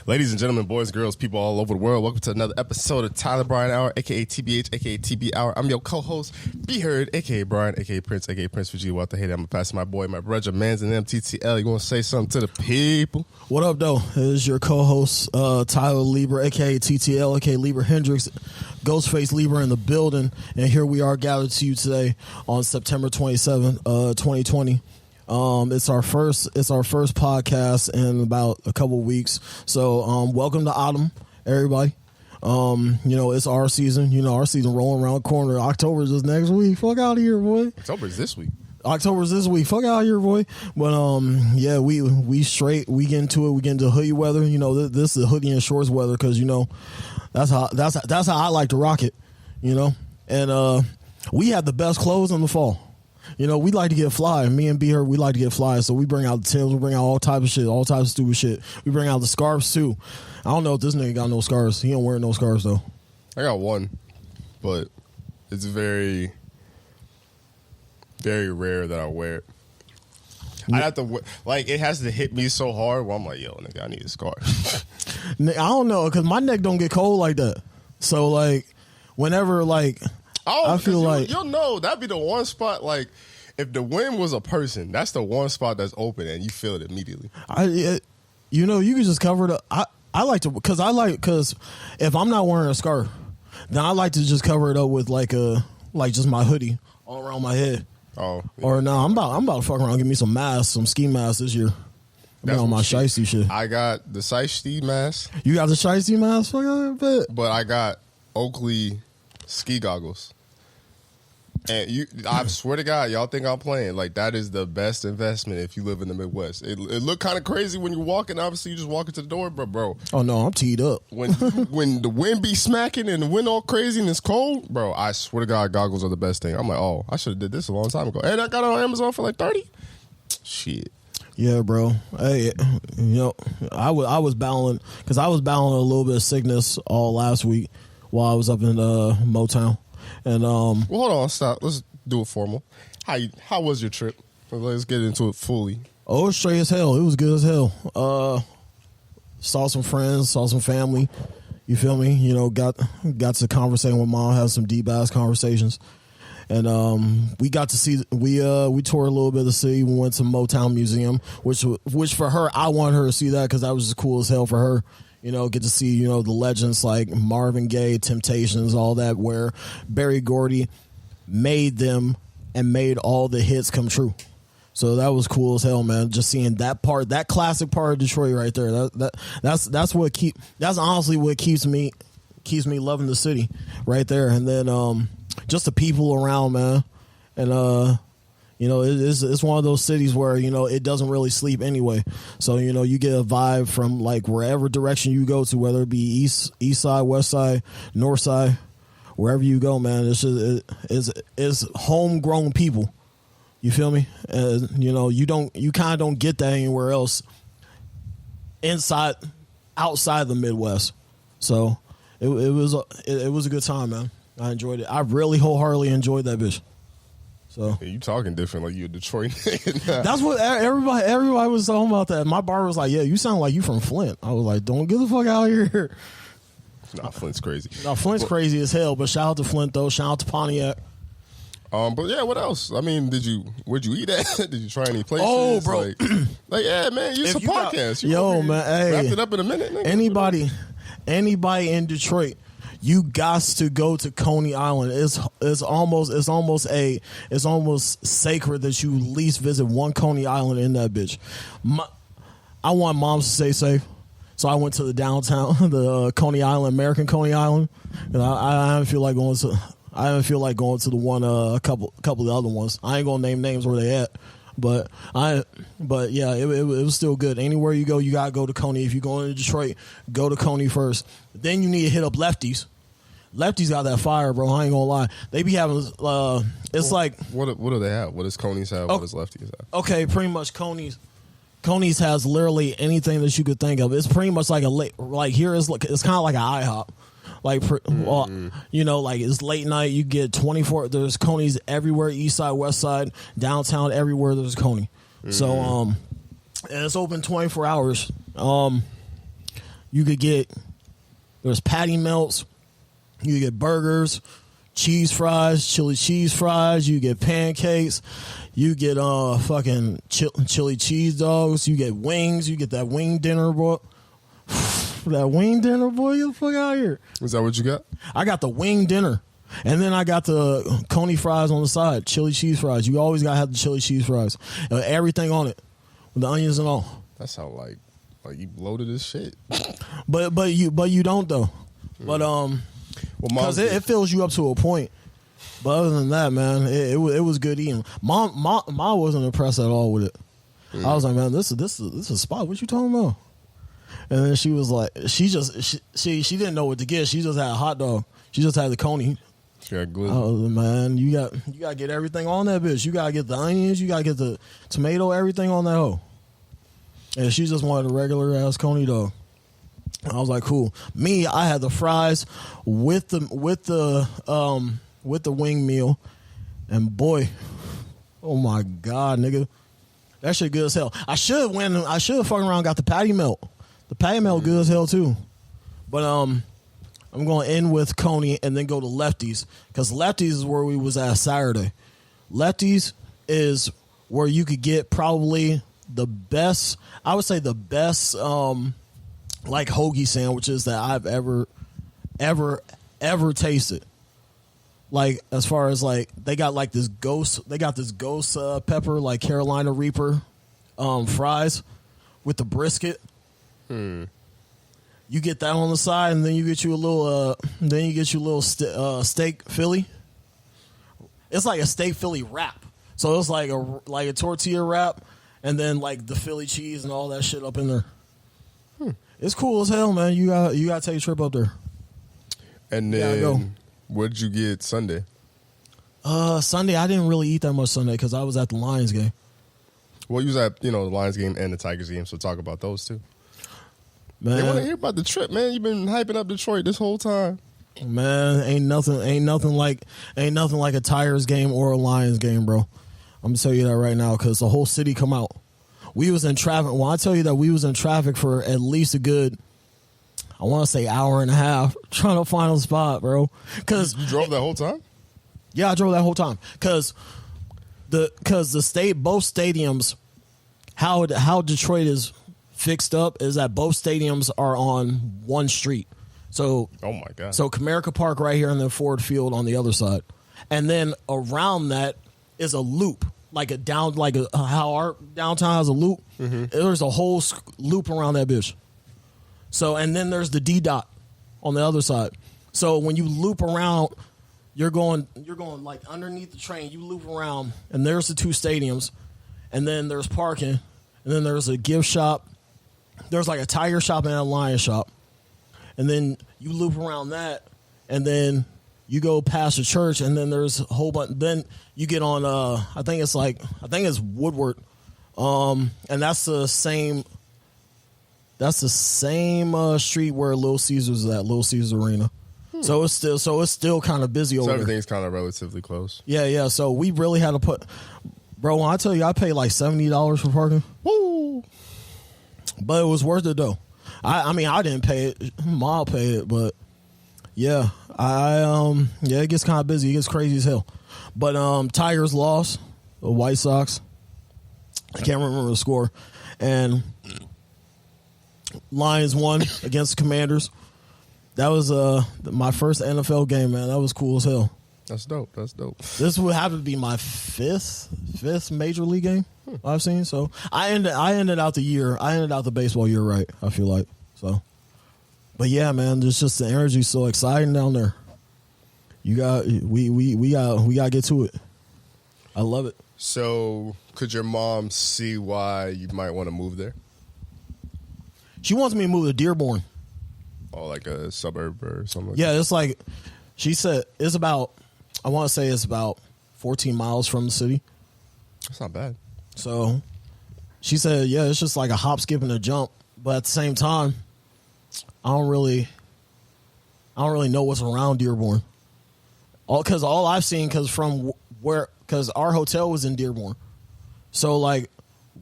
Ladies and gentlemen, boys, girls, people all over the world, welcome to another episode of TylerBrianHour, a.k.a. TBH, a.k.a. TB Hour. I'm your co-host, Beheard, a.k.a. Brian, a.k.a. Prince, a.k.a. Prince for G. What the hate? I'm going to pass my boy, my brother, Mans and MTTL. You want to say something to the people? What up, though? It is your co-host, Tyler Lieber, a.k.a. TTL, a.k.a. Lieber Hendricks, Ghostface Lieber in the building. And here we are gathered to you today on September 27th, 2020. It's our first podcast in about a couple weeks. So, welcome to autumn, everybody. It's our season. Our season rolling around the corner. October's just next week. Fuck out of here, boy. October's this week. Fuck out of here, boy. But we straight. We get into it. We get into hoodie weather. This is hoodie and shorts weather because that's how I like to rock it. And we have the best clothes in the fall. We like to get fly. Me and B-Her, we like to get fly. So we bring out the Timbs. We bring out all types of shit, all types of stupid shit. We bring out the scarves, too. I don't know if this nigga got no scarves. He don't wear no scarves, though. I got one, but it's very, very rare that I wear it. I have to, it has to hit me so hard where I'm like, yo, nigga, I need a scarf. I don't know, because my neck don't get cold like that. So, whenever, I feel like you'll know that'd be the one spot. If the wind was a person, that's the one spot that's open and you feel it immediately. You can just cover it up. I like to because if I'm not wearing a scarf, then I like to just cover it up with just my hoodie all around my head. Oh, yeah. Or no, I'm about to fuck around and give me some masks, some ski masks this year. I'm on my shiesty shit. I got the shiesty mask. You got the shiesty mask? Fuck out of it. But I got Oakley ski goggles. And I swear to God, y'all think I'm playing. That is the best investment if you live in the Midwest. It look kind of crazy when you're walking. Obviously, you just walk into the door, but bro. Oh, no, I'm teed up. When the wind be smacking and the wind all crazy and it's cold, bro, I swear to God, goggles are the best thing. I'm like, oh, I should have did this a long time ago. And I got it on Amazon for $30. Shit. Yeah, bro. Hey, I was battling, because I was battling a little bit of sickness all last week while I was up in Motown. And well, hold on, stop. Let's do it formal. How was your trip? Let's get into it fully. Oh, it was straight as hell. It was good as hell. Saw some friends, saw some family. You feel me? Got to conversating with mom, had some deep ass conversations, and we got to see. We toured a little bit of the city. We went to Motown Museum, which for her, I wanted her to see that because that was just cool as hell for her. Get to see, the legends like Marvin Gaye, Temptations, all that, where Berry Gordy made them and made all the hits come true. So that was cool as hell, man. Just seeing that classic part of Detroit right there. That's honestly what keeps me loving the city right there. And then just the people around, man. And it's one of those cities where, it doesn't really sleep anyway. So, you get a vibe from wherever direction you go to, whether it be east side, west side, north side, wherever you go, man. It's just, it's homegrown people. You feel me? And, you kind of don't get that anywhere else outside the Midwest. So it was a good time, man. I enjoyed it. I really wholeheartedly enjoyed that bitch. So yeah, you talking different, like you a Detroit nigga. That's what everybody was talking about. That my bar was like, yeah, you sound like you from Flint. I was like, don't get the fuck out of here. Nah, Flint's crazy. No, Flint's crazy as hell. But shout out to Flint though. Shout out to Pontiac. But yeah, what else? I mean, where'd you eat at? Did you try any places? Oh, bro. Yeah, man, it's a podcast. Man, hey, wrapped it up in a minute. Nigga. Anybody in Detroit, you got to go to Coney Island. It's almost sacred that you at least visit one Coney Island in that bitch. I want moms to stay safe, so I went to the downtown, the Coney Island, American Coney Island. And I didn't feel like going to the one a couple of the other ones. I ain't gonna name names where they at. But yeah, it was still good. Anywhere you go, you gotta go to Coney. If you're going to Detroit, go to Coney first. Then you need to hit up Lefty's. Lefty's got that fire, bro. I ain't gonna lie. They be having what do they have? What does Coney's have? What does Lefty's have? Okay, pretty much Coney's has literally anything that you could think of. It's pretty much here is it's kind of like an IHOP. It's late night. You get 24. There's Coney's everywhere, east side, west side, downtown, everywhere. There's Coney. So, and it's open 24 hours. You could get, there's patty melts. You could get burgers, cheese fries, chili cheese fries. You get pancakes. You get fucking chili cheese dogs. You get wings. You get that wing dinner, boy. That wing dinner, boy. Get the fuck out of here. Is that what you got? I got the wing dinner. And then I got the coney fries on the side, chili cheese fries. You always got to have the chili cheese fries. Everything on it, with the onions and all. That sound like you bloated as shit. But you don't, though. But, because it fills you up to a point. But other than that, man, it was good eating. Mom wasn't impressed at all with it. I was like, man, this is a spot. What you talking about? And then she was like, she didn't know what to get. She just had a hot dog. She just had the coney. She got glizzy. Oh man, you got to get everything on that bitch. You got to get the onions. You got to get the tomato. Everything on that hoe. And she just wanted a regular ass coney dog. I was like, cool. Me, I had the fries with the wing meal, and boy, oh my god, nigga, that shit good as hell. I should have fucking around and got the patty melt. The patty melt good as hell too. But I'm going to end with Coney and then go to Lefty's, because Lefty's is where we was at Saturday. Lefty's is where you could get probably the best, I would say the best like hoagie sandwiches that I've ever tasted. Like, as far as like, they got this ghost pepper, like Carolina Reaper fries with the brisket. You get that on the side, and then you get you a little steak Philly. It's like a steak Philly wrap. So it's like a tortilla wrap, and then like the Philly cheese and all that shit up in there. It's cool as hell, man. You got to take a trip up there. And then, what did you get Sunday? Sunday, I didn't really eat that much Sunday because I was at the Lions game. Well, you was at the Lions game and the Tigers game, so talk about those too. Man, they want to hear about the trip, man. You've been hyping up Detroit this whole time. Man, ain't nothing like a Tigers game or a Lions game, bro. I'm gonna tell you that right now, because the whole city come out. We was in traffic. Well, I tell you that we was in traffic for at least a good, I want to say, hour and a half trying to find a spot, bro. Because you drove that whole time? Yeah, I drove that whole time. Because both stadiums, how Detroit is fixed up is that both stadiums are on one street. So, oh my god. So Comerica Park right here and then Ford Field on the other side, and then around that is a loop, how our downtown has a loop. Mm-hmm. There's a whole loop around that bitch. So, and then there's the D dot on the other side. So when you loop around, you're going like underneath the train. You loop around, and there's the two stadiums, and then there's parking, and then there's a gift shop. There's like a Tiger shop and a Lion shop, and then you loop around that, and then you go past the church, and then there's a whole bunch. Then you get on, I think it's Woodward, and that's the same street where Little Caesars is at, Little Caesars Arena. So it's still kind of busy over there. So everything's kind of relatively close. Yeah. So we really had to put, bro. When I tell you, I paid like $70 for parking. Woo! But it was worth it though. I mean, I didn't pay it. Mom paid it, but yeah, it gets kind of busy. It gets crazy as hell. But Tigers lost, the White Sox. I can't remember the score, and Lions won against the Commanders. That was my first NFL game, man. That was cool as hell. That's dope. This would have to be my fifth major league game I've seen. So I ended out the baseball year right, I feel like. So, but yeah, man, there's just the energy so exciting down there. We got to get to it. I love it. So, could your mom see why you might want to move there? She wants me to move to Dearborn. Oh, like a suburb or something like that? Yeah, it's like, she said it's about, I want to say it's about 14 miles from the city. That's not bad. So, she said, yeah, it's just like a hop, skip, and a jump. But at the same time, I don't really know what's around Dearborn. Because all I've seen, because our hotel was in Dearborn. So, like,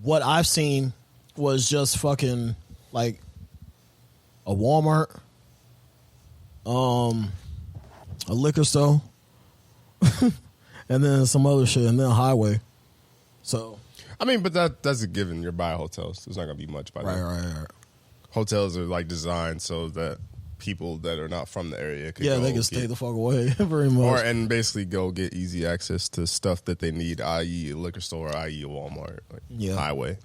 what I've seen was just fucking, like, a Walmart, a liquor store, and then some other shit, and then a highway. So, I mean, but that's a given. You're by hotels. There's not gonna be much by that. Right. Hotels are like designed so that people that are not from the area could Yeah, they can stay the fuck away very much. and basically go get easy access to stuff that they need, i.e. a liquor store, i.e. a Walmart, highway.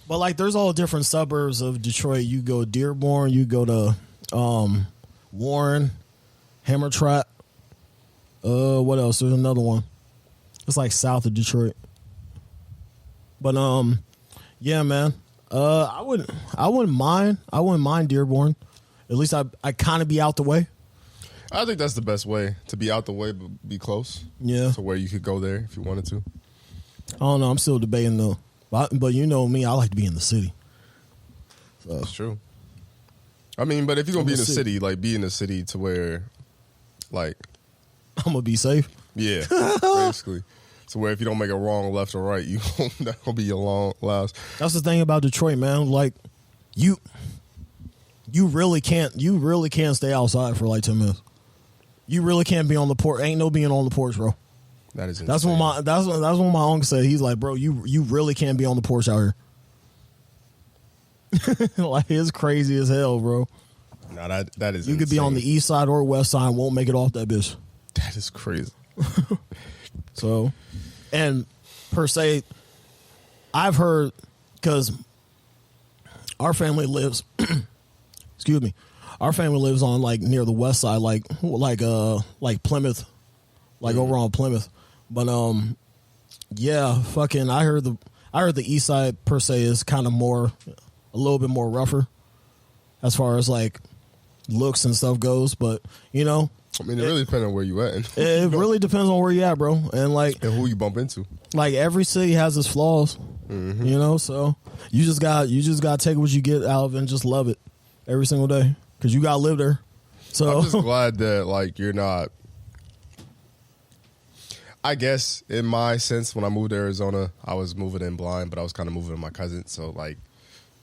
But like, there's all different suburbs of Detroit. You go Dearborn, you go to Warren, Hammer Trap. What else? There's another one. It's like south of Detroit. But yeah, man. I wouldn't mind Dearborn. At least I kind of be out the way. I think that's the best way, to be out the way but be close. Yeah. To where you could go there if you wanted to. I don't know. I'm still debating though. But you know me, I like to be in the city. So. That's true. I mean, but if you're gonna be in the city, like be in the city to where, like, I'm gonna be safe. Yeah, basically. So where if you don't make a wrong left or right, that'll be your long last. That's the thing about Detroit, man. Like, you really can't stay outside for like 10 minutes. You really can't be on the porch. Ain't no being on the porch, bro. That is insane. That's what my uncle said. He's like, bro, you really can't be on the porch out here. Like, it's crazy as hell, bro. No, that is. You could be on the east side or west side, won't make it off that bitch. That is crazy. So, and per se, I've heard, because our family lives, excuse me, our family lives on like near the west side, like Plymouth, like over on Plymouth. But yeah, fucking, I heard the east side per se is kind of a little bit more rougher as far as like looks and stuff goes. But you know, I mean, it really depends on where you at. It really depends on where you at, bro, and who you bump into. Like, every city has its flaws, you know. So you just got take what you get out of it and just love it every single day because you got to live there. So I'm just glad that like you're not. I guess in my sense, when I moved to Arizona, I was moving in blind, but I was kind of moving with my cousin, so like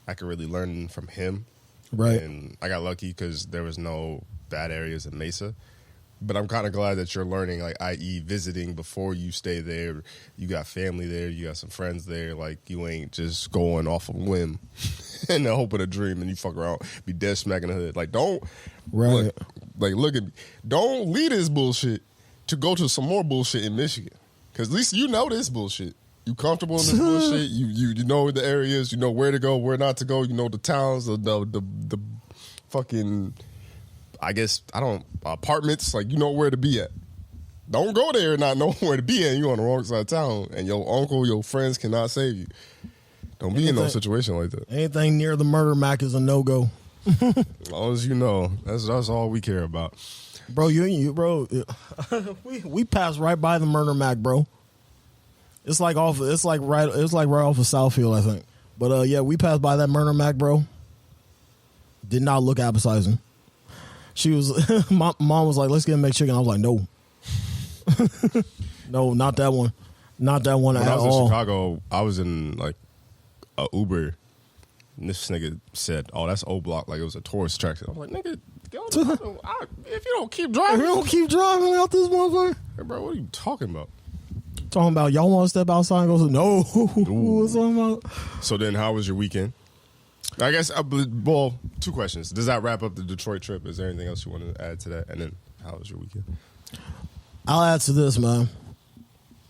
I could really learn from him. Right. And I got lucky because there was no bad areas in Mesa. But I'm kind of glad that you're learning, like, i.e. visiting before you stay there. You got family there. You got some friends there. Like, you ain't just going off a whim and the hope of a dream and you fuck around, be dead smack in the hood. Like, don't. Right. Look at me. Don't leave this bullshit to go to some more bullshit in Michigan. Because at least you know this bullshit. You comfortable in this bullshit. You know the areas. You know where to go, where not to go. You know the towns, the fucking... I guess, apartments, like, you know where to be at. Don't go there and not know where to be at. You're on the wrong side of town, and your uncle, your friends cannot save you. Don't be in no situation like that. Anything near the murder mac is a no-go. As long as you know, that's all we care about. Bro, we passed right by the murder mac, bro. It's like right off of Southfield, I think. But yeah, we passed by that murder mac, bro. Did not look appetizing. She was, my mom was like, let's get a McChicken. I was like, no. No, not that one. Not that one at all. When I was in Chicago, I was in like a Uber. And this nigga said, oh, that's O Block. Like it was a tourist attraction. I was like, nigga, if you don't keep driving. If you don't keep driving out this motherfucker. Hey, bro, what are you talking about? Talking about y'all want to step outside and go, no. What's talking about? So then how was your weekend? I guess, well, two questions. Does that wrap up the Detroit trip? Is there anything else you want to add to that? And then, how was your weekend? I'll add to this, man.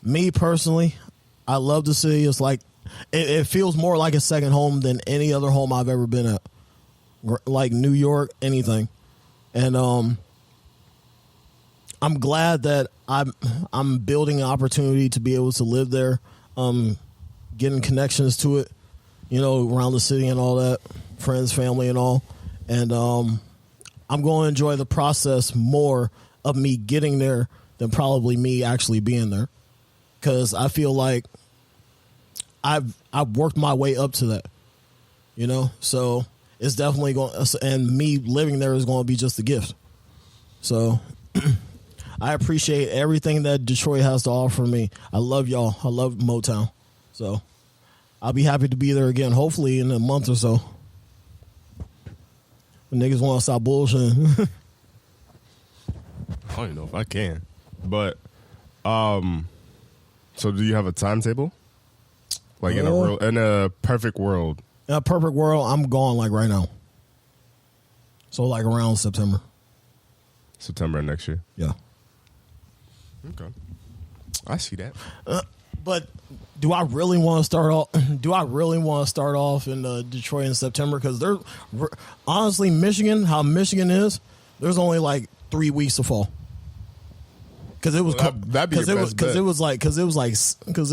Me, personally, I love the city. It's like, it feels more like a second home than any other home I've ever been at. Like New York, anything. And I'm glad that I'm building an opportunity to be able to live there, getting connections to it. You know, around the city and all that, friends, family, and all. And I'm going to enjoy the process more of me getting there than probably me actually being there. Because I feel like I've worked my way up to that, you know? So it's definitely going to, and me living there is going to be just a gift. So I appreciate everything that Detroit has to offer me. I love y'all. I love Motown. So I'll be happy to be there again, hopefully in a month or so. Niggas want to stop bullshitting. I don't even know if I can. But, so do you have a timetable? Like in a perfect world? In a perfect world, I'm gone like right now. So like around September. September next year? Yeah. Okay. I see that. But do I really want to start off? Do I really want to start off in Detroit in September? Because there's honestly Michigan, how Michigan is. There's only like 3 weeks to fall. Because it was because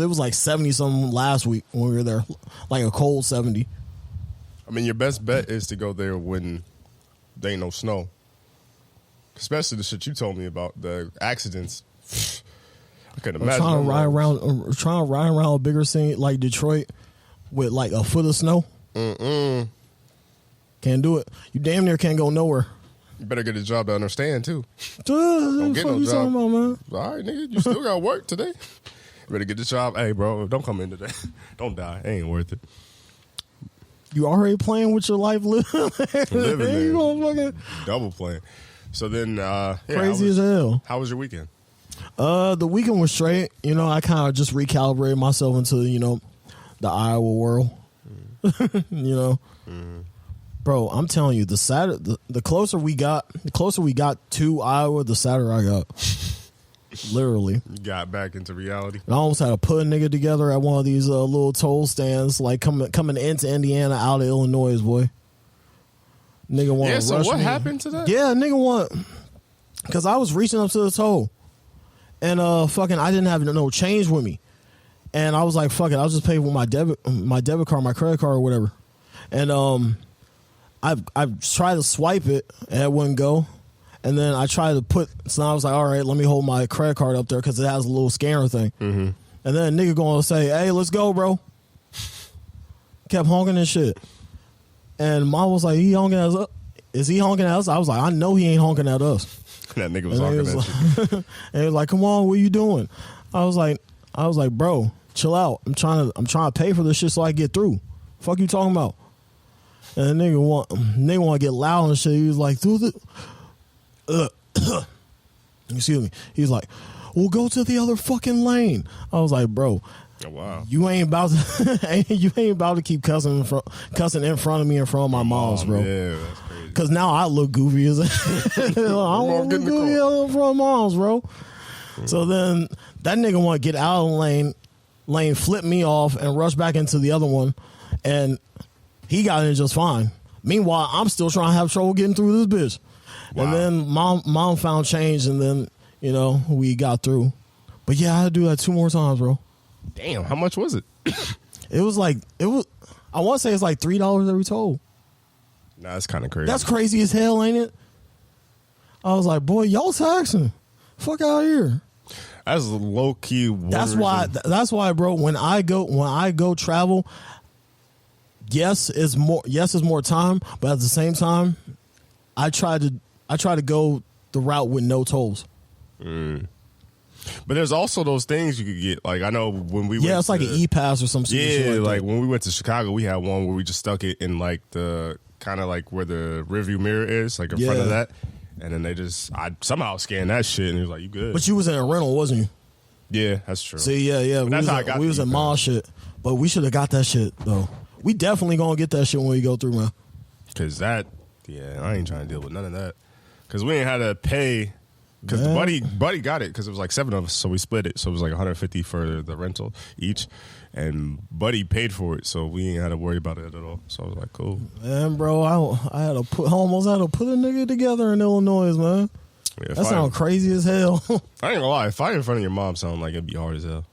it was like 70 something last week when we were there, like a cold 70. I mean, your best bet is to go there when there ain't no snow. Especially the shit you told me about the accidents. I couldn't imagine. Trying to ride around a bigger city like Detroit with like a foot of snow. Can't do it. You damn near can't go nowhere. You better get a job to understand too. Don't get no job. About, man? All right, nigga, you still got work today. You better get the job. Hey, bro, don't come in today. Don't die. It ain't worth it. You already playing with your life, living. You gonna fucking double playing. So then, crazy as hell. How was your weekend? The weekend was straight. You know, I kind of just recalibrated myself into the Iowa world. You know. Bro, I'm telling you, the closer we got to Iowa, the sadder I got. Literally. You got back into reality. I almost had to put a nigga together at one of these little toll stands, like coming into Indiana out of Illinois, boy. Nigga want to rush me. Yeah, so what happened to that? Yeah, nigga want, because I was reaching up to the toll, and I didn't have no change with me, and I was like, fuck it, I'll just pay with my debit card, my credit card, or whatever, and I've tried to swipe it and it wouldn't go. And then I tried to so I was like, all right, let me hold my credit card up there because it has a little scanner thing. Mm-hmm. And then a nigga going to say, hey, let's go, bro. Kept honking and shit. And mom was like, he honking at us? Is he honking at us? I was like, I know he ain't honking at us. That nigga was honking at you. And he was like, come on, what are you doing? I was like, bro, chill out. I'm trying to pay for this shit so I get through. Fuck you talking about? And the nigga want to get loud and shit. He was like, excuse me. He's like, we'll go to the other fucking lane. I was like, bro, oh, wow. You ain't about to keep cussing in front of me in front of my mom's, bro. Yeah, that's crazy. Because now I look goofy as I don't want to look goofy in front of mom's, bro. So then that nigga want to get out of the lane, flip me off, and rush back into the other one, and he got in just fine. Meanwhile, I'm still trying to have trouble getting through this bitch. Wow. And then mom found change, and then, we got through. But yeah, I had to do that 2 more times, bro. Damn, how much was it? I want to say it's like $3 every toll. Nah, that's kind of crazy. That's crazy as hell, ain't it? I was like, boy, y'all taxing. Fuck out of here. That's low key. That's why, bro, when I go travel, yes, it's more time, but at the same time, I try to go the route with no tolls. But there's also those things you could get. Like, I know when we it's like an e-pass or some shit. Yeah, like when we went to Chicago, we had one where we just stuck it in like the kind of like where the rearview mirror is, like in front of that. And then I somehow scanned that shit, and he was like, "You good?" But you was in a rental, wasn't you? Yeah, that's true. See, yeah. We was in mall shit, but we should have got that shit though. We definitely gonna get that shit when we go through, man. Cause I ain't trying to deal with none of that. Cause we ain't had to pay. Cause the buddy got it because it was like 7 of us, so we split it. So it was like $150 for the rental each, and Buddy paid for it, so we ain't had to worry about it at all. So I was like, cool. Man, bro, I almost had to put a nigga together in Illinois, man. Yeah, that sounds crazy as hell. I ain't gonna lie, fighting in front of your mom sound like it'd be hard as hell.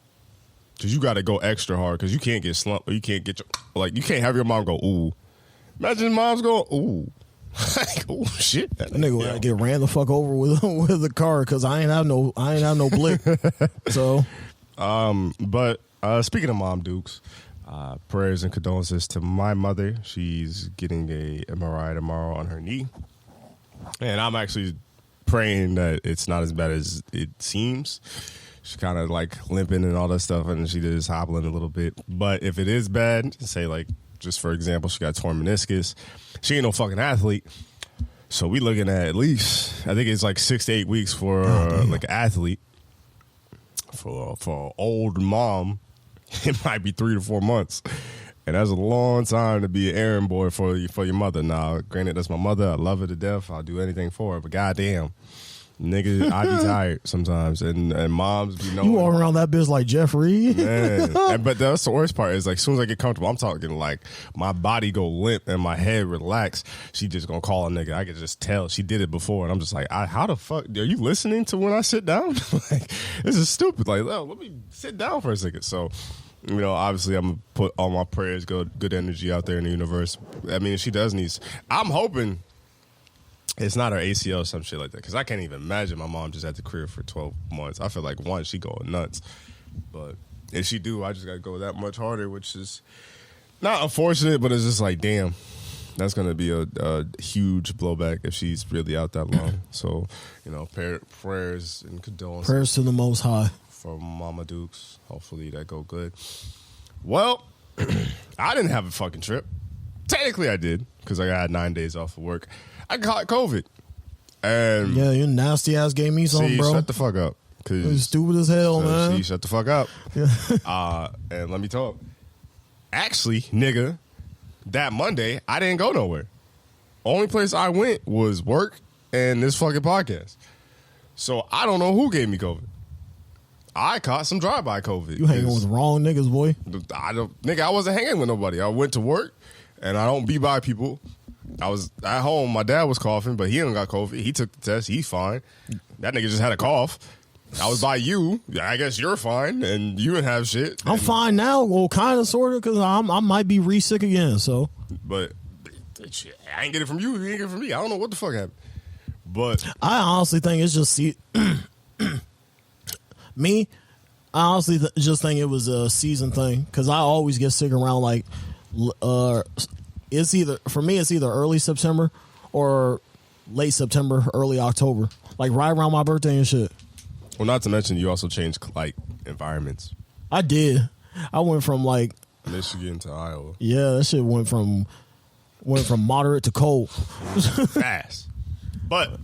Cause you got to go extra hard, cause you can't get slumped, or you can't get you can't have your mom go ooh. Imagine mom's going ooh. Like, oh shit! That nigga gotta get ran the fuck over with the car because I ain't have no blick. So, but speaking of mom dukes, prayers and condolences to my mother. She's getting a MRI tomorrow on her knee, and I'm actually praying that it's not as bad as it seems. She's kind of like limping and all that stuff, and she is hobbling a little bit. But if it is bad, say like, just for example, she got torn meniscus. She ain't no fucking athlete, So we looking at least, I think it's like 6 to 8 weeks for like an athlete. For an old mom, it might be 3 to 4 months. And that's a long time to be an errand boy for your mother. Now, granted, that's my mother. I love her to death. I'll do anything for her. But goddamn, nigga, I be tired sometimes. And moms be knowing. You walk around that bitch like Jeffrey. Man. But that's the worst part is like as soon as I get comfortable, I'm talking like my body go limp and my head relax. She just gonna call a nigga. I can just tell she did it before. And I'm just like, how the fuck? Are you listening to when I sit down? Like, this is stupid. Like, oh, let me sit down for a second. So, you know, obviously, I'm going to put all my prayers, good energy out there in the universe. I mean, if she does need, I'm hoping it's not her ACL or some shit like that, because I can't even imagine my mom just at the crib for 12 months. I feel like, one, she going nuts. But if she do, I just got to go that much harder, which is not unfortunate, but it's just like, damn, that's going to be a huge blowback if she's really out that long. So, you know, prayers and condolences. Prayers to the Most High. For Mama Dukes. Hopefully that go good. Well, I didn't have a fucking trip. Technically I did, because I got 9 days off of work. I caught COVID. And yeah, your nasty ass gave me something, bro. Shut the fuck up. You're stupid as hell, man. Shut the fuck up. Yeah. And let me talk. Actually, nigga, that Monday, I didn't go nowhere. Only place I went was work and this fucking podcast. So I don't know who gave me COVID. I caught some drive-by COVID. You hanging with the wrong niggas, boy. I wasn't hanging with nobody. I went to work, and I don't be by people. I was at home. My dad was coughing, but he don't got COVID. He took the test. He's fine. That nigga just had a cough. I was by you. I guess you're fine, and you didn't have shit. I'm fine now. Well, kind of, sort of, because I might be re-sick again, so. But I ain't get it from you. You ain't get it from me. I don't know what the fuck happened. But I honestly think it's just... Me, I honestly just think it was a season thing, because I always get sick around like it's either early September or late September, early October, like right around my birthday and shit. Well, not to mention you also changed like environments. I did. I went from like Michigan to Iowa. Yeah, that shit went from moderate to cold fast. But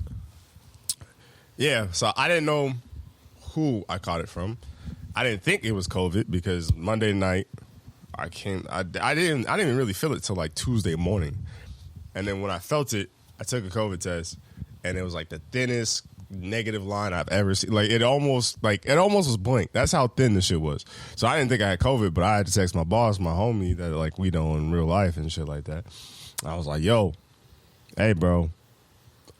yeah, so I didn't know who I caught it from. I didn't think it was COVID because Monday night I didn't really feel it till like Tuesday morning. And then when I felt it, I took a COVID test and it was like the thinnest negative line I've ever seen. Like it almost was blank. That's how thin the shit was. So I didn't think I had COVID, but I had to text my boss, my homie that like we know in real life and shit like that. I was like, yo, hey bro,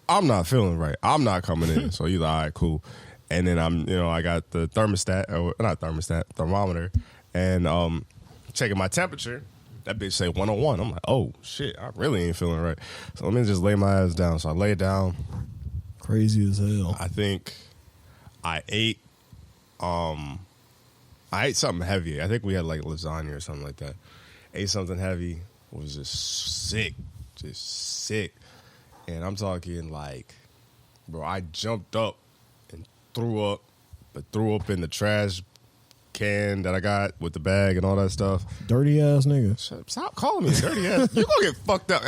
I'm not feeling right. I'm not coming in. So he's like, all right, cool. And then I got the thermometer, and checking my temperature. That bitch say 101. I'm like, oh shit, I really ain't feeling right. So let me just lay my ass down. So I lay down. Crazy as hell. I think I ate something heavy. I think we had like lasagna or something like that. Ate something heavy. Was just sick. And I'm talking like, bro, I jumped up and threw up in the trash can that I got with the bag and all that stuff. Dirty ass nigga. Stop calling me dirty ass. You gonna get fucked up.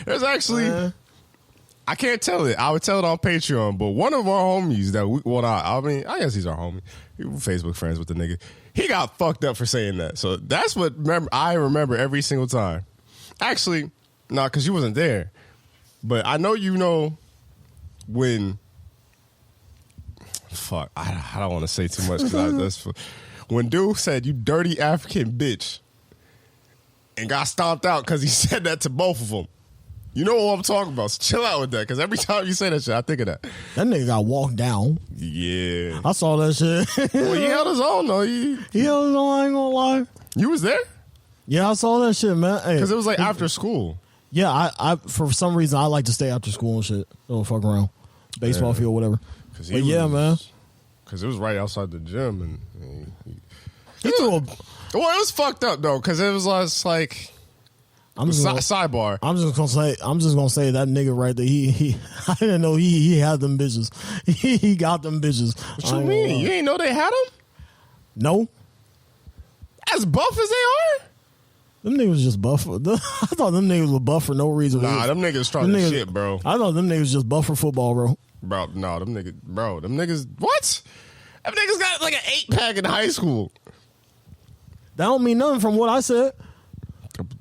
There's actually, I can't tell it. I would tell it on Patreon, but one of our homies I guess he's our homie. We were Facebook friends with the nigga. He got fucked up for saying that. So that's what I remember every single time. Actually, no, because you wasn't there. But I know you know when. Fuck, I don't want to say too much because when dude said you dirty African bitch and got stomped out because he said that to both of them. You know what I'm talking about. So chill out with that, because every time you say that shit, I think of that. That nigga got walked down. Yeah. I saw that shit. Well, he held his own, though. He held his own, I ain't gonna lie. You was there? Yeah, I saw that shit, man. Because it was like after school. Yeah, I for some reason, I like to stay after school and shit. Don't fuck around. Baseball field, whatever. Man. Because it was right outside the gym. And he threw a... Well, it was fucked up, though, because it was like... sidebar. I'm just gonna say that nigga right there. He I didn't know he had them bitches. He got them bitches. What you mean? You ain't know they had them? No. As buff as they are? Them niggas just buff. I thought them niggas were buff for no reason. Nah, them niggas strong as shit, bro. I thought them niggas just buff for football, bro. Bro, no, them niggas, what? Them niggas got like an 8-pack in high school. That don't mean nothing from what I said.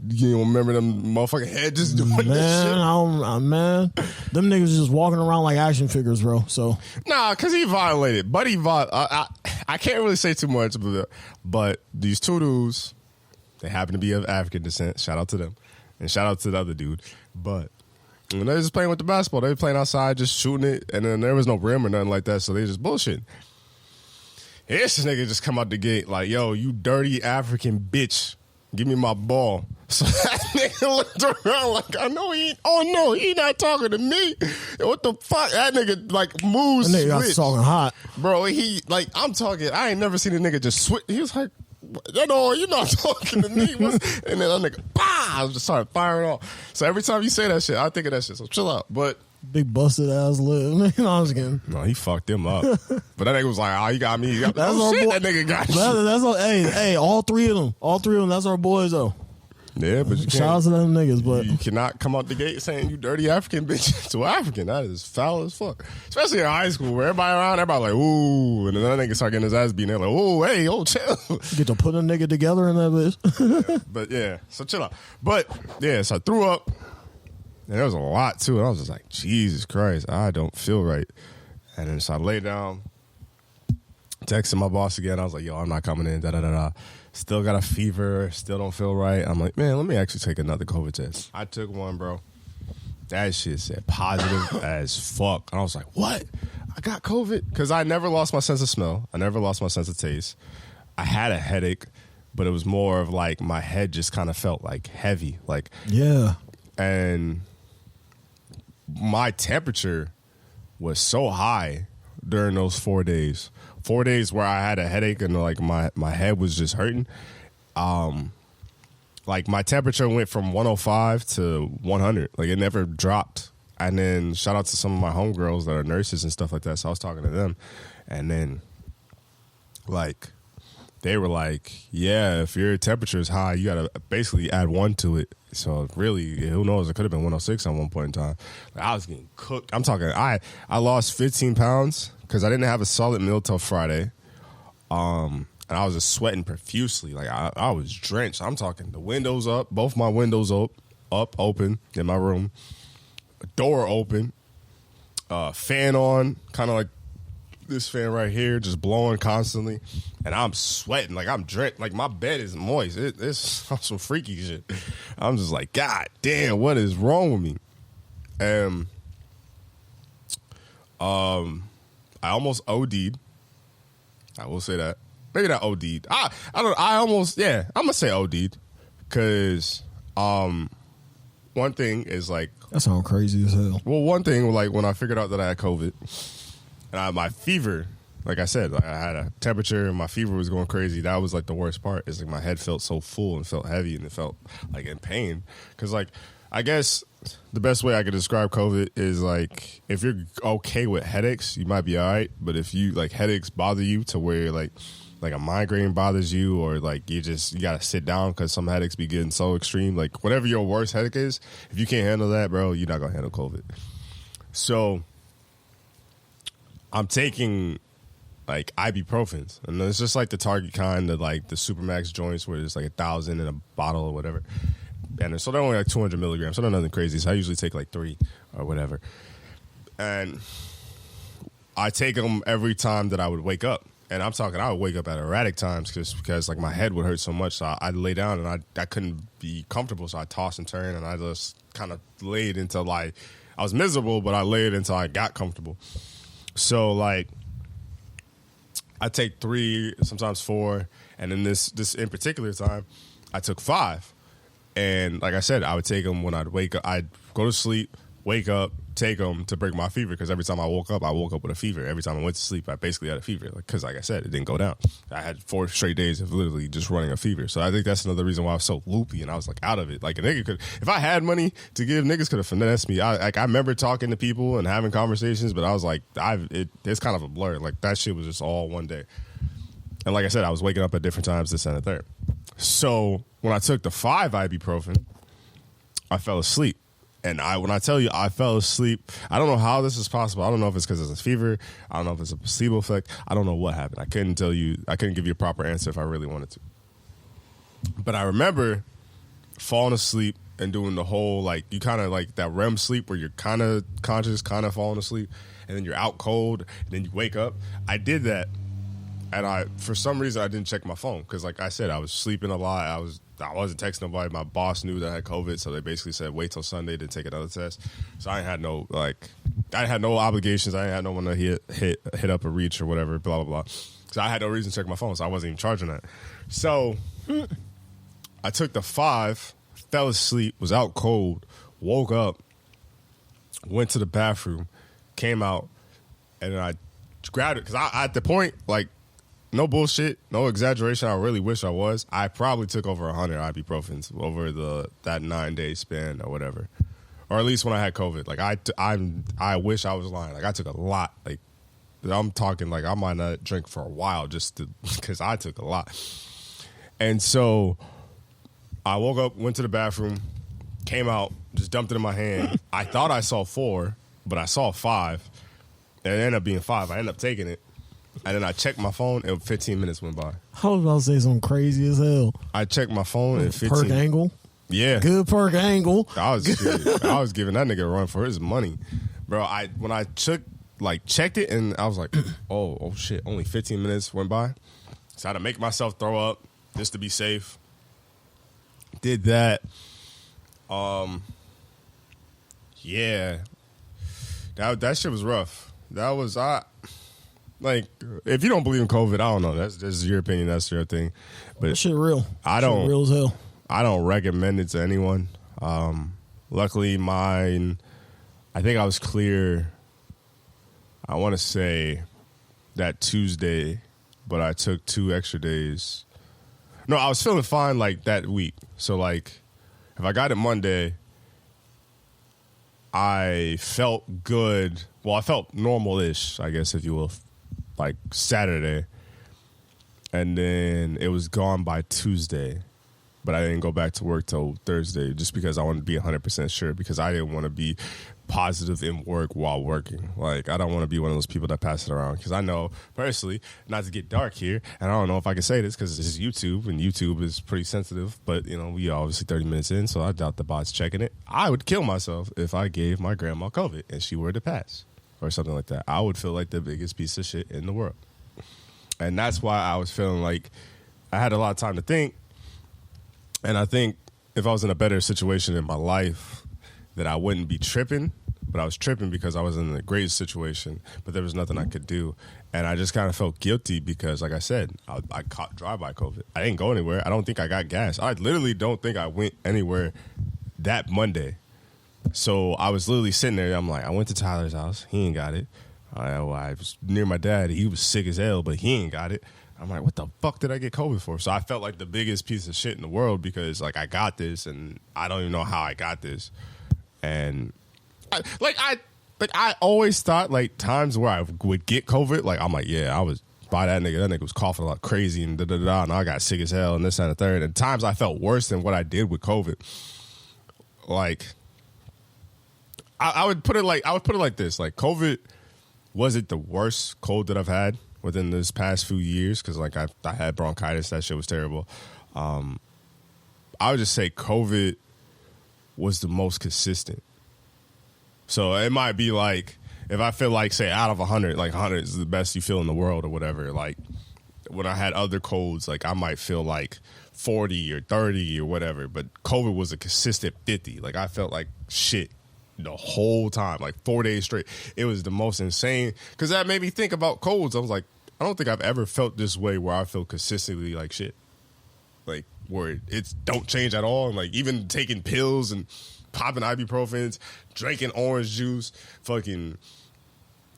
You don't remember them motherfucking head just doing this shit? Man, them niggas just walking around like action figures, bro. So nah, because he violated. But I can't really say too much, but these two dudes, they happen to be of African descent. Shout out to them. And shout out to the other dude. But when they was just playing with the basketball, they were playing outside, just shooting it, and then there was no rim or nothing like that, so they just bullshit. This nigga just come out the gate like, yo, you dirty African bitch. Give me my ball. So that nigga looked around like, I know he not talking to me. What the fuck? That nigga like moves. that nigga got talking hot. Bro, I'm talking, I ain't never seen a nigga just switch. He was like, no, you're not talking to me. And then that nigga, bah, just started firing off. So every time you say that shit, I think of that shit. So chill out. But big busted ass lip. I was kidding. No, he fucked him up. But that nigga was like, you got me. That's our boy. That nigga got you. That's hey, all three of them, that's our boys though. Yeah, but you can't. Shout out to them niggas, but you cannot come out the gate saying you dirty African bitch to African. That is foul as fuck. Especially in high school where everybody like, ooh, and then that nigga start getting his ass beaten. They're like, ooh, hey, chill. Get to put a nigga together in that bitch. Yeah, but yeah, so chill out. But yeah, so I threw up. And there was a lot too. And I was just like, Jesus Christ, I don't feel right. And then so I laid down, texted my boss again. I was like, yo, I'm not coming in, da-da-da-da. Still got a fever, still don't feel right. I'm like, man, let me actually take another COVID test. I took one, bro. That shit said positive as fuck. And I was like, what? I got COVID? Because I never lost my sense of smell. I never lost my sense of taste. I had a headache, but it was more of like my head just kind of felt like heavy. Like, yeah. And my temperature was so high during those 4 days. 4 days where I had a headache and like my head was just hurting. Like my temperature went from 105 to 100. Like it never dropped. And then shout out to some of my homegirls that are nurses and stuff like that. So I was talking to them, and then like they were like, yeah, if your temperature is high, you got to basically add 1 to it. So really, who knows? It could have been 106 at one point in time. Like, I was getting cooked. I'm talking, I lost 15 pounds because I didn't have a solid meal till Friday. And I was just sweating profusely. Like I was drenched. I'm talking the windows up, both my windows open in my room, door open, fan on, kind of like this fan right here, just blowing constantly, and I'm sweating like I'm drenched. Like my bed is moist. It's some freaky shit. I'm just like, God damn, what is wrong with me? And I almost OD'd. I will say that. Maybe not OD'd. I don't. I almost, yeah. I'm gonna say OD'd because one thing is like, that sounds crazy as hell. Well, one thing, like when I figured out that I had COVID. And my fever, like I said, like I had a temperature and my fever was going crazy. That was like the worst part. Is like my head felt so full and felt heavy and it felt like in pain. Because like I guess the best way I could describe COVID is like if you're okay with headaches, you might be all right. But if you like headaches bother you to where like a migraine bothers you, or like you gotta sit down because some headaches be getting so extreme. Like whatever your worst headache is, if you can't handle that, bro, you're not gonna handle COVID. So I'm taking like ibuprofens, and it's just like the Target kind of like the Supermax joints where it's like 1,000 in a bottle or whatever. And so they're only like 200 milligrams, so they're nothing crazy. So I usually take like 3 or whatever. And I take them every time that I would wake up. And I'm talking, I would wake up at erratic times because like my head would hurt so much. So I'd lay down and I couldn't be comfortable. So I toss and turn, and I just kind of laid until like I was miserable, but I laid until I got comfortable. So like I take 3, sometimes 4, and then this in particular time I took 5. And like I said, I would take them when I'd wake up. I'd go to sleep, wake up, take them to break my fever, because every time I woke up with a fever. Every time I went to sleep, I basically had a fever, because like I said, it didn't go down. I had 4 straight days of literally just running a fever. So I think that's another reason why I was so loopy and I was like out of it. Like a nigga could, if I had money to give, niggas could have finessed me. I remember talking to people and having conversations, but I was like, it's kind of a blur. Like that shit was just all one day. And like I said, I was waking up at different times, this and the third. So when I took the 5 ibuprofen, I fell asleep. And when I tell you I fell asleep, I don't know how this is possible. I don't know if it's because it's a fever. I don't know if it's a placebo effect. I don't know what happened. I couldn't tell you. I couldn't give you a proper answer if I really wanted to. But I remember falling asleep and doing the whole, like, you kind of like that REM sleep where you're kind of conscious, kind of falling asleep, and then you're out cold, and then you wake up. I did that, and for some reason I didn't check my phone because, like I said, I was sleeping a lot. I wasn't texting nobody. My boss knew that I had COVID, so they basically said wait till Sunday to take another test. So I had no obligations. I had no one to hit up a reach or whatever. Blah blah blah. So I had no reason to check my phone. So I wasn't even charging that. So I took the 5, fell asleep, was out cold, woke up, went to the bathroom, came out, and then I grabbed it because I at the point, like, no bullshit, no exaggeration. I really wish I was. I probably took over 100 ibuprofens over that 9-day span or whatever, or at least when I had COVID. Like I wish I was lying. Like I took a lot. Like I'm talking like I might not drink for a while just because I took a lot. And so I woke up, went to the bathroom, came out, just dumped it in my hand. I thought I saw 4, but I saw 5. And it ended up being 5. I ended up taking it. And then I checked my phone, and 15 minutes went by. I was about to say something crazy as hell. I checked my phone, and 15 perk angle. Yeah, good perk angle. I was giving that nigga a run for his money, bro. When I checked it, and I was like, oh shit, only 15 minutes went by. So I had to make myself throw up just to be safe. Did that. Yeah, that shit was rough. That was Like, if you don't believe in COVID, I don't know. That's your opinion. That's your thing. But that shit real. Shit real as hell. I don't recommend it to anyone. Luckily, mine, I think I was clear, I want to say that Tuesday, but I took 2 extra days. No, I was feeling fine, like, that week. So, like, if I got it Monday, I felt good. Well, I felt normal-ish, I guess, if you will, like Saturday, and then it was gone by Tuesday, but I didn't go back to work till Thursday just because I wanted to be 100% sure, because I didn't want to be positive in work while working. Like, I don't want to be one of those people that pass it around, because I know personally, not to get dark here, and I don't know if I can say this because this is YouTube, and YouTube is pretty sensitive, but you know, we obviously 30 minutes in, so I doubt the bot's checking it. I would kill myself if I gave my grandma COVID and she were to pass or something like that. I would feel like the biggest piece of shit in the world. And that's why I was feeling like I had a lot of time to think. And I think if I was in a better situation in my life, that I wouldn't be tripping. But I was tripping because I was in a great situation, but there was nothing I could do. And I just kind of felt guilty because, like I said, I caught drive-by COVID. I didn't go anywhere. I don't think I got gas. I literally don't think I went anywhere that Monday. So I was literally sitting there. I'm like, I went to Tyler's house. He ain't got it. I was near my dad. He was sick as hell, but he ain't got it. I'm like, what the fuck did I get COVID for? So I felt like the biggest piece of shit in the world because, like, I got this, and I don't even know how I got this. And I always thought, like, times where I would get COVID, like, I'm like, yeah, I was by that nigga. That nigga was coughing a lot crazy and da-da-da, and I got sick as hell and this and the third. And times I felt worse than what I did with COVID. Like, I would put it like this. Like, COVID wasn't the worst cold that I've had within this past few years because, like, I had bronchitis. That shit was terrible. I would just say COVID was the most consistent. So it might be like, if I feel like, say, out of 100, like 100 is the best you feel in the world or whatever, like, when I had other colds, like, I might feel like 40 or 30 or whatever, but COVID was a consistent 50. Like, I felt like shit the whole time, like 4 days straight. It was the most insane, because that made me think about colds. I was like, I don't think I've ever felt this way where I feel consistently like shit, like where it's don't change at all. And like, even taking pills and popping ibuprofens, drinking orange juice, fucking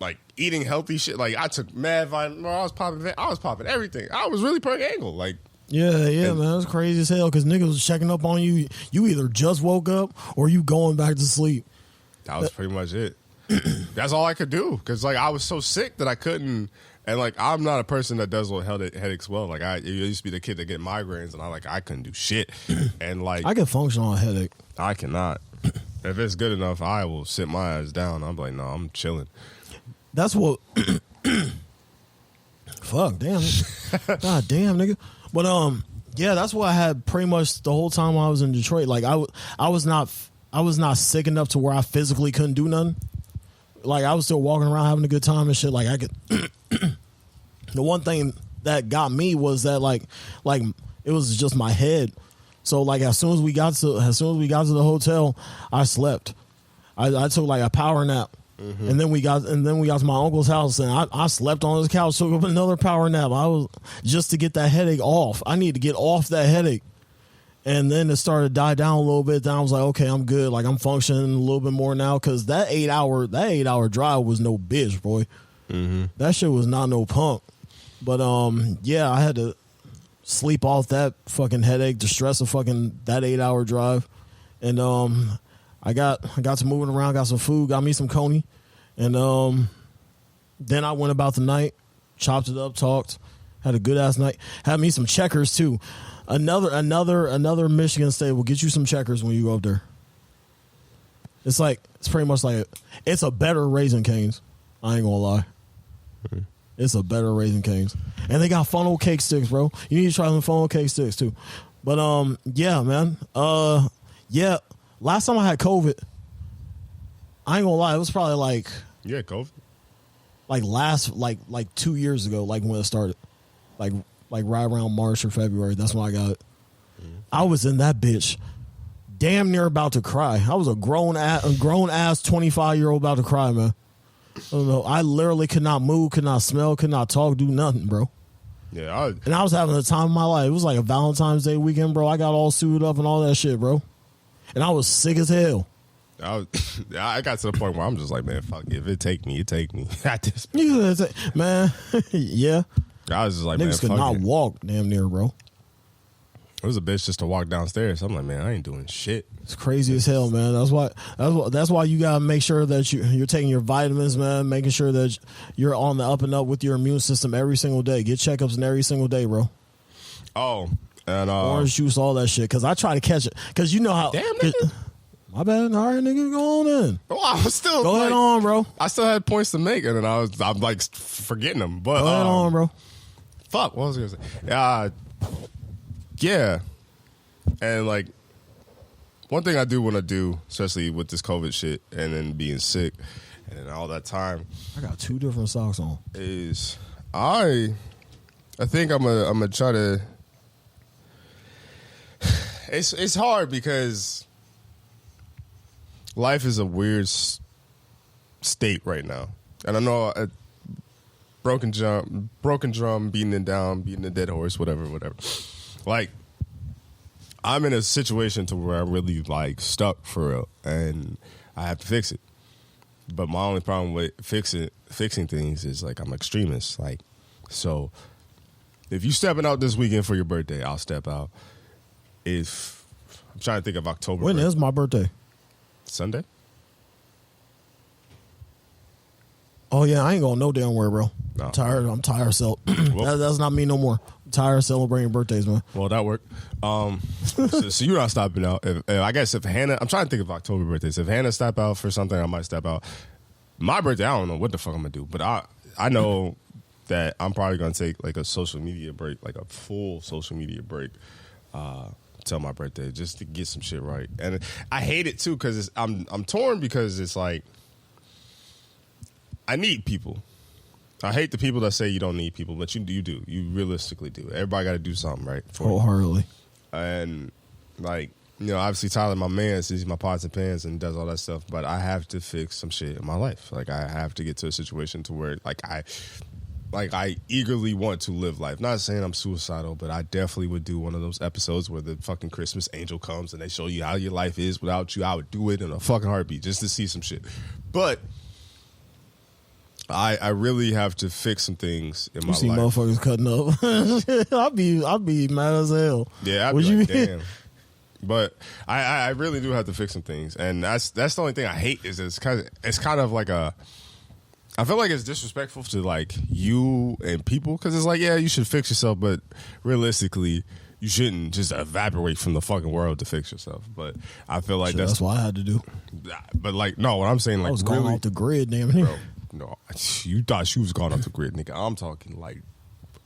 like eating healthy shit. Like, I took mad vitamin. I was popping everything. I was really per angle. Like, yeah, man, that's crazy as hell, because niggas was checking up on you. You either just woke up or you going back to sleep. That was pretty much it. That's all I could do, because like I was so sick that I couldn't And like I'm not a person that does with headaches well. Like I used to be the kid that get migraines, and I couldn't do shit. And like I can function on a headache. I cannot. If it's good enough, I will sit my ass down. I'm like, no, I'm chilling. That's what. Fuck, damn. God damn, nigga. But yeah, that's what I had pretty much the whole time I was in Detroit. Like I was not sick enough to where I physically couldn't do nothing. Like I was still walking around having a good time and shit. Like I could. The one thing that got me was that like it was just my head. So like as soon as we got to the hotel, I slept. I took like a power nap. Mm-hmm. And then we got to my uncle's house, and I slept on his couch, took up another power nap. I was just to get that headache off. I need to get off that headache. And then it started to die down a little bit. Then I was like, okay, I'm good. Like I'm functioning a little bit more now because that 8 hour drive was no bitch, boy. Mm-hmm. That shit was not no punk. But yeah, I had to sleep off that fucking headache, the stress of fucking that 8 hour drive, and I got to moving around, got some food, got me some coney, and then I went about the night, chopped it up, talked, had a good ass night, had me some checkers too. Another Michigan State will get you some checkers when you go up there. It's pretty much like it's a better Raising Cane's. I ain't gonna lie. Mm-hmm. It's a better Raising Cane's. And they got funnel cake sticks, bro. You need to try them funnel cake sticks too. But yeah, man. Yeah. Last time I had COVID, I ain't gonna lie, it was probably like COVID. Like 2 years ago, like when it started. Like right around March or February. That's when I got it. Mm-hmm. I was in that bitch damn near about to cry. I was a grown ass 25-year-old about to cry, man. I don't know. I literally could not move, could not smell, could not talk, do nothing, bro. Yeah, and I was having the time of my life. It was like a Valentine's Day weekend, bro. I got all suited up and all that shit, bro. And I was sick as hell. I got to the point where I'm just like, man, fuck it. If it take me, it take me. At this man, yeah. I was just like, niggas man, could fuck not it. walk damn near, bro. It was a bitch just to walk downstairs. I'm like, man, I ain't doing shit. It's crazy as hell, man. That's why you gotta make sure that you're taking your vitamins, man. Making sure that you're on the up and up with your immune system every single day. Get checkups in every single day, bro. Oh, and orange juice, all that shit. Because I try to catch it. Because you know how. Damn, nigga. My bad. All right, nigga, go on in. Oh, I was still go ahead on, bro. I still had points to make, and then I'm like forgetting them. But go ahead on, bro. Fuck, what was I gonna say? Yeah. And like one thing I do want to do, especially with this COVID shit and then being sick and all that time, I got 2 different socks on. Is I think I'm gonna try to. It's hard because life is a weird state right now, and I know a broken drum, beating it down, beating a dead horse, whatever. Like, I'm in a situation to where I'm really like stuck for real, and I have to fix it. But my only problem with fixing things is like I'm an extremist. Like, so if you stepping out this weekend for your birthday, I'll step out. If I'm trying to think of October. When is my birthday? Sunday. Oh yeah, I ain't going no damn where, bro. No. I'm tired of that's not me no more. I'm tired of celebrating birthdays, man. Well, that worked. So you're not stopping out. I guess if Hannah, I'm trying to think of October birthdays. If Hannah step out for something, I might step out. My birthday, I don't know what the fuck I'm gonna do, but I know that I'm probably gonna take like a social media break, like a full social media break, till my birthday, just to get some shit right. And I hate it too because I'm torn because it's like I need people. I hate the people that say you don't need people, but you do. You realistically do. Everybody got to do something, right? Wholeheartedly. And like, you know, obviously Tyler, my man, sees my pots and pans and does all that stuff, but I have to fix some shit in my life. Like, I have to get to a situation to where I eagerly want to live life. Not saying I'm suicidal, but I definitely would do one of those episodes where the fucking Christmas angel comes and they show you how your life is without you. I would do it in a fucking heartbeat just to see some shit. But I really have to fix some things in my life. You see motherfuckers cutting up. I'll be mad as hell. Yeah, I'd be like, damn. But I really do have to fix some things, and that's the only thing I hate is it's kind of like I feel like it's disrespectful to like you and people because it's like, yeah, you should fix yourself, but realistically, you shouldn't just evaporate from the fucking world to fix yourself. But I feel like that's what I had to do. But like, no, what I'm saying, like, I was really, going off the grid, damn it. bro. No, you thought she was going off the grid, nigga. I'm talking like,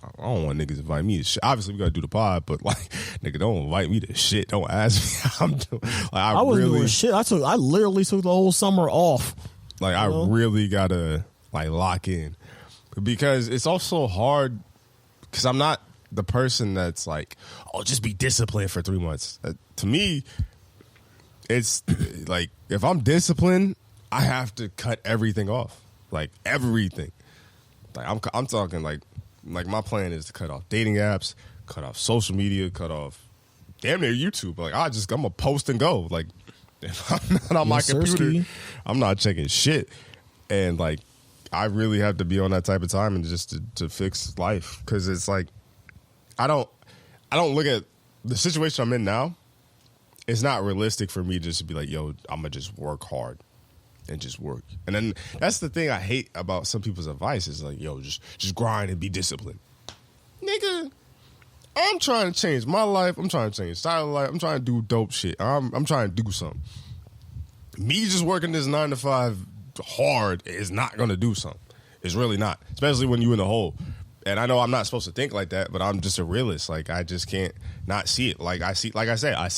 I don't want niggas to invite me to shit. Obviously, we gotta do the pod, but like, nigga, don't invite me to shit. Don't ask me how I'm doing. Like, I wasn't doing shit. I literally took the whole summer off. Like, I really gotta like lock in because it's also hard because I'm not the person that's like, oh, just be disciplined for 3 months. To me, it's like if I'm disciplined, I have to cut everything off, like everything. Like I'm talking like my plan is to cut off dating apps, cut off social media, cut off damn near YouTube. Like I'm gonna post and go. Like if I'm not on my computer, I'm not checking shit. And like I really have to be on that type of time and just to fix life because it's like I don't look at the situation I'm in now. It's not realistic for me just to be like, yo, I'm gonna just work hard and just work. And then that's the thing I hate about some people's advice is like, yo, just grind and be disciplined. Nigga, I'm trying to change my life. I'm trying to change style of life. I'm trying to do dope shit. I'm trying to do something. Me just working this 9 to 5 hard is not going to do something. It's really not, especially when you in the hole. And I know I'm not supposed to think like that, but I'm just a realist. Like I just can't not see it. Like I see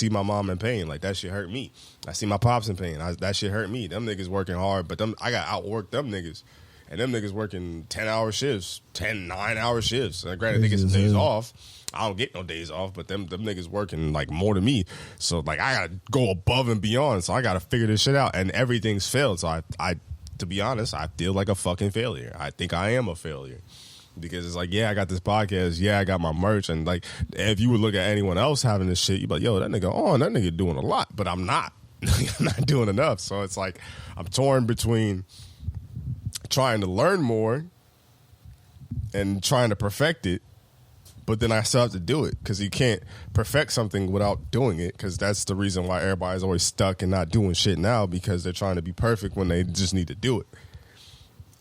my mom in pain. Like that shit hurt me. I see my pops in pain. That shit hurt me. Them niggas working hard, but I got outworked them niggas. And them niggas working 10-hour shifts, 9-hour shifts. And granted, they get some days off. I don't get no days off, but them niggas working like more than me. So like I gotta go above and beyond. So I gotta figure this shit out. And everything's failed. So I to be honest, I feel like a fucking failure. I think I am a failure. Because it's like, yeah, I got this podcast. Yeah, I got my merch. And like, if you would look at anyone else having this shit, you'd be like, yo, that nigga doing a lot. But I'm not. I'm not doing enough. So it's like, I'm torn between trying to learn more and trying to perfect it. But then I still have to do it because you can't perfect something without doing it because that's the reason why everybody's always stuck and not doing shit now because they're trying to be perfect when they just need to do it.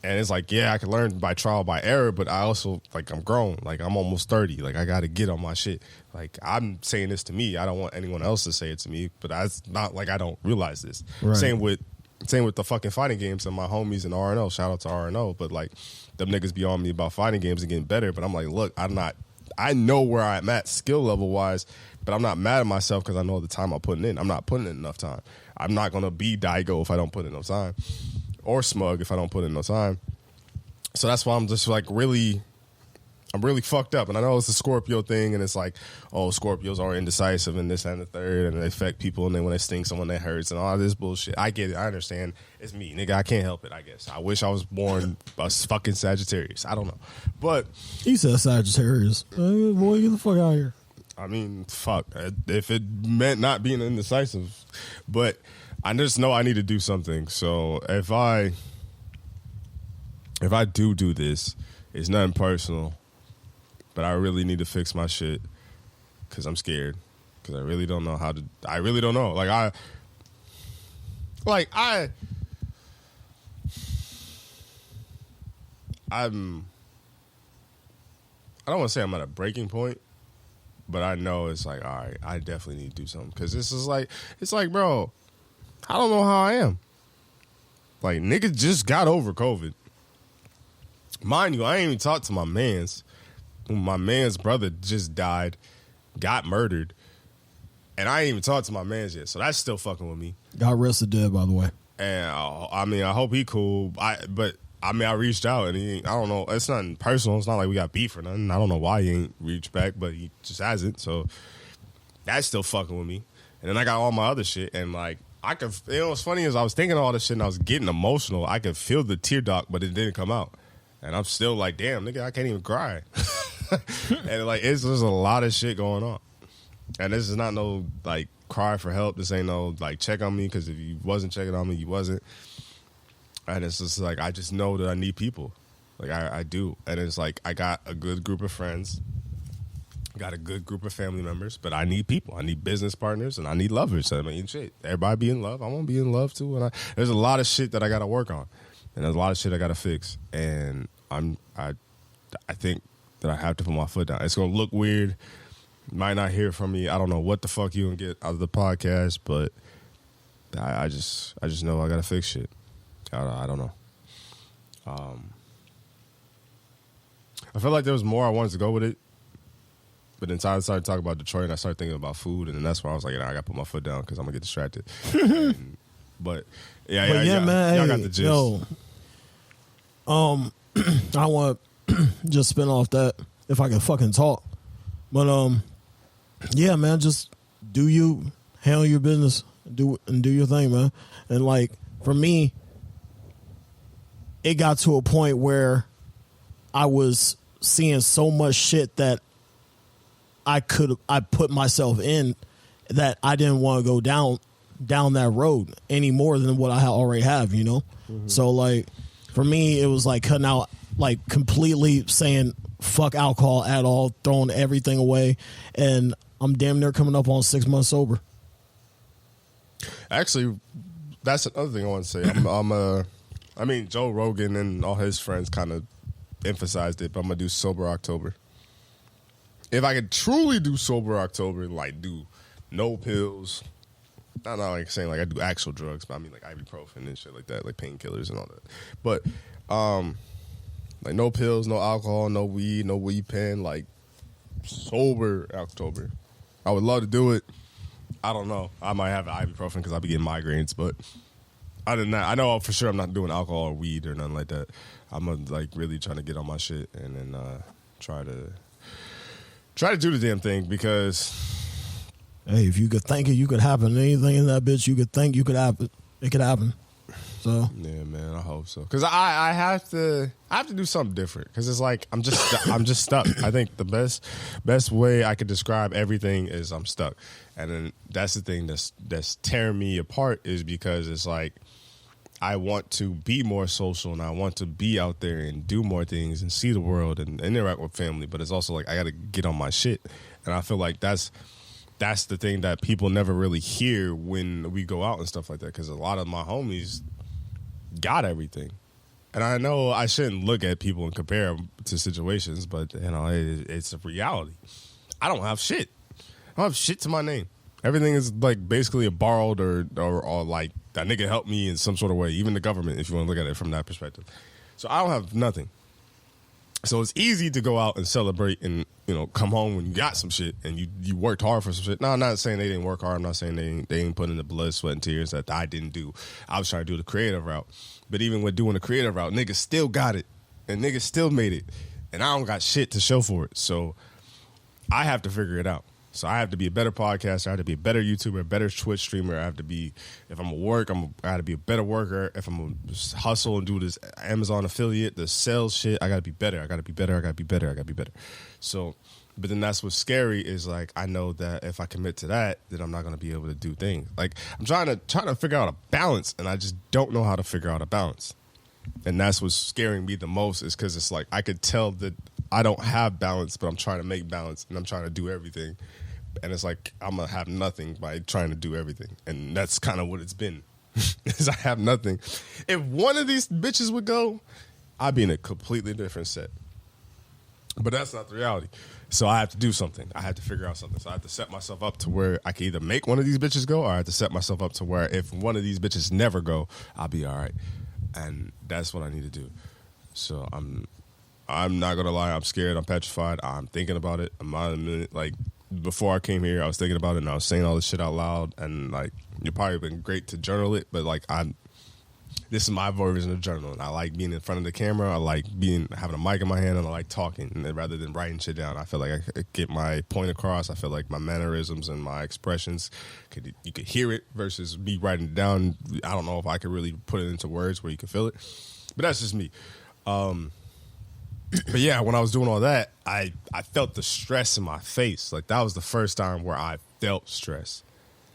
And it's like, yeah, I can learn by trial, by error, but I also, like, I'm grown. Like, I'm almost 30. Like, I got to get on my shit. Like, I'm saying this to me. I don't want anyone else to say it to me, but it's not like I don't realize this. Right. Same with the fucking fighting games and my homies in RNO. Shout out to RNO. But, like, them niggas be on me about fighting games and getting better. But I'm like, look, I know where I'm at skill level-wise, but I'm not mad at myself because I know the time I'm putting in. I'm not putting in enough time. I'm not going to be Daigo if I don't put in no time. Or smug if I don't put in no time. So that's why I'm just like I'm really fucked up. And I know it's a Scorpio thing and it's like, oh, Scorpios are indecisive and this and the third and they affect people and then when they sting someone that hurts and all this bullshit. I get it. I understand. It's me, nigga. I can't help it, I guess. I wish I was born a fucking Sagittarius. I don't know. But he said Sagittarius. Boy, get the fuck out of here. I mean, fuck. If it meant not being indecisive. But I just know I need to do something. So if I do this, it's nothing personal, but I really need to fix my shit because I'm scared because I really don't know how to. I really don't know. I don't want to say I'm at a breaking point, but I know it's like, all right, I definitely need to do something because this is like, it's like, bro, I don't know how I am. Like, niggas just got over COVID. Mind you, I ain't even talked to my mans. My man's brother just died, got murdered, and I ain't even talked to my mans yet. So that's still fucking with me. God rest the dead, by the way. And I mean, I hope he cool. I reached out and I don't know. It's nothing personal. It's not like we got beef or nothing. I don't know why he ain't reached back, but he just hasn't. So that's still fucking with me. And then I got all my other shit and like. What's funny is I was thinking all this shit and I was getting emotional. I could feel the tear duct, but it didn't come out. And I'm still like, damn, nigga, I can't even cry. And like, it's just a lot of shit going on. And this is not no like cry for help. This ain't no like check on me because if you wasn't checking on me, you wasn't. And it's just like, I just know that I need people. Like I do. And it's like, I got a good group of friends. Got a good group of family members, but I need people. I need business partners, and I need lovers. I mean, shit. Everybody be in love. I want to be in love too. And there's a lot of shit that I got to work on, and there's a lot of shit I gotta fix, and I think that I have to put my foot down. It's gonna look weird. Might not hear from me. I don't know what the fuck you gonna get out of the podcast, but I just know I gotta fix shit. I don't know. I felt like there was more I wanted to go with it, but then Tyler started talking about Detroit, and I started thinking about food, and then that's why I was like, I gotta put my foot down because I'm gonna get distracted. But yeah, man, y'all hey, got the gist. Yo, I want to just spin off that if I can fucking talk, but yeah, man, just handle your business, do your thing, man, and like for me, it got to a point where I was seeing so much shit that I put myself in that I didn't want to go down that road any more than what I already have, you know? Mm-hmm. So like for me, it was like cutting out, like completely saying fuck alcohol at all, throwing everything away. And I'm damn near coming up on 6 months sober. Actually, that's another thing I want to say. I mean, Joe Rogan and all his friends kind of emphasized it, but I'm going to do Sober October. If I could truly do Sober October, like do no pills, not like saying like I do actual drugs, but I mean like ibuprofen and shit like that, like painkillers and all that. But like no pills, no alcohol, no weed pen, like Sober October. I would love to do it. I don't know. I might have ibuprofen because I'll be getting migraines, but other than that, I know for sure I'm not doing alcohol or weed or nothing like that. I'm like really trying to get on my shit and then try to do the damn thing because hey, if you could think it, you could happen. Anything in that bitch you could think you could happen, it could happen. So yeah, man, I hope so. Because I have to do something different. Because it's like I'm just stuck. I think the best way I could describe everything is I'm stuck. And then that's the thing that's tearing me apart is because it's like I want to be more social and I want to be out there and do more things and see the world and interact with family. But it's also like I got to get on my shit. And I feel like that's the thing that people never really hear when we go out and stuff like that. Because a lot of my homies got everything. And I know I shouldn't look at people and compare them to situations, but you know, it's a reality. I don't have shit. I don't have shit to my name. Everything is like basically a borrowed or like that nigga helped me in some sort of way, even the government, if you want to look at it from that perspective. So I don't have nothing. So it's easy to go out and celebrate and, you know, come home when you got some shit and you worked hard for some shit. No, I'm not saying they didn't work hard. I'm not saying they ain't put in the blood, sweat, and tears that I didn't do. I was trying to do the creative route. But even with doing the creative route, niggas still got it. And niggas still made it. And I don't got shit to show for it. So I have to figure it out. So I have to be a better podcaster. I have to be a better YouTuber, a better Twitch streamer. I have to be, if I'm going to work, I got to be a better worker. If I'm going to hustle and do this Amazon affiliate, the sales shit, I got to be better. I got to be better. I got to be better. I got to be better. So, but then that's what's scary is like, I know that if I commit to that, then I'm not going to be able to do things. Like I'm trying to figure out a balance and I just don't know how to figure out a balance. And that's what's scaring me the most is because it's like, I could tell that I don't have balance, but I'm trying to make balance and I'm trying to do everything. And it's like, I'm going to have nothing by trying to do everything. And that's kind of what it's been, is I have nothing. If one of these bitches would go, I'd be in a completely different set. But that's not the reality. So I have to do something. I have to figure out something. So I have to set myself up to where I can either make one of these bitches go or I have to set myself up to where if one of these bitches never go, I'll be all right. And that's what I need to do. So I'm not going to lie. I'm scared. I'm petrified. I'm thinking about it. I'm on a minute, like, before I came here, I was thinking about it and I was saying all this shit out loud. And like, you've probably been great to journal it, but like, this is my version of journaling. I like being in front of the camera. I like having a mic in my hand, and I like talking. And rather than writing shit down, I feel like I could get my point across. I feel like my mannerisms and my expressions, you could hear it versus me writing it down. I don't know if I could really put it into words where you can feel it, but that's just me. But yeah, when I was doing all that, I felt the stress in my face. Like that was the first time where I felt stress.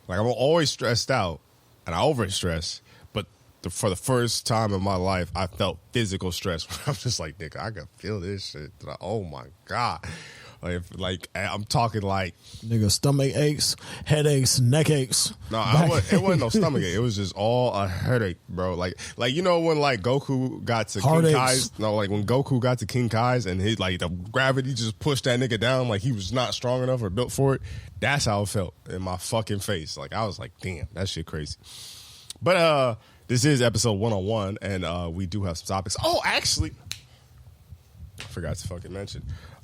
Like I'm always stressed out and I overstress, but for the first time in my life, I felt physical stress. I'm just like, nigga, I can feel this shit. Oh my God. Like I'm talking like nigga, stomach aches, headaches, neck aches. No, it wasn't no stomach ache. It was just all a headache, bro. Like you know when like Goku got to King Kai's. No, like when Goku got to King Kai's and his like the gravity just pushed that nigga down like he was not strong enough or built for it. That's how it felt in my fucking face. Like I was like, damn, that shit crazy. But this is episode 101, and we do have some topics. Oh, actually, I forgot to fucking mention.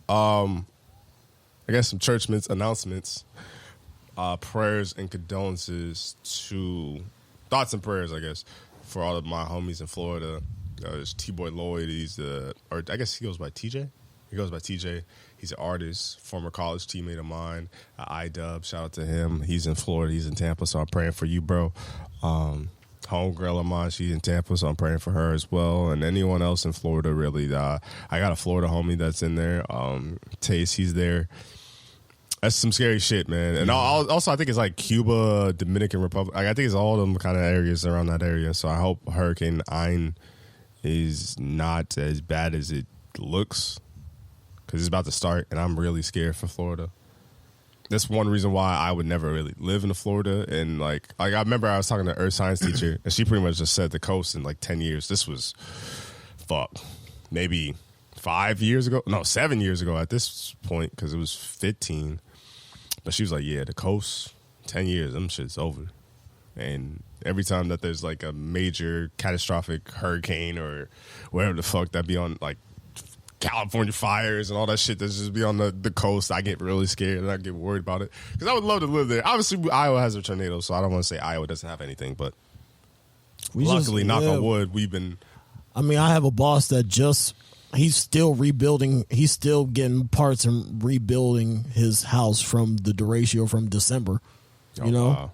I guess some churchmen's announcements, prayers and condolences to thoughts and prayers, I guess, for all of my homies in Florida. There's T-Boy Lloyd. Or I guess he goes by TJ. He goes by TJ. He's an artist, former college teammate of mine. iDub, shout out to him. He's in Florida. He's in Tampa, so I'm praying for you, bro. Homegirl of mine, she's in Tampa, so I'm praying for her as well. And anyone else in Florida, really. I got a Florida homie that's in there. Taste, he's there. That's some scary shit, man. And also, I think it's like Cuba, Dominican Republic. I think it's all them kind of areas around that area. So I hope Hurricane Ine is not as bad as it looks, because it's about to start, and I'm really scared for Florida. That's one reason why I would never really live in Florida. And like I remember I was talking to an earth science teacher, and she pretty much just said the coast in like 10 years. This was, maybe 5 years ago. No, 7 years ago at this point, because it was 15. But she was like, yeah, the coast, 10 years, them shit's over. And every time that there's like a major catastrophic hurricane or whatever the fuck that be on, like California fires and all that shit that's just be on the coast, I get really scared and I get worried about it. Because I would love to live there. Obviously, Iowa has a tornado, so I don't want to say Iowa doesn't have anything. But luckily, knock on wood, we've been... I mean, I have a boss that he's still rebuilding. He's still getting parts and rebuilding his house from the derecho from December. You know, wow.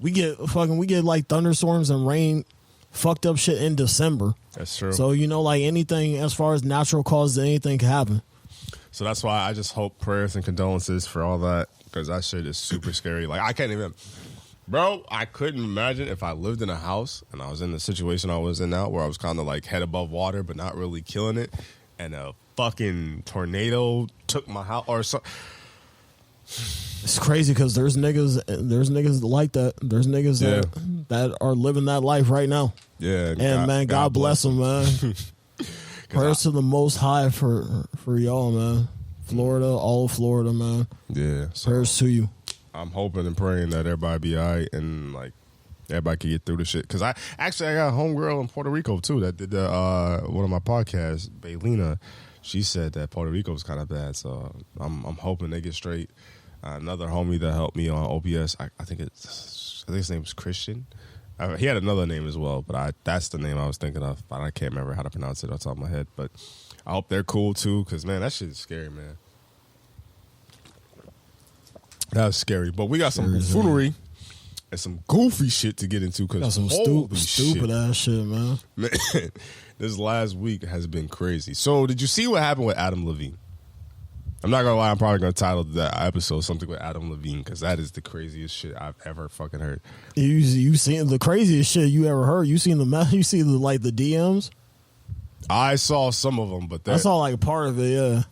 we get like thunderstorms and rain, fucked up shit in December. That's true. So you know, like anything as far as natural causes, anything can happen. So that's why I just hope prayers and condolences for all that, because that shit is super scary. Like I can't even. Bro, I couldn't imagine if I lived in a house and I was in the situation I was in now, where I was kind of like head above water but not really killing it, and a fucking tornado took my house or something. It's crazy because there's niggas like that. There's niggas that are living that life right now. Yeah, and God bless them, man. Prayers to the Most High for y'all, man. Florida, all of Florida, man. Yeah, prayers to you. I'm hoping and praying that everybody be all right and like everybody can get through the shit. Because I got a homegirl in Puerto Rico too that did one of my podcasts, Baylina. She said that Puerto Rico was kind of bad, so I'm hoping they get straight. Another homie that helped me on OBS, I think his name was Christian. He had another name as well, but that's the name I was thinking of. But I can't remember how to pronounce it off the top of my head. But I hope they're cool too, because man, that shit is scary, man. That was scary. But we got some buffoonery and some goofy shit to get into. Cause got some stupid ass shit, man. Man, this last week has been crazy. So did you see what happened with Adam Levine? I'm not gonna lie, I'm probably gonna title that episode something with Adam Levine, because that is the craziest shit I've ever fucking heard. You seen the craziest shit you ever heard? You see the DMs? I saw some of them, but I saw like a part of it. Yeah.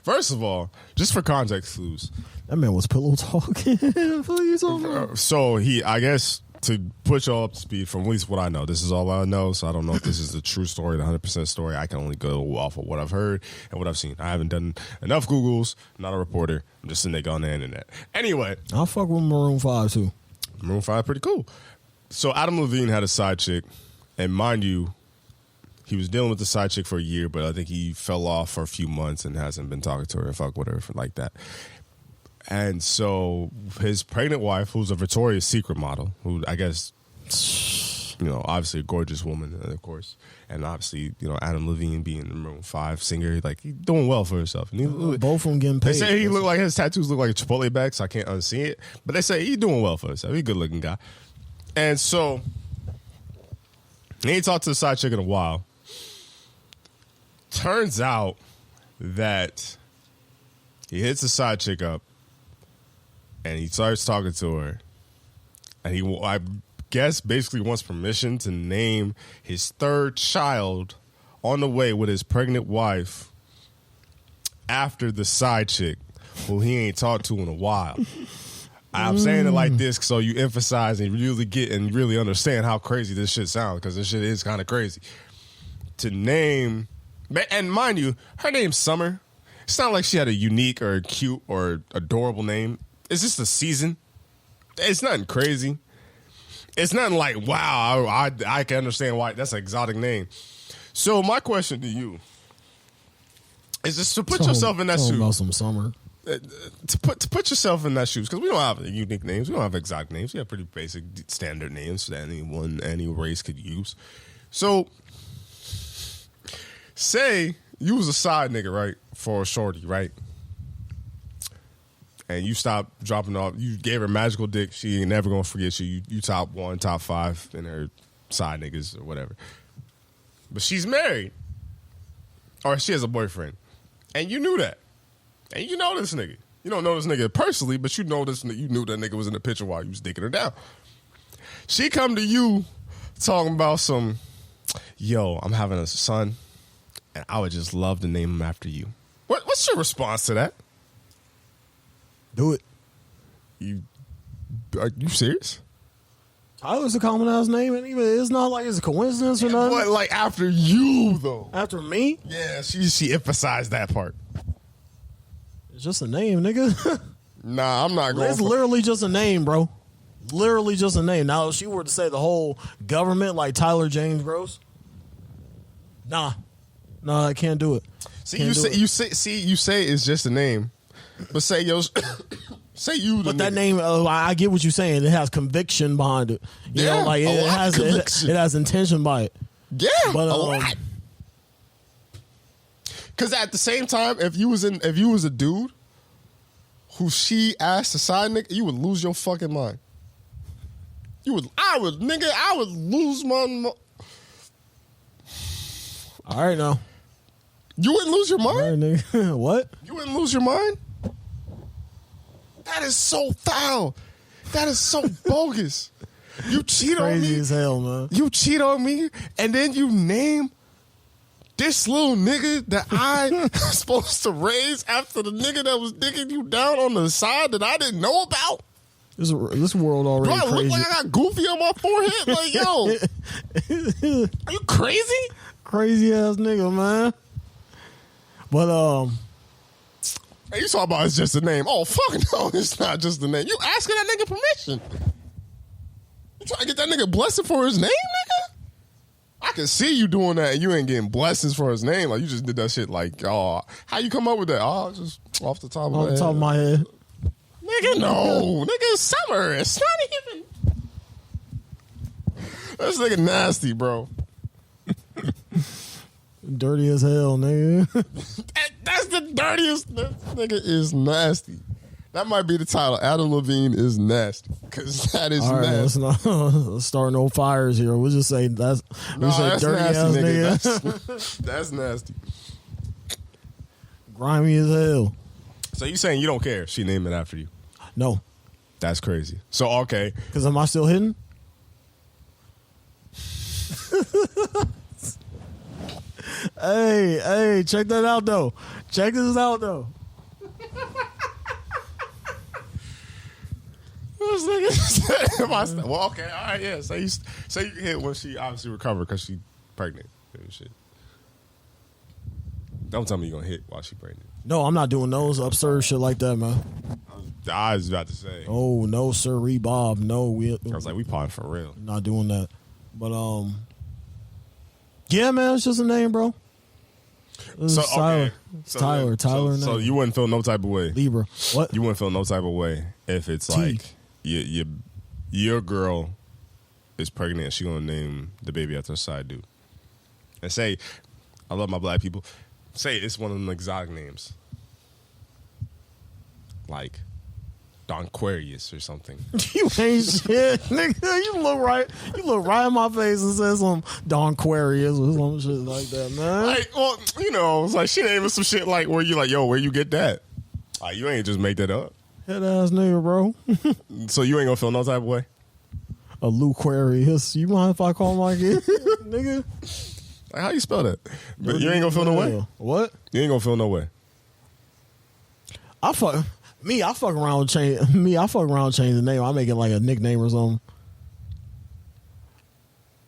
First of all, just for context clues, that man was pillow talking. So I guess to put y'all up to speed from at least what I know, this is all I know, so I don't know if this is the true story, the 100% story. I can only go off of what I've heard and what I've seen. I haven't done enough Googles. I'm not a reporter. I'm just a nigga on the internet. Anyway. I'll fuck with Maroon 5 too. Maroon 5 pretty cool. So Adam Levine had a side chick, and mind you, he was dealing with the side chick for a year, but I think he fell off for a few months and hasn't been talking to her and fuck with her like that. And so his pregnant wife, who's a Victoria's Secret model, who I guess, you know, obviously a gorgeous woman, of course, and obviously, you know, Adam Levine being the Maroon 5 singer, like, he's doing well for himself. And both of them getting paid. They say he look like his tattoos look like a Chipotle bag, so I can't unsee it. But they say he's doing well for himself. He's a good-looking guy. And so he ain't talked to the side chick in a while. Turns out that he hits the side chick up, and he starts talking to her, and I guess, basically wants permission to name his third child on the way with his pregnant wife after the side chick who he ain't talked to in a while. I'm saying it like this so you emphasize and really get and really understand how crazy this shit sounds, because this shit is kind of crazy. To name, and mind you, her name's Summer. It's not like she had a unique or cute or adorable name. It's just a season. It's nothing crazy. It's nothing like, wow, I can understand why that's an exotic name. So my question to you is just to put yourself in that shoe. About some Summer. To put yourself in that shoes, because we don't have unique names, we don't have exotic names. We have pretty basic standard names that any race could use. So, say you was a side nigga, right, for a shorty, right, and you stopped dropping off. You gave her magical dick. She ain't never gonna forget you. You top 1, top 5 in her side niggas or whatever. But she's married, or she has a boyfriend, and you knew that. And you know this nigga. You don't know this nigga personally, but you know this. You knew that nigga was in the picture while you was digging her down. She come to you talking about some, yo, I'm having a son, and I would just love to name him after you. What's your response to that? Do it. Are you serious? Tyler's a common ass name, and even it's not like it's a coincidence or nothing. But like after you though. After me? Yeah, she emphasized that part. It's just a name, nigga. Nah, I'm not going. It's literally just a name, bro. Literally just a name. Now, if she were to say the whole government, like Tyler James Gross, nah, I can't do it. See, you say it's just a name, but say you. But that name, I get what you're saying. It has conviction behind it. You know, like it has intention by it. Yeah, but a lot. Because at the same time, if you was a dude who she asked a side nigga, you would lose your fucking mind. I would lose my. All right, now. You wouldn't lose your mind? All right, nigga. What? You wouldn't lose your mind? That is so foul. That is so bogus. You cheat on me. Crazy as hell, man. You cheat on me, and then you name this little nigga that I supposed to raise after the nigga that was digging you down on the side that I didn't know about. This world already crazy. Do I look like I got goofy on my forehead? Like, yo, are you crazy? Crazy ass nigga, man. But hey, you talking about it's just a name? Oh fuck no, it's not just a name. You asking that nigga permission? You trying to get that nigga blessing for his name, nigga? I can see you doing that and you ain't getting blessings for his name. Like, you just did that shit like, oh, how you come up with that? Oh, just off the top of my head. Nigga, no. Nigga, Summer. It's not even. This nigga nasty, bro. Dirty as hell, nigga. That's the dirtiest. That nigga is nasty. That might be the title. Adam Levine is nasty. Because that is all right, nasty. Let's start no fires here. We'll just say that's dirty nasty, ass nigga. That's nasty. Grimy as hell. So you saying you don't care if she named it after you? No. That's crazy. So, okay. Because am I still hidden? Hey, check that out, though. Check this out, though. Well, okay, all right, yeah. So you hit when she obviously recovered because she pregnant and shit. Don't tell me you're gonna hit while she pregnant. No, I'm not doing those absurd shit like that, man. I was about to say. Oh no, sir, Bob. No, I was like, we potting for real. Not doing that. But yeah, man, it's just a name, bro. So Tyler. Okay. Tyler. So you wouldn't feel no type of way. Libra. What? You wouldn't feel no type of way if it's like your girl is pregnant and she gonna name the baby after a side dude. And say, I love my black people. Say it's one of them exotic names, like Donquarius or something. You ain't shit, nigga. You look right in my face and say some Donquarius or some shit like that, man. Like, well, you know, it's like she naming some shit like where you like, yo, where you get that? Like, you ain't just make that up. Head ass nigga, bro. So you ain't gonna feel no type of way? A Luquarius. You mind if I call my kid, nigga? Like, how you spell that? But you ain't gonna feel no way? What? You ain't gonna feel no way. I fuck around and change the name. I make it like a nickname or something.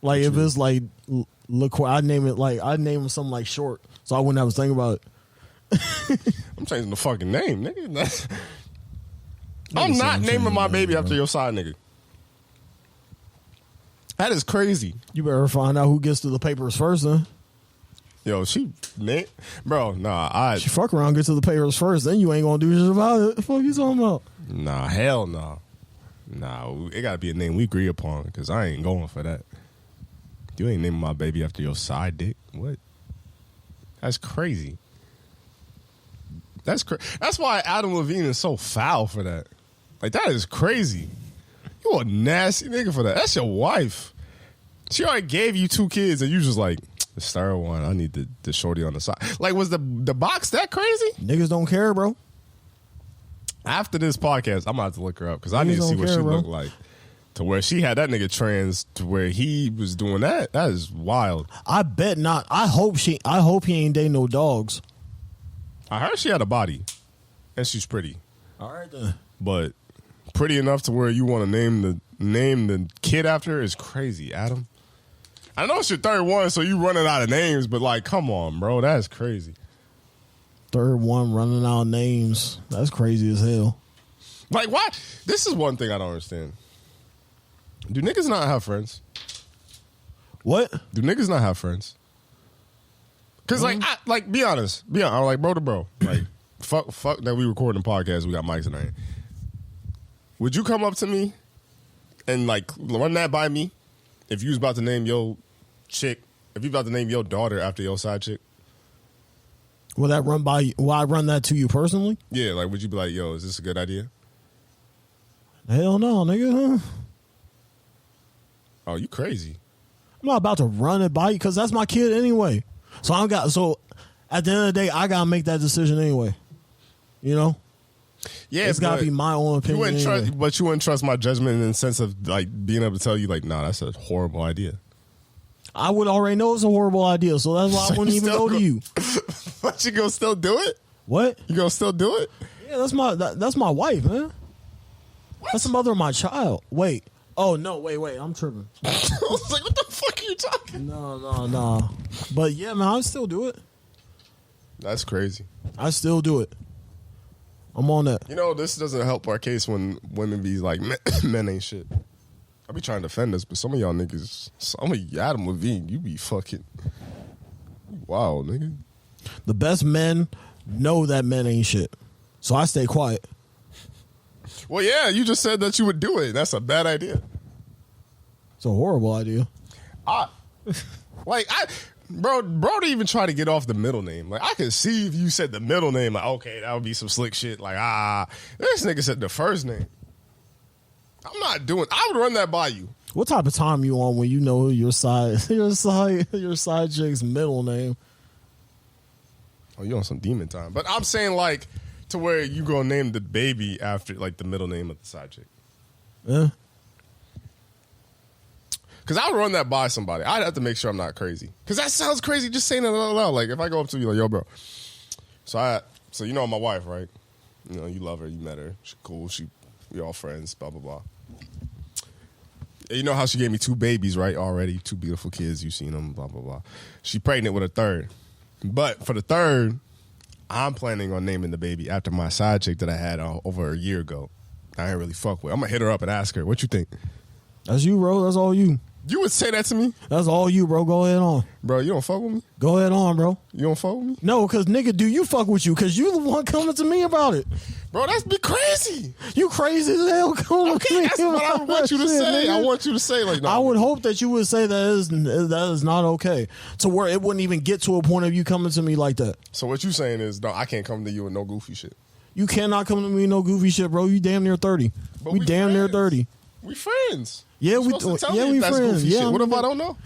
Like if it's like I name him something like Short, so I wouldn't have to think about it. I'm changing the fucking name, nigga. I'm not naming my baby after your side nigga. That is crazy. You better find out who gets to the papers first, then. Yo, she fuck around, get to the papers first, then you ain't gonna do shit about it. The fuck you talking about? Nah, hell no. Nah, it gotta be a name we agree upon, because I ain't going for that. You ain't naming my baby after your side dick. What? That's crazy. That's why Adam Levine is so foul for that. Like, that is crazy. You a nasty nigga for that. That's your wife. She already gave you 2 kids, and you just like, the third one, I need the shorty on the side. Like, was the box that crazy? Niggas don't care, bro. After this podcast, I'm about to look her up because I need to see what she looked like. To where she had that nigga trans to where he was doing that. That is wild. I bet not. I hope he ain't dating no dogs. I heard she had a body, and she's pretty. All right then. But pretty enough to where you want to name the kid after her is crazy, Adam. I know it's your third one, so you running out of names, but like, come on, bro, that's crazy. Third one running out of names. That's crazy as hell. Like, why? This is one thing I don't understand. Do niggas not have friends? What? Do niggas not have friends? Because, be honest. I'm like, bro to bro. Like, fuck that we recording a podcast, we got mics in our hand. Would you come up to me and, like, run that by me if you was about to name your chick, if you about to name your daughter after your side chick? Will I run that to you personally? Yeah, like, would you be like, yo, is this a good idea? Hell no, nigga. Oh, you crazy. I'm not about to run it by you because that's my kid anyway. So at the end of the day, I gotta make that decision anyway. You know? Yeah, it's gotta be my own opinion. But you wouldn't trust my judgment in the sense of like being able to tell you like, nah, that's a horrible idea. I would already know it's a horrible idea, so that's why I wouldn't even go to you. But you gonna still do it? What? You gonna still do it? Yeah, that's my wife, man. What? That's the mother of my child. Wait. Oh no, wait, I'm tripping. I was like, what the fuck are you talking? No. But yeah, man, I still do it. That's crazy. I still do it. I'm on that. You know, this doesn't help our case when women be like, men ain't shit. I be trying to defend us, but some of y'all niggas, some of you, Adam Levine, you be fucking wow, nigga. The best men know that men ain't shit. So I stay quiet. Well, yeah, you just said that you would do it. That's a bad idea. It's a horrible idea. Bro, to even try to get off the middle name. Like, I could see if you said the middle name, like, okay, that would be some slick shit. Like, this nigga said the first name. I'm not doing. I would run that by you. What type of time you on when you know your side chick's middle name? Oh, you on some demon time. But I'm saying, like, to where you gonna name the baby after, like, the middle name of the side chick. Yeah. Because I would run that by somebody. I'd have to make sure I'm not crazy. Because that sounds crazy just saying it out loud. Like, if I go up to you, like, yo, bro. So you know my wife, right? You know, you love her. You met her. She's cool. We all friends, blah, blah, blah. And you know how she gave me 2 babies, right? Already. 2 beautiful kids. You've seen them, blah, blah, blah. She pregnant with a third. But for the third, I'm planning on naming the baby after my side chick that I had over a year ago. I ain't really fuck with. I'm going to hit her up and ask her, what you think? That's you, bro. That's all you. You would say that to me? That's all you, bro. Go ahead on. Bro, you don't fuck with me? Go ahead on, bro. You don't fuck with me? No, because nigga, do you fuck with you? Because you the one coming to me about it. Bro, that's be crazy. You crazy as hell coming to me. That's what I want you to say. Nigga. I want you to say, like, no. I would hope that you would say that is not okay. To where it wouldn't even get to a point of you coming to me like that. So what you saying is, no, I can't come to you with no goofy shit. You cannot come to me with no goofy shit, bro. You damn near 30. But we damn near 30. We friends. Yeah, we friends. Yeah, what if I don't know?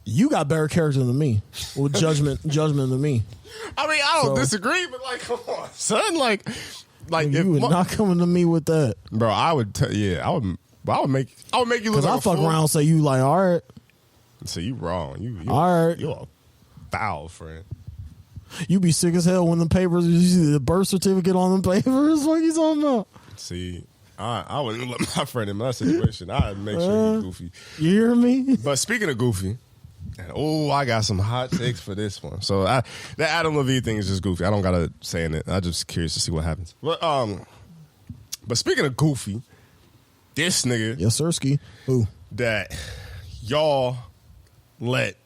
You got better character than me, with judgment than me. I mean, I don't disagree, but like, come on, son, like you would not coming to me with that, bro. I would, I would make you look because like I fuck around and say you like, all right. So you wrong. You all right. You're a foul friend. You be sick as hell when the papers, you see the birth certificate on the papers. What you talking about? See, I wouldn't let my friend in my situation. I'd make sure he's goofy. You hear me? But speaking of goofy, I got some hot takes for this one. So that Adam Levine thing is just goofy. I don't gotta say it. I'm just curious to see what happens. But speaking of goofy, this nigga, Yes, sirski. Who? that y'all let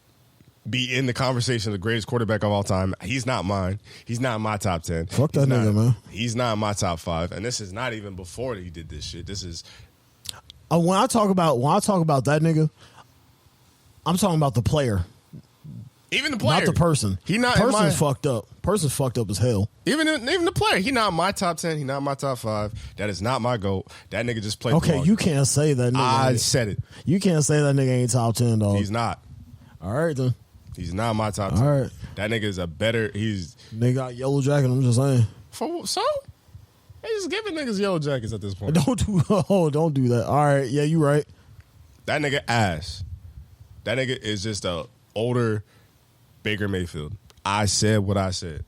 be in the conversation of the greatest quarterback of all time. He's not mine. He's not my top 10. Fuck that nigga, man. He's not my top 5. And this is not even before he did this shit. This is When I talk about that nigga, I'm talking about the player, even the player, not the person. He not person's fucked up. Person's fucked up as hell. Even the player. He not my top 10. He not my top 5. That is not my GOAT. That nigga just played. Okay, you can't say that nigga. I said it. You can't say that nigga ain't top 10, dog. He's not. All right, then. He's not my top 10. All right. That nigga is a better. They got yellow jacket. I'm just saying. So they just giving niggas yellow jackets at this point. Don't do that. All right, yeah, you right. That nigga ass. That nigga is just a older Baker Mayfield. I said what I said.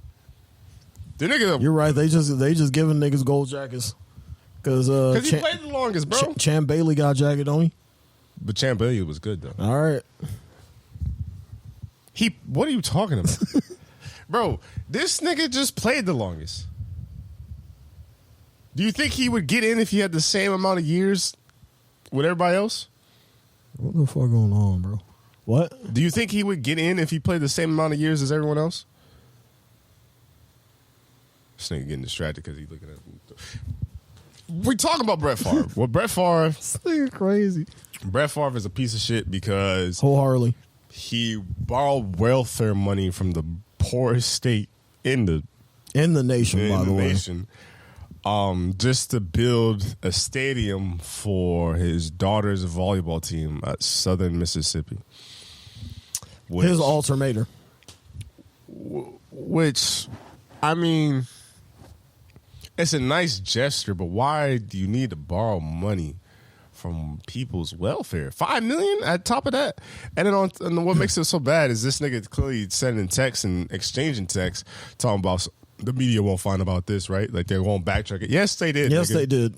The nigga, You're right. They just giving niggas gold jackets because he played the longest, bro. Champ Bailey got a jacket, don't he? But Champ Bailey was good though. All right. What are you talking about? Bro, this nigga just played the longest. Do you think he would get in if he had the same amount of years with everybody else? What the fuck going on, bro? What? Do you think he would get in if he played the same amount of years as everyone else? This nigga getting distracted because he's looking at. We talking about Brett Favre. Well, Brett Favre. This nigga crazy. Brett Favre is a piece of shit because Wholeheartedly. he borrowed welfare money from the poorest state in the nation, by the way. Just to build a stadium for his daughter's volleyball team at Southern Mississippi. His alternator. Which, I mean, it's a nice gesture, but why do you need to borrow money from people's welfare? $5 million at top of that? And then and what makes it so bad is this nigga clearly sending texts and exchanging texts talking about the media won't find about this, right? Like they won't backtrack it. Yes, they did. Yes, they did.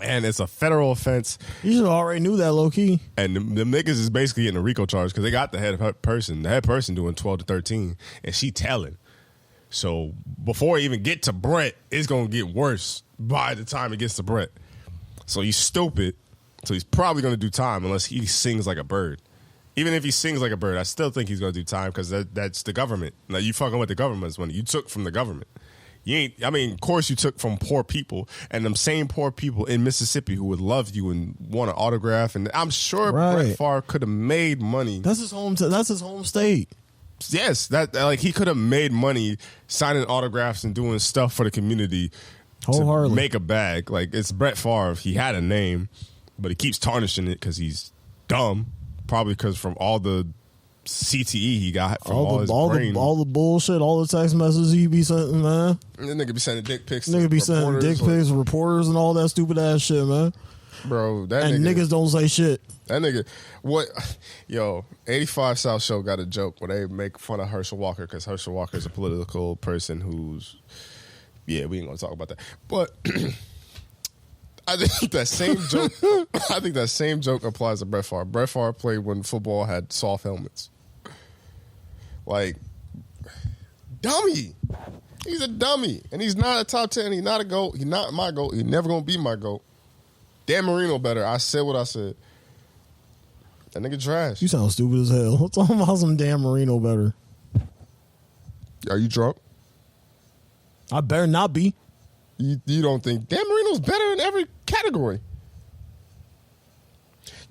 And it's a federal offense. You should have already knew that, low key. And the niggas is basically getting a RICO charge because they got the head person doing 12 to 13, and she telling. So before I even get to Brett, it's gonna get worse by the time it gets to Brett. So he's stupid. So he's probably gonna do time unless he sings like a bird. Even if he sings like a bird, I still think he's gonna do time because that's the government. Now you fucking with the government's money. You took from the government. You ain't. I mean, of course you took from poor people, and them same poor people in Mississippi who would love you and want an autograph. And I'm sure Brett Favre could have made money. That's his home. That's his home state. Yes, that like he could have made money signing autographs and doing stuff for the community to make a bag. Like it's Brett Favre. He had a name, but he keeps tarnishing it because he's dumb. Probably because from all the CTE he got from all his brain. All the bullshit, all the text messages he be sending, man. And the nigga be sending dick pics. Nigga be sending dick pics, reporters, and all that stupid ass shit, man. Bro, that and niggas don't say shit. That nigga, what? Yo, 85 South Show got a joke where they make fun of Herschel Walker because Herschel Walker is a political person who's, yeah, we ain't gonna talk about that. But I think that same joke. I think that same joke applies to Brett Favre. Brett Favre played when football had soft helmets. Like, dummy. He's a dummy, and he's not a top 10. He's not a GOAT. He's not my GOAT. He's never gonna be my GOAT. Dan Marino better. I said what I said. That nigga trash. You sound stupid as hell. What's talking about some Dan Marino better? Are you drunk? I better not be. You don't think Dan Marino's better in every category?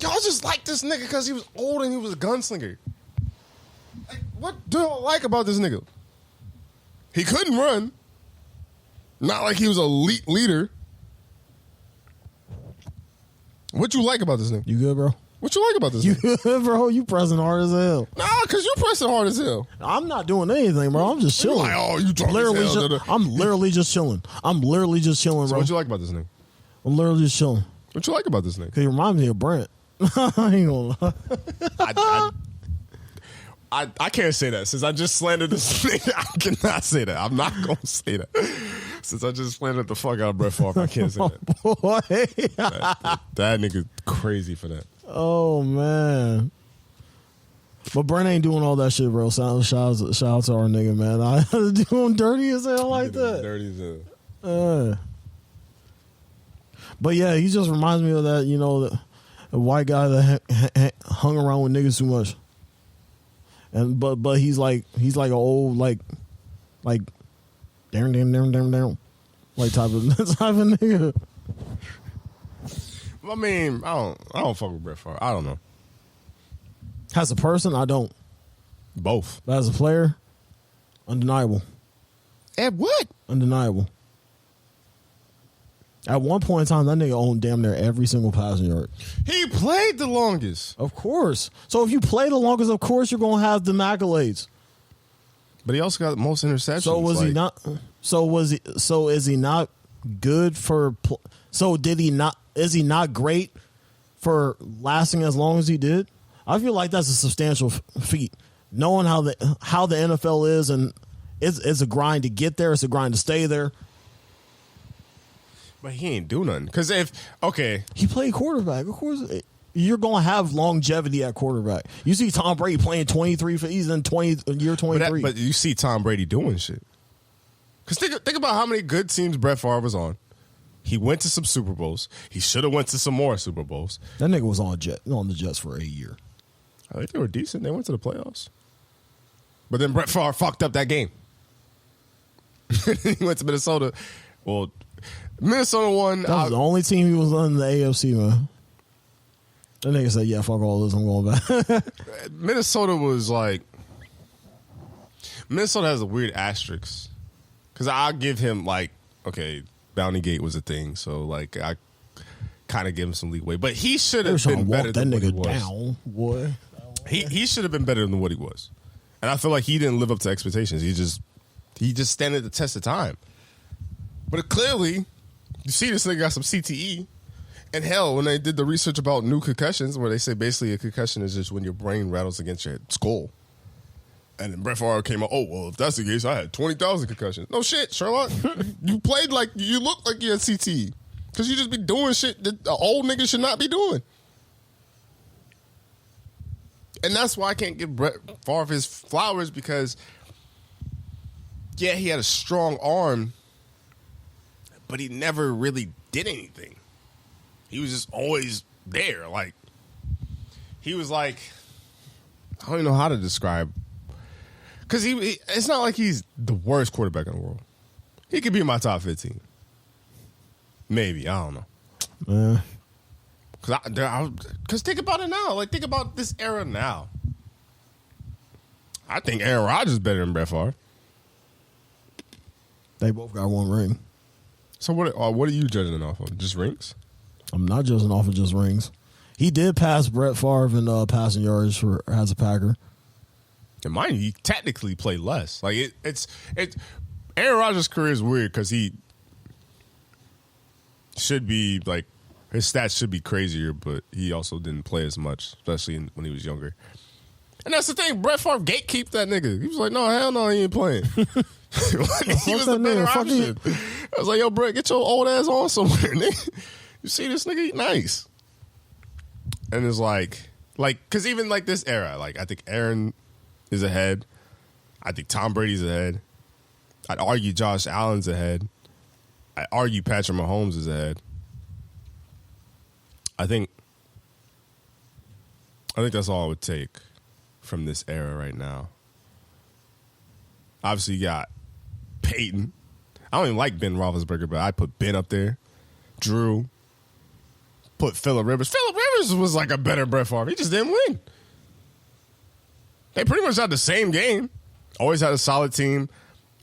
Y'all just like this nigga because he was old and he was a gunslinger. Like, what do y'all like about this nigga? He couldn't run. Not like he was an elite leader. What you like about this nigga? You good, bro? What you like about this nigga? You good, bro? You pressing hard as hell. Nah, because you pressing hard as hell. I'm not doing anything, bro. I'm just chilling. Like, oh, you drunk as hell. I'm literally just chilling. I'm literally just chilling, So bro. what you like about this nigga? I'm literally just chilling. What you like about this nigga? Because he reminds me of Brent. I ain't gonna lie. I can't say that since I just slandered this nigga. I cannot say that. I'm not gonna say that since I just slandered the fuck out of Brett Favre. I can't say that. Boy. That nigga crazy for that. Oh man. But Brent ain't doing all that shit, bro. Shout out to our nigga, man. I do him dirty as hell like that. Dirty as hell. But yeah, he just reminds me of that, a white guy that hung around with niggas too much. And but he's like an old like down like type of nigga. I mean, I don't fuck with Brett Favre. I don't know. As a person, I don't. Both. But as a player, undeniable. At what? Undeniable. At one point in time, that nigga owned damn near every single passing yard. He played the longest. Of course. So if you play the longest, of course you're going to have the accolades. But he also got the most interceptions. So was he not? So is he not good for? So did he not? Is he not great for lasting as long as he did? I feel like that's a substantial feat. Knowing how the NFL is, and it's a grind to get there. It's a grind to stay there. But he ain't do nothing. Because he played quarterback. Of course, you're going to have longevity at quarterback. You see Tom Brady playing 23 for he's in year 23. But you see Tom Brady doing shit. Because think about how many good teams Brett Favre was on. He went to some Super Bowls. He should have went to some more Super Bowls. That nigga was on the Jets for a year. I think they were decent. They went to the playoffs. But then Brett Favre fucked up that game. He went to Minnesota. Well, Minnesota won. That was the only team he was on in the AFC, man. That nigga said, yeah, fuck all this. I'm going back. Minnesota was like... Minnesota has a weird asterisk. Because I'll give him, Bounty Gate was a thing. So, I kind of give him some leeway. But he should have been better than what he was. Down, boy. He should have been better than what he was. And I feel like he didn't live up to expectations. He just standing the test of time. But clearly, you see this nigga got some CTE. And hell, when they did the research about new concussions, where they say basically a concussion is just when your brain rattles against your skull. And then Brett Favre came out, if that's the case, I had 20,000 concussions. No shit, Sherlock. You played you look like you had CTE. Because you just be doing shit that the old nigga should not be doing. And that's why I can't give Brett Favre his flowers, because, yeah, he had a strong arm, but he never really did anything. He was just always there. He was I don't even know how to describe. Because it's not like he's the worst quarterback in the world. He could be in my top 15. Maybe. I don't know. Because think about it now. Think about this era now. I think Aaron Rodgers is better than Brett Favre. They both got one ring. So what are you judging off of? Just rings? I'm not judging off of just rings. He did pass Brett Favre in passing yards as a Packer. And mind you, he technically played less. It's Aaron Rodgers' career is weird because he should be his stats should be crazier, but he also didn't play as much, especially when he was younger. And that's the thing. Brett Favre gatekeeped that nigga. He was like, no, hell no, he ain't playing. He was the better option. I was like, yo, Brett, get your old ass on somewhere, nigga. You see this nigga, he nice. And it's because even this era, I think Aaron is ahead. I think Tom Brady's ahead. I'd argue Josh Allen's ahead. I'd argue Patrick Mahomes is ahead. I think that's all it would take from this era right now. Obviously, you got Peyton. I don't even like Ben Roethlisberger, but I put Ben up there. Drew. Put Phillip Rivers. Phillip Rivers was a better Brett Favre. He just didn't win. They pretty much had the same game. Always had a solid team.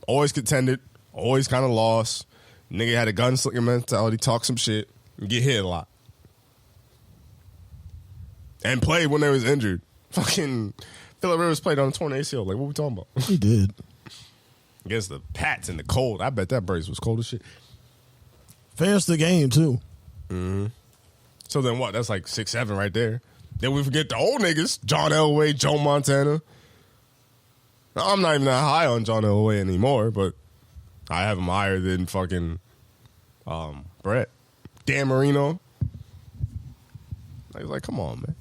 Always contended. Always kind of lost. Nigga had a gunslinger mentality. Talk some shit. And get hit a lot. And played when they was injured. Fucking Phillip Rivers played on a torn ACL. What we talking about? He did. Against the Pats in the cold. I bet that brace was cold as shit. Finished the game, too. Mm-hmm. So then what? That's 6-7 right there. Then we forget the old niggas. John Elway, Joe Montana. I'm not even that high on John Elway anymore, but I have him higher than fucking Brett. Dan Marino. I was like, come on, man.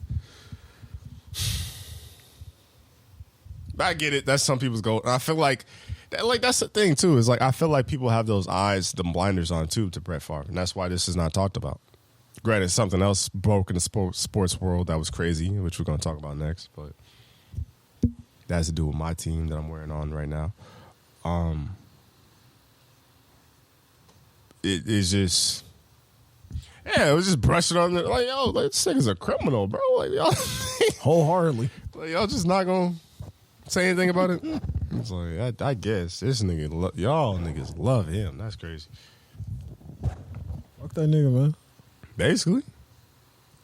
I get it. That's some people's goal. And I feel like that's the thing, too, is like I feel like people have those eyes, the blinders on, too, to Brett Favre. And that's why this is not talked about. Granted, something else broke in the sports world that was crazy, which we're going to talk about next. But that has to do with my team that I'm wearing on right now. It is just, it was just brushing on it. Like, yo, this nigga's a criminal, bro. Like, y'all, Wholeheartedly. like, y'all just not going to say anything about it? It's like, I guess this nigga, y'all niggas love him. That's crazy. Fuck that nigga, man. Basically.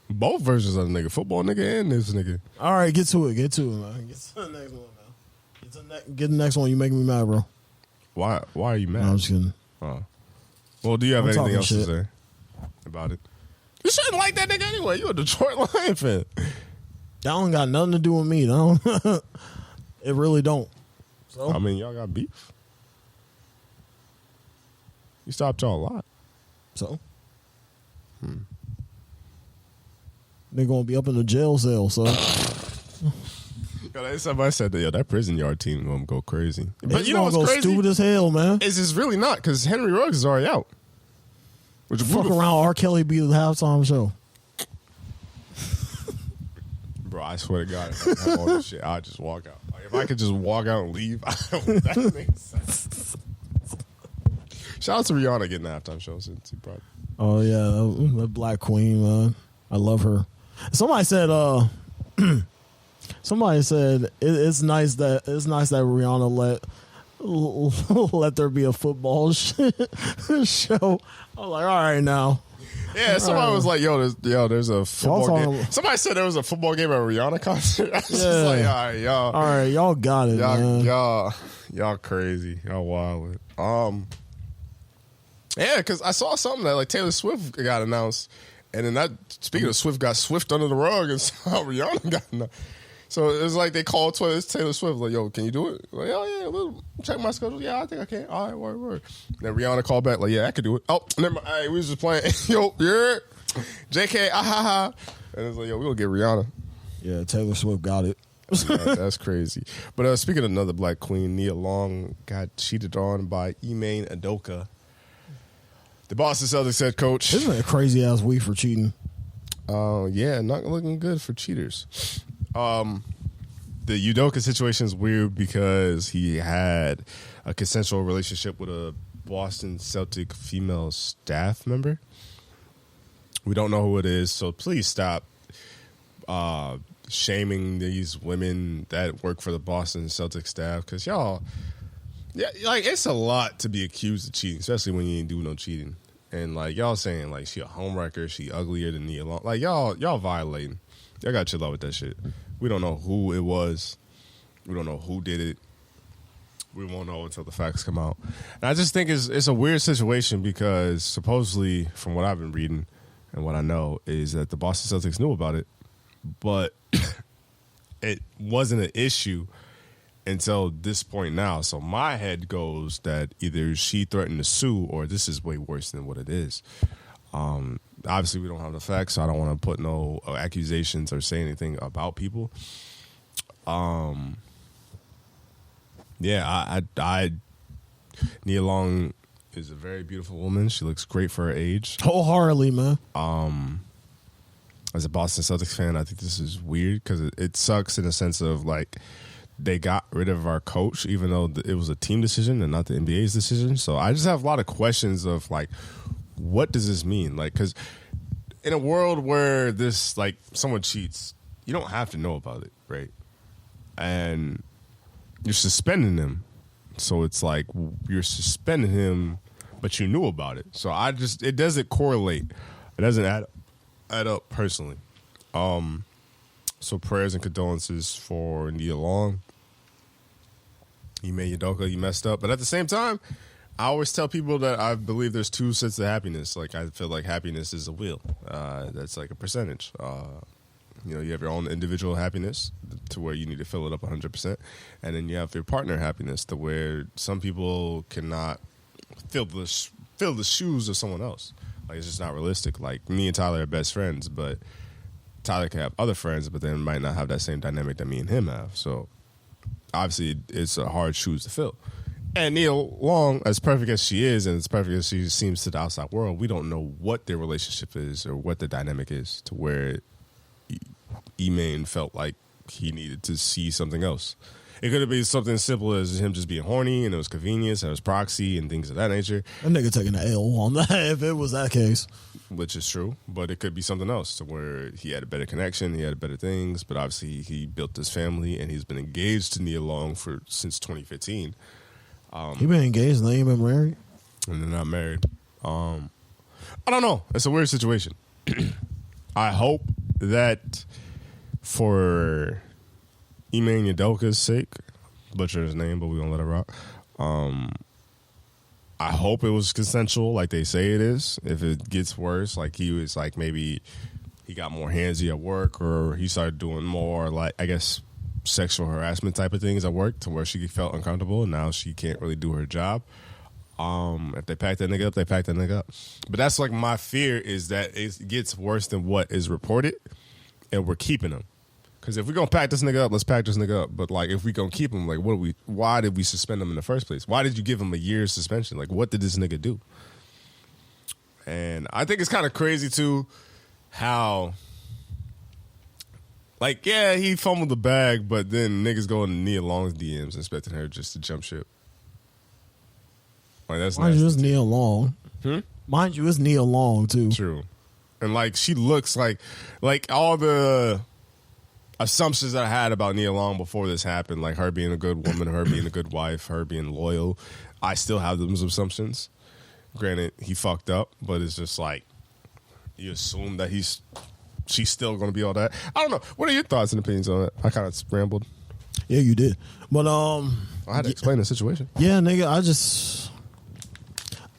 Both versions of the nigga. Football nigga and this nigga. All right, get to it, man. Get to the next one, man. Get the next one. You making me mad, bro. Why are you mad? No, I'm just kidding. Oh. Well, do you have I'm anything else talking to say about it? You shouldn't like that nigga anyway. You a Detroit Lion fan. That don't got nothing to do with me. It really don't. So I mean, y'all got beef. You stopped y'all a lot. So they're gonna be up in the jail cell. So Somebody said that prison yard team gonna go crazy. But it's you know gonna what's go crazy? stupid as hell, man. It's just really not, because Henry Ruggs is already out. Which Fuck around, R. Kelly be the halftime show. Bro, I swear to God, if I have all this shit, I'd just walk out. Like, if I could just walk out and leave, that makes sense. Shout out to Rihanna getting the halftime show since he brought. Oh yeah, that Black Queen, man. I love her. Somebody said it's nice that Rihanna let there be a football show. I was like, all right now. Yeah, somebody was like, there's a football game. talking- Somebody said there was a football game at a Rihanna concert. I was just like, all right, y'all got it, man. Y'all crazy. Y'all wild. Yeah, because I saw something that like Taylor Swift got announced, and then that, speaking of Swift, got Swift under the rug, and somehow Rihanna got announced. So it was like they called Taylor Swift, like, yo, can you do it? Like, oh, yeah, check my schedule. Yeah, I think I can. All right, word. Then Rihanna called back, like, yeah, I could do it. Oh, never mind. Hey, we was just playing. Yo, yeah. JK, ah-ha-ha. And it's like, yo, we going to get Rihanna. Yeah, Taylor Swift got it. Yeah, that's crazy. But speaking of another black queen, Nia Long got cheated on by Ime Udoka, the Boston Celtics head coach. Isn't it a crazy ass week for cheating? Yeah, not looking good for cheaters. The Udoka situation is weird because he had a consensual relationship with a Boston Celtic female staff member. We don't know who it is, so please stop shaming these women that work for the Boston Celtic staff, because y'all, yeah, like, it's a lot to be accused of cheating, especially when you ain't do no cheating. And like y'all saying like she a homewrecker, she uglier than Nia Long. Like y'all violating. Y'all gotta chill out with that shit. We don't know who it was. We don't know who did it. We won't know until the facts come out. And I just think it's a weird situation because supposedly, from what I've been reading and what I know, is that the Boston Celtics knew about it, but it wasn't an issue until this point now. So my head goes that either she threatened to sue or this is way worse than what it is. Obviously, we don't have the facts, so I don't want to put no accusations or say anything about people. Yeah, I Nia Long is a very beautiful woman. She looks great for her age. Wholeheartedly, man. As a Boston Celtics fan, I think this is weird because it sucks in the sense of like they got rid of our coach, even though it was a team decision and not the NBA's decision. So I just have a lot of questions of like, what does this mean? Like, because in a world where this, like, someone cheats, you don't have to know about it, right? And you're suspending them. So it's like you're suspending him, but you knew about it. So it doesn't correlate. It doesn't add up personally. So prayers and condolences for Nia Long. Ime Udoka, you messed up. But at the same time, I always tell people that I believe there's two sets of happiness. Like, I feel like happiness is a wheel. That's like a percentage. You have your own individual happiness to where you need to fill it up 100%, and then you have your partner happiness to where some people cannot fill the shoes of someone else. Like, it's just not realistic. Like, me and Tyler are best friends, but Tyler can have other friends, but then might not have that same dynamic that me and him have. So obviously it's a hard shoes to fill. And Nia Long, as perfect as she is and as perfect as she seems to the outside world, we don't know what their relationship is or what the dynamic is to where Ime felt like he needed to see something else. It could have been something simple as him just being horny and it was convenience and it was proxy and things of that nature. That nigga taking an L on that if it was that case. Which is true, but it could be something else to where he had a better connection, he had better things, but obviously he built this family and he's been engaged to Nia Long since 2015. He been engaged and they ain't been married? And they're not married. I don't know. It's a weird situation. I hope that for Ime Udoka's sake, butcher his name, but we're going to let it rock. I hope it was consensual like they say it is. If it gets worse, like he was like maybe he got more handsy at work or he started doing more like, I guess, sexual harassment type of things at work to where she felt uncomfortable and now she can't really do her job. If they pack that nigga up, they pack that nigga up. But that's like my fear is that it gets worse than what is reported and we're keeping him. Because if we're going to pack this nigga up, let's pack this nigga up. But like if we going to keep him, like why did we suspend him in the first place? Why did you give him a year's suspension? Like what did this nigga do? And I think it's kind of crazy too how like, yeah, he fumbled the bag, but then niggas go into Nia Long's DMs expecting her just to jump ship. Like, that's Mind you, it's nasty. Nia Long. Mind you, it's Nia Long, too. True. And, like, she looks like all the assumptions that I had about Nia Long before this happened, like her being a good woman, her being a good wife, her being loyal, I still have those assumptions. Granted, he fucked up, but it's just like you assume that she's still going to be all that. I don't know. What are your thoughts and opinions on it? I kind of rambled. Yeah, you did. But I had to explain the situation. Yeah, nigga,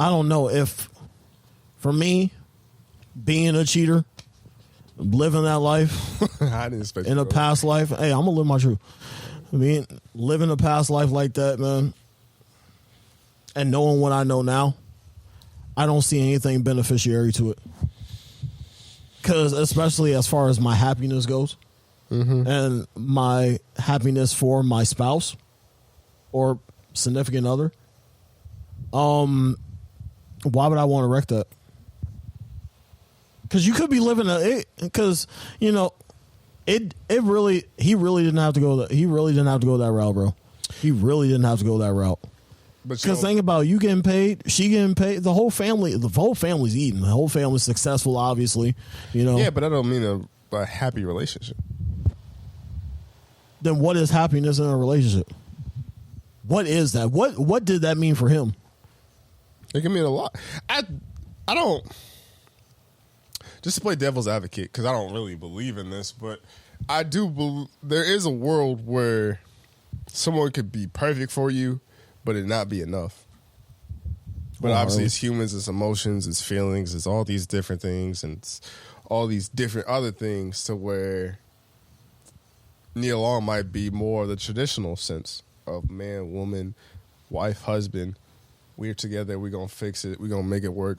I don't know if for me being a cheater, living that life I didn't expect in a past life, hey, I'm gonna live my truth. I mean, living a past life like that, man, and knowing what I know now, I don't see anything beneficiary to it. Because especially as far as my happiness goes, and my happiness for my spouse or significant other, why would I want to wreck that? Because you could be living because he really didn't have to go that route, bro. He really didn't have to go that route. Because think about it, you getting paid, she getting paid, the whole family's eating, the whole family's successful, obviously. Yeah, but that don't mean a happy relationship. Then what is happiness in a relationship? What is that? What did that mean for him? It can mean a lot. I don't, just to play devil's advocate, because I don't really believe in this, but I do believe there is a world where someone could be perfect for you, but it not be enough. But obviously it's humans, it's emotions, it's feelings, it's all these different things, and it's all these different other things to where Nia Long might be more the traditional sense of man, woman, wife, husband. We're together, we're going to fix it, we're going to make it work.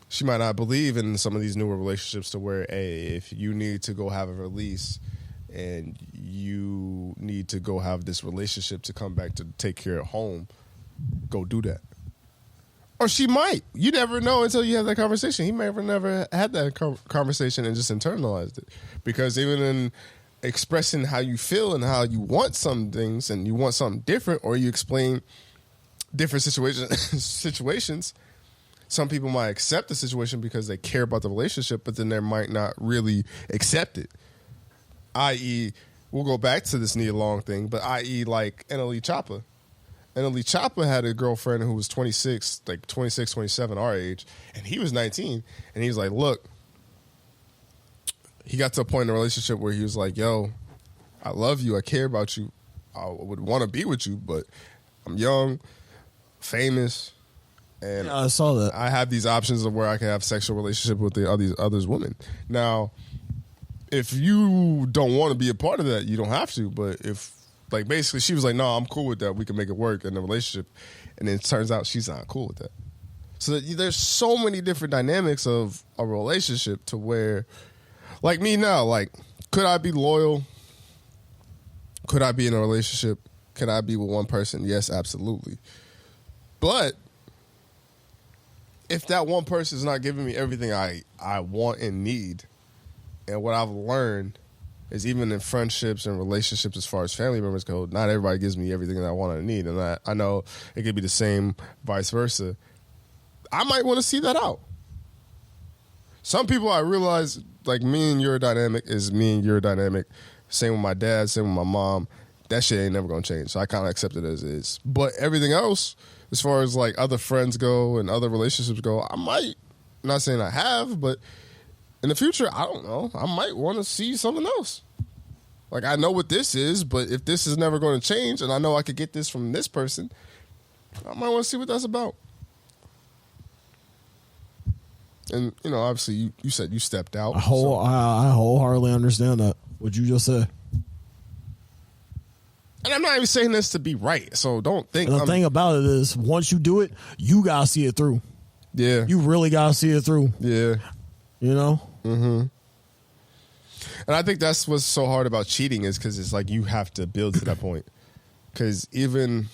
She might not believe in some of these newer relationships to where, hey, if you need to go have a release and you need to go have this relationship to come back to take care of home, go do that. Or she might. You never know until you have that conversation. He may have never had that conversation and just internalized it. Because even in expressing how you feel and how you want some things and you want something different, or you explain different situations, some people might accept the situation because they care about the relationship, but then they might not really accept it. I.e., we'll go back to this Nia Long thing, but i.e. like NLE Choppa. NLE Choppa had a girlfriend who was 26, 27, our age, and he was 19. And he was like, look, he got to a point in the relationship where he was like, yo, I love you, I care about you, I would want to be with you, but I'm young, famous, and I saw that. I have these options of where I can have sexual relationship with these other women. Now, if you don't want to be a part of that, you don't have to. But if, like, basically she was like, no, I'm cool with that. We can make it work in the relationship. And then it turns out she's not cool with that. So there's so many different dynamics of a relationship to where, like me now, like, could I be loyal? Could I be in a relationship? Could I be with one person? Yes, absolutely. But if that one person is not giving me everything I want and need, and what I've learned is even in friendships and relationships as far as family members go, not everybody gives me everything that I want and need. And I know it could be the same vice versa. I might want to see that out. Some people I realize, like, me and your dynamic is me and your dynamic. Same with my dad, same with my mom. That shit ain't never going to change. So I kind of accept it as is. But everything else, as far as, like, other friends go and other relationships go, I might, I'm not saying I have, but in the future, I don't know. I might want to see something else. Like, I know what this is, but if this is never going to change and I know I could get this from this person, I might want to see what that's about. And, you know, obviously, you said you stepped out. I wholeheartedly understand that, what you just said. And I'm not even saying this to be right, so don't think. And the thing about it is, once you do it, you got to see it through. Yeah. You really got to see it through. Yeah. You know? Mm-hmm. And I think that's what's so hard about cheating is because it's like you have to build to that point. Because even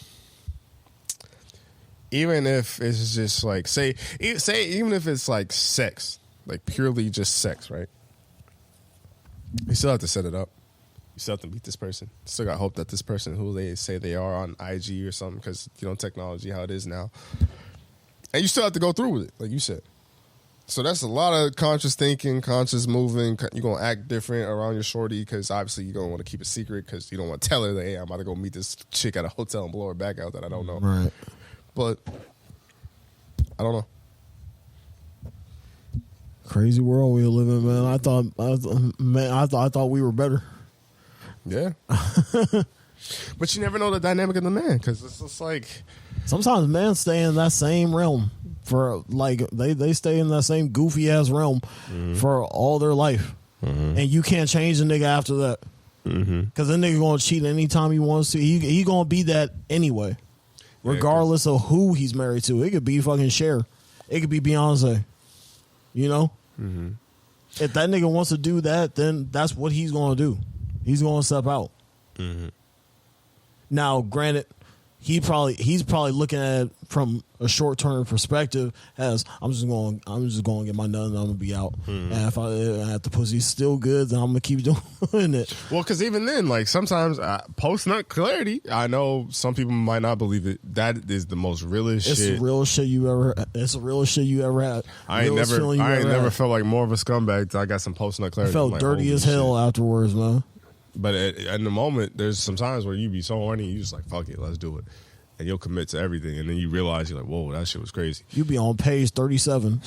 if it's just like, say even if it's like sex, like purely just sex, right? You still have to set it up. You still have to meet this person. Still got hope that this person who they say they are on IG or something, because, you know, technology, how it is now. And you still have to go through with it, like you said. So that's a lot of conscious thinking, conscious moving. You're going to act different around your shorty because obviously you're going to want to keep it secret because you don't want to tell her that, hey, I'm about to go meet this chick at a hotel and blow her back out that I don't know. Right. But I don't know. Crazy world we live in, man. I thought we were better. Yeah. But you never know the dynamic of the man because it's just like sometimes men stay in that same realm for like they stay in that same goofy ass realm for all their life, and you can't change the nigga after that because the nigga gonna cheat anytime he wants to. He gonna be that anyway, regardless of who he's married to. It could be fucking Cher, it could be Beyonce, you know. If that nigga wants to do that, then that's what he's gonna do. He's gonna step out. Now, granted, he's probably looking at it from a short term perspective as I'm just going to get my nut and I'm gonna be out. And if the pussy's still good, then I'm gonna keep doing it. Well, because even then, like sometimes post nut clarity, I know some people might not believe it. That is the most realest shit. It's the realest shit you ever. It's the realest shit you ever had. I ain't never felt like more of a scumbag till I got some post nut clarity. I felt like, dirty as hell afterwards, man. But in the moment, there's some times where you be so horny, you just like, fuck it, let's do it. And you'll commit to everything. And then you realize, you're like, whoa, that shit was crazy. You be on page 37.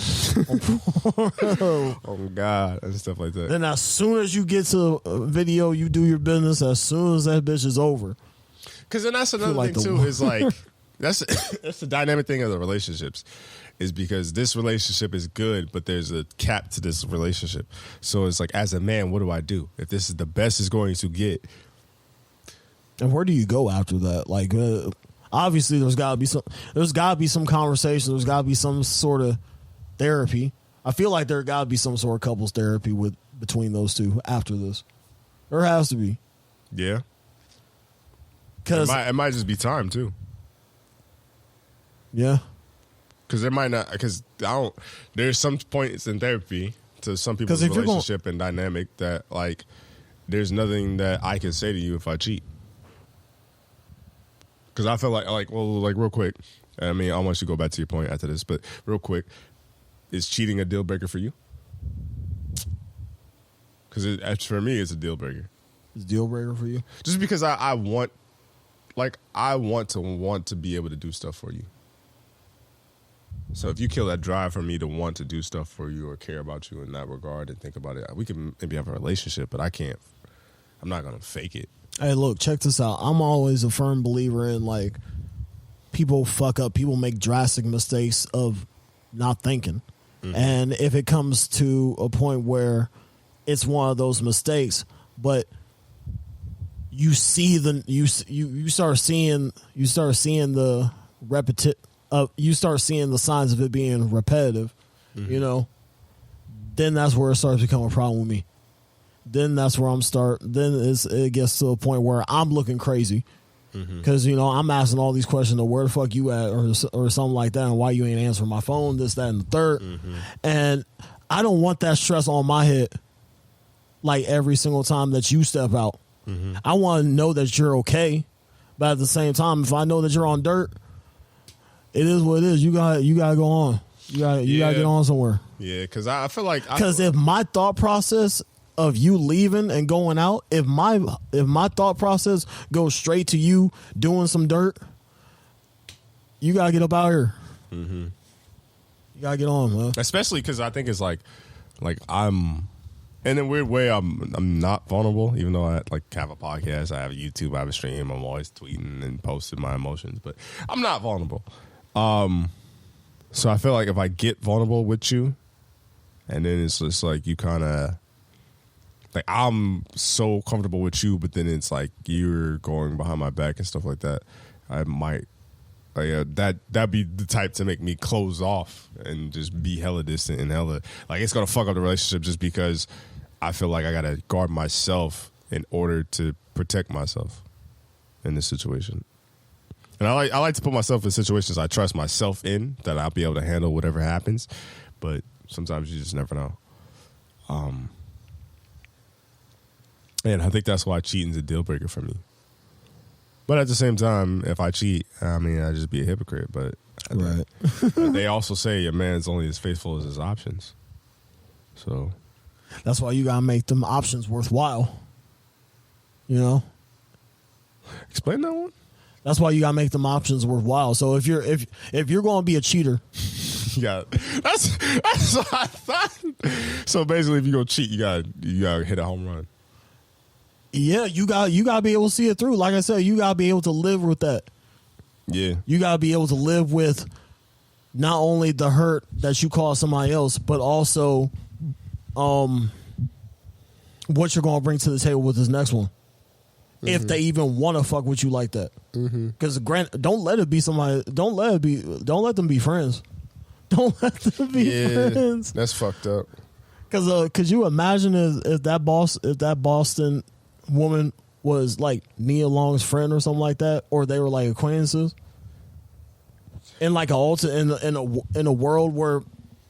Oh, God, and stuff like that. Then as soon as you get to a video, you do your business. As soon as that bitch is over. Because then that's another thing, too, is like, that's the dynamic thing of the relationships. Is because this relationship is good, but there's a cap to this relationship. So it's like, as a man, what do I do? If this is the best it's going to get. And where do you go after that? Like, obviously, there's got to be some conversation. There's got to be some sort of therapy. I feel like there got to be some sort of couples therapy between those two after this. There has to be. Yeah. Because it might just be time, too. Yeah. Because there might not, because there's some points in therapy to some people's relationship and dynamic that, like, there's nothing that I can say to you if I cheat. Because I feel like, real quick, I mean, I want you to go back to your point after this, but real quick, is cheating a deal breaker for you? Because for me, it's a deal breaker. It's a deal breaker for you? Just because I want to be able to do stuff for you. So if you kill that drive for me to want to do stuff for you or care about you in that regard and think about it, we can maybe have a relationship, but I'm not going to fake it. Hey, look, check this out. I'm always a firm believer in, like, people fuck up. People make drastic mistakes of not thinking. And if it comes to a point where it's one of those mistakes, but you see you start seeing the you start seeing the signs of it being repetitive, then that's where it starts to become a problem with me. Then that's where it gets to a point where I'm looking crazy because I'm asking all these questions of where the fuck you at or something like that, and why you ain't answering my phone, this, that, and the third. And I don't want that stress on my head like every single time that you step out. I want to know that you're okay, but at the same time, if I know that you're on dirt, it is what it is. You got to go on. You got to get on somewhere. Yeah, because I feel like if my thought process of you leaving and going out, if my thought process goes straight to you doing some dirt, you gotta get up out here. You gotta get on, man. Especially because I think it's like I'm in a weird way. I'm not vulnerable, even though I have a podcast, I have a YouTube, I have a stream. I'm always tweeting and posting my emotions, but I'm not vulnerable. So I feel like if I get vulnerable with you, and then it's just like you kind of. Like, I'm so comfortable with you, but then it's like you're going behind my back and stuff like that. I might, that'd be the type to make me close off and just be hella distant and hella, it's going to fuck up the relationship just because I feel like I got to guard myself in order to protect myself in this situation. And I like to put myself in situations I trust myself in, that I'll be able to handle whatever happens, but sometimes you just never know. And I think that's why cheating's a deal breaker for me. But at the same time, if I cheat, I'd just be a hypocrite. But right. They also say a man's only as faithful as his options. So that's why you gotta make them options worthwhile. Explain that one. That's why you gotta make them options worthwhile. So if you're gonna be a cheater, yeah, that's what I thought. So basically, if you go cheat, you gotta hit a home run. Yeah, you gotta be able to see it through. Like I said, you gotta be able to live with that. Yeah, you gotta be able to live with not only the hurt that you cause somebody else, but also what you're gonna bring to the table with this next one. If they even want to fuck with you like that, because don't let it be somebody. Don't let them be friends. Don't let them be friends. That's fucked up. Because could you imagine if that Boston woman was like Nia Long's friend or something like that, or they were like acquaintances in like in a world where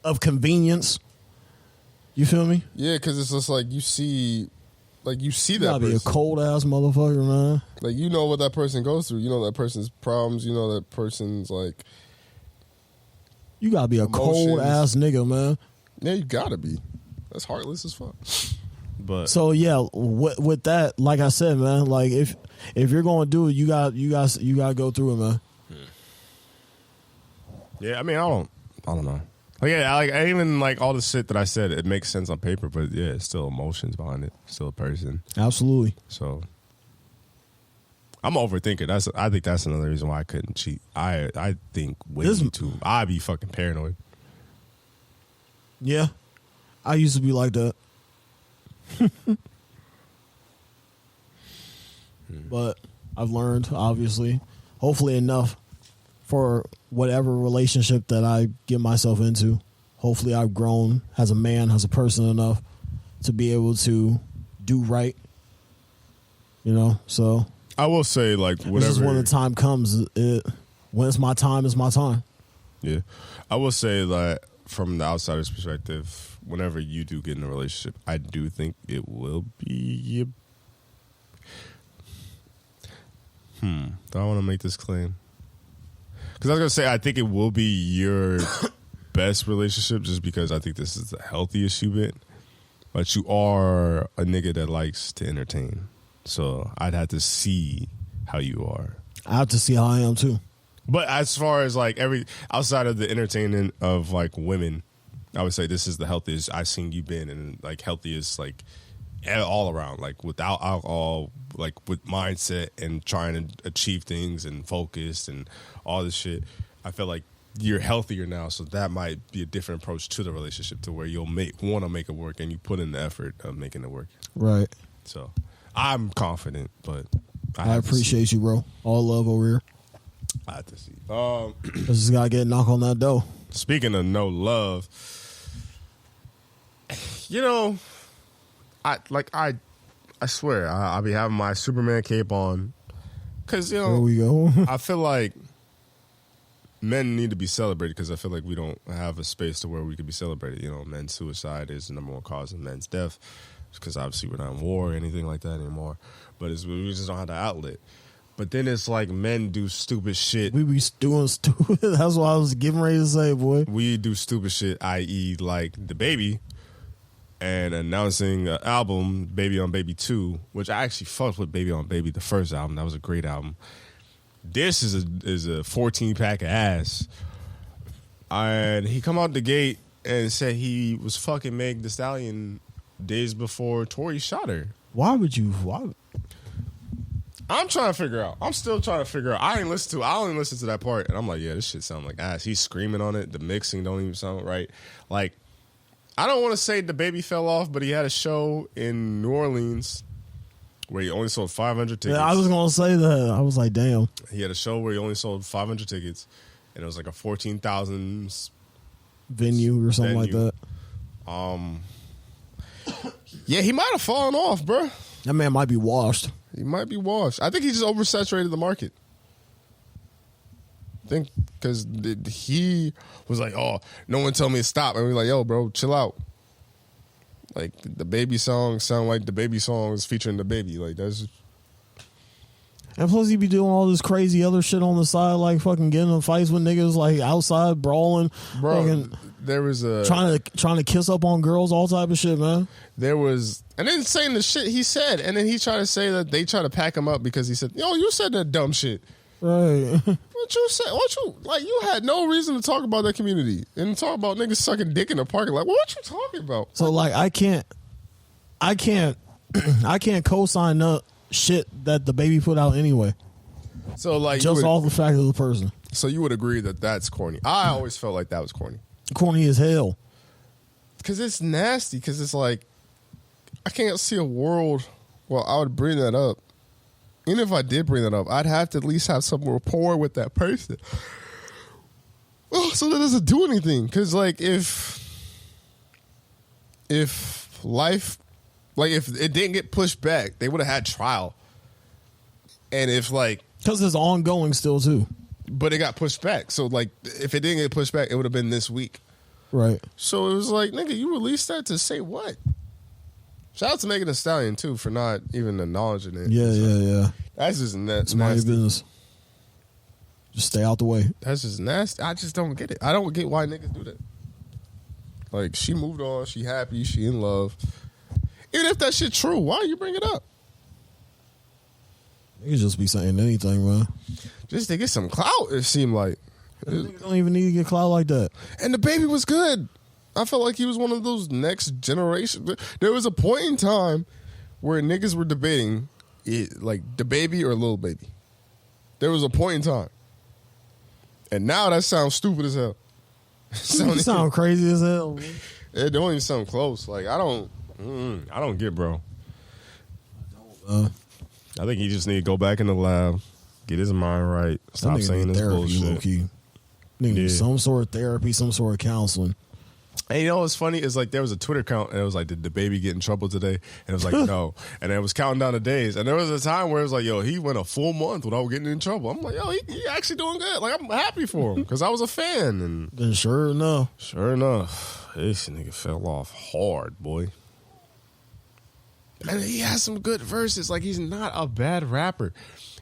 of convenience. You feel me? Yeah, because it's just like you see that gotta person. Be a cold ass motherfucker, man. Like, you know what that person goes through. You know that person's problems. You know that person's like. You gotta be a cold ass nigga, man. Yeah, you gotta be. That's heartless as fuck. But so yeah, with that, like I said, man, like if you're gonna do it, you got to go through it, man. Yeah, I don't know. I even like all the shit that I said, it makes sense on paper, but yeah, it's still emotions behind it. Still a person. Absolutely. So I'm overthinking. I think that's another reason why I couldn't cheat. I think way too. I'd be fucking paranoid. Yeah, I used to be like that. But I've learned, obviously, hopefully enough for whatever relationship that I get myself into. Hopefully I've grown as a man, as a person enough to be able to do right. So I will say, like, whatever. This is when the time comes. When it's my time, it's my time. Yeah. I will say that from the outsider's perspective, whenever you do get in a relationship, I do think it will be. Do I want to make this claim? Because I was going to say, I think it will be your best relationship just because I think this is the healthiest you've been. But you are a nigga that likes to entertain. So I'd have to see how you are. I have to see how I am too. But as far as like outside of the entertainment of like women, I would say this is the healthiest I've seen you been, and like healthiest like all around, like without alcohol, like with mindset and trying to achieve things and focus and all this shit. I feel like you're healthier now, so that might be a different approach to the relationship, to where you'll want to make it work, and you put in the effort of making it work. Right. So I'm confident, but I appreciate you, bro. All love over here. I have to see. Just gotta get a knock on that door. Speaking of no love, you know, I swear I'll be having my Superman cape on, because, you know, There we go. I feel like men need to be celebrated, because I feel like we don't have a space to where we could be celebrated. You know, men's suicide is the number one cause of men's death, because obviously we're not in war or anything like that anymore. But we just don't have the outlet. But then it's like men do stupid shit. We be doing stupid. That's what I was getting ready to say, boy. We do stupid shit, i.e. like Dababy and announcing an album, Baby on Baby 2, which I actually fucked with Baby on Baby, the first album. That was a great album. This is a 14-pack of ass. And he come out the gate and said he was fucking Meg Thee Stallion days before Tory shot her. Why would you? Why? I'm trying to figure out. I'm still trying to figure out. I only listened to that part, and I'm like, yeah, this shit sounds like ass. He's screaming on it. The mixing don't even sound right. Like, I don't want to say Dababy fell off, but he had a show in New Orleans where he only sold 500 tickets. Yeah, I was gonna say that. I was like, damn. He had a show where he only sold 500 tickets, and it was like a 14,000 venue or something like that. Yeah, he might have fallen off, bro. That man might be washed. He might be washed. I think he just oversaturated the market. I think because he was like, oh, no one told me to stop. And we were like, yo, bro, chill out. Like, the Baby song sound like the Baby song is featuring the Baby. Like, that's... And plus, he be doing all this crazy other shit on the side, like fucking getting in fights with niggas, like outside brawling, Bro, fucking there was a... trying to kiss up on girls, all type of shit, man. There was... And then saying the shit he said. And then he tried to say that they tried to pack him up because he said, yo, you said that dumb shit. Right. What you said? Like, you had no reason to talk about that community and talk about niggas sucking dick in the parking lot. What you talking about? So, like, I can't co-sign the shit that the Baby put out anyway. So, like, Just off the fact of the person. So you would agree that that's corny. I always felt like that was corny. Corny as hell. Because it's nasty. Because it's like, I can't see a world where I would bring that up. Even if I did bring that up, I'd have to at least have some rapport with that person. Oh, so that doesn't do anything. Because, like, if life, like, if it didn't get pushed back, they would have had trial. And if, like... Because it's ongoing still, too. But it got pushed back. So, like, if it didn't get pushed back, it would have been this week. Right. So it was like, nigga, you released that to say what? Shout out to Megan Thee Stallion, too, for not even acknowledging it. Yeah. That's just It's my nasty. business. Just stay out the way. That's just nasty. I just don't get it. I don't get why niggas do that. Like, she moved on. She happy. She in love. Even if that shit true, why you bring it up? Niggas just be saying anything, man. Just to get some clout, it seemed like. Niggas don't even need to get clout like that. And the Baby was good. I felt like he was one of those next generation. There was a point in time where niggas were debating, like, Dababy or Lil Baby. There was a point in time. And now that sounds stupid as hell. You sound crazy as hell, man. It don't even sound close. Like, I don't get, bro. I think he just need to go back in the lab, get his mind right, stop saying this bullshit. Low-key. Nigga need some sort of therapy, some sort of counseling. And you know what's funny is, like, there was a Twitter account and it was like, did the Baby get in trouble today? And it was like, no. And it was counting down the days. And there was a time where it was like, yo, he went a full month without getting in trouble. I'm like, yo, he actually doing good. Like, I'm happy for him because I was a fan. And then sure enough, this nigga fell off hard, boy. And he has some good verses. Like, he's not a bad rapper.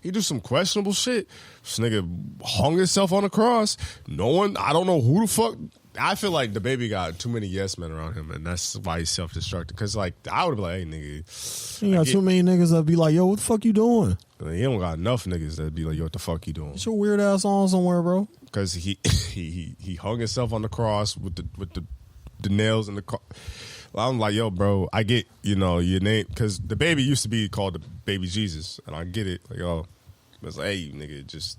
He do some questionable shit. This nigga hung himself on a cross. I don't know who the fuck. I feel like the Baby got too many yes men around him, and that's why he's self-destructed. Because, like, I would be like, hey, nigga. You got too many niggas that be like, yo, what the fuck you doing? He don't got enough niggas that be like, yo, what the fuck you doing? Get your weird ass on somewhere, bro. Because he hung himself on the cross with the nails in the car. I'm like, yo, bro, I get, your name. Because the Baby used to be called the Baby Jesus. And I get it. Like, oh, it's like, hey, nigga, just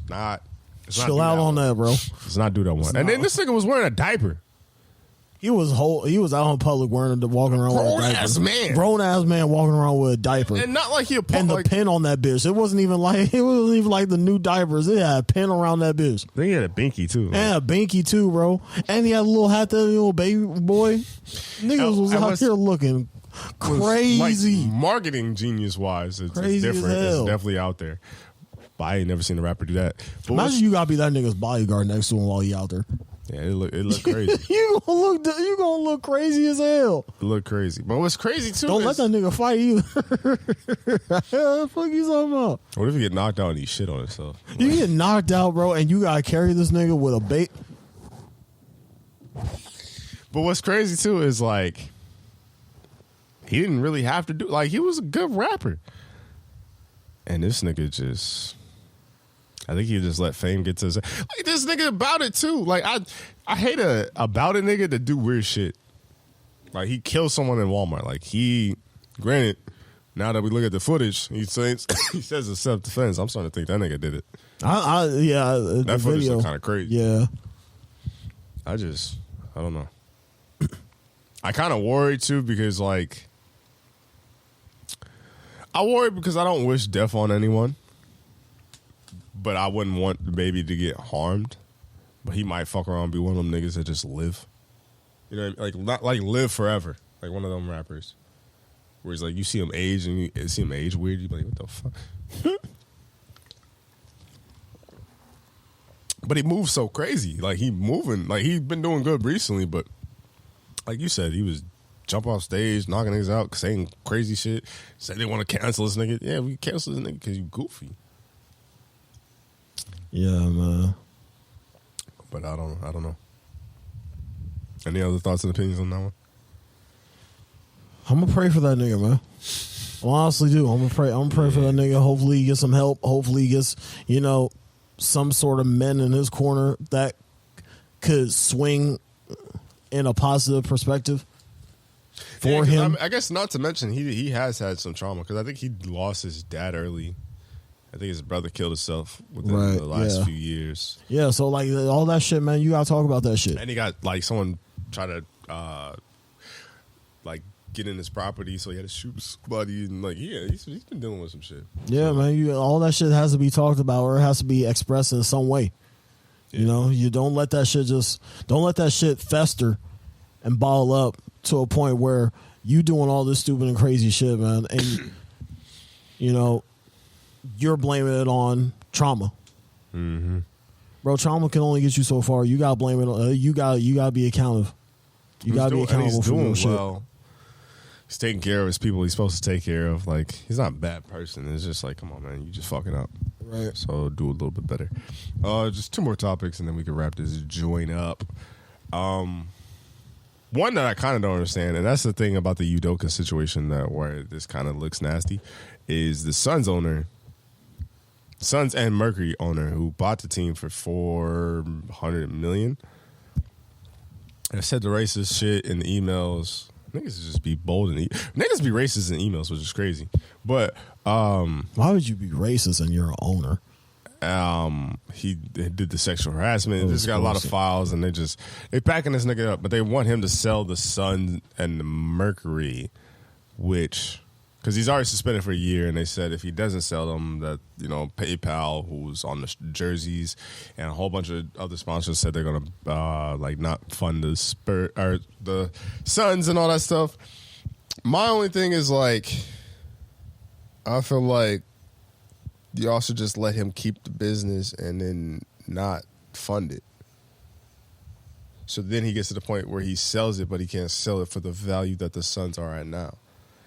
not. Chill out on that, bro. Let's not do that one. And then this nigga was wearing a diaper. He was out in public walking around with a diaper. Grown ass man walking around with a diaper. And not like he and the pin on that bitch. It wasn't even like the new diapers. It had a pin around that bitch. Then he had a binky too. And a binky too, bro. And he had a little hat, that little baby boy. Niggas was out here looking crazy. Like marketing genius wise, it's different. It's definitely out there. But I ain't never seen a rapper do that. But imagine you gotta be that nigga's bodyguard next to him while he out there. Yeah, it look crazy. you gonna look crazy as hell. It look crazy. But what's crazy too Don't let that nigga fight either. What the fuck you talking about? What if he get knocked out and he shit on himself? You get knocked out, bro, and you gotta carry this nigga with a bait. But what's crazy too is like he didn't really have to do, like, he was a good rapper. And this nigga just, I think he just let fame get to his, like, this nigga about it too. Like, I hate about it nigga to do weird shit. Like, he killed someone in Walmart. Like, granted, now that we look at the footage, he says it's self-defense. I'm starting to think that nigga did it. That footage look kind of crazy. Yeah. I don't know. I kind of worried too because, like, I worry because I don't wish death on anyone, but I wouldn't want the baby to get harmed. But he might fuck around and be one of them niggas that just live. You know what I mean? Like, not like live forever. Like one of them rappers. Where he's like, you see him age and you see him age weird, you be like, what the fuck? But he moves so crazy. Like, he moving. Like, he's been doing good recently, but like you said, he was jump off stage, knocking niggas out, saying crazy shit. Say they want to cancel this nigga. Yeah, we cancel this nigga because you goofy. Yeah, man. But I don't know. Any other thoughts and opinions on that one? I'm gonna pray for that nigga, man. I honestly do. I'm gonna pray for that nigga. Hopefully he gets some help. Hopefully he gets, some sort of men in his corner that could swing in a positive perspective for him. I guess not to mention he has had some trauma because I think he lost his dad early. I think his brother killed himself within the last few years. Yeah, so like all that shit, man, you gotta talk about that shit. And he got like someone try to like get in his property, so he had to shoot somebody, and like he's been dealing with some shit. Yeah, man, all that shit has to be talked about or it has to be expressed in some way. Yeah. You don't let that shit fester and ball up to a point where you doing all this stupid and crazy shit, man, and you're blaming it on trauma. Mm-hmm. Bro, trauma can only get you so far. You gotta blame it on. You gotta be accountable. You gotta be accountable for your shit. Well. He's taking care of his people he's supposed to take care of. Like, he's not a bad person. It's just like, come on, man, you just fucking up. Right. So do a little bit better. Just two more topics, and then we can wrap this joint up. One that I kind of don't understand, and that's the thing about the Udoka situation where this kind of looks nasty, is the Suns and Mercury owner who bought the team for $400 million. I said the racist shit in the emails. Niggas just be bold and niggas be racist in emails, which is crazy. But why would you be racist and you're an owner? He did the sexual harassment. Just got a lot of files, and they backing this nigga up. But they want him to sell the Sun and the Mercury, which because he's already suspended for a year, and they said if he doesn't sell them, that PayPal, who's on the jerseys, and a whole bunch of other sponsors said they're gonna like not fund the Suns and all that stuff. My only thing is like, I feel like y'all should just let him keep the business and then not fund it. So then he gets to the point where he sells it, but he can't sell it for the value that the Suns are at now.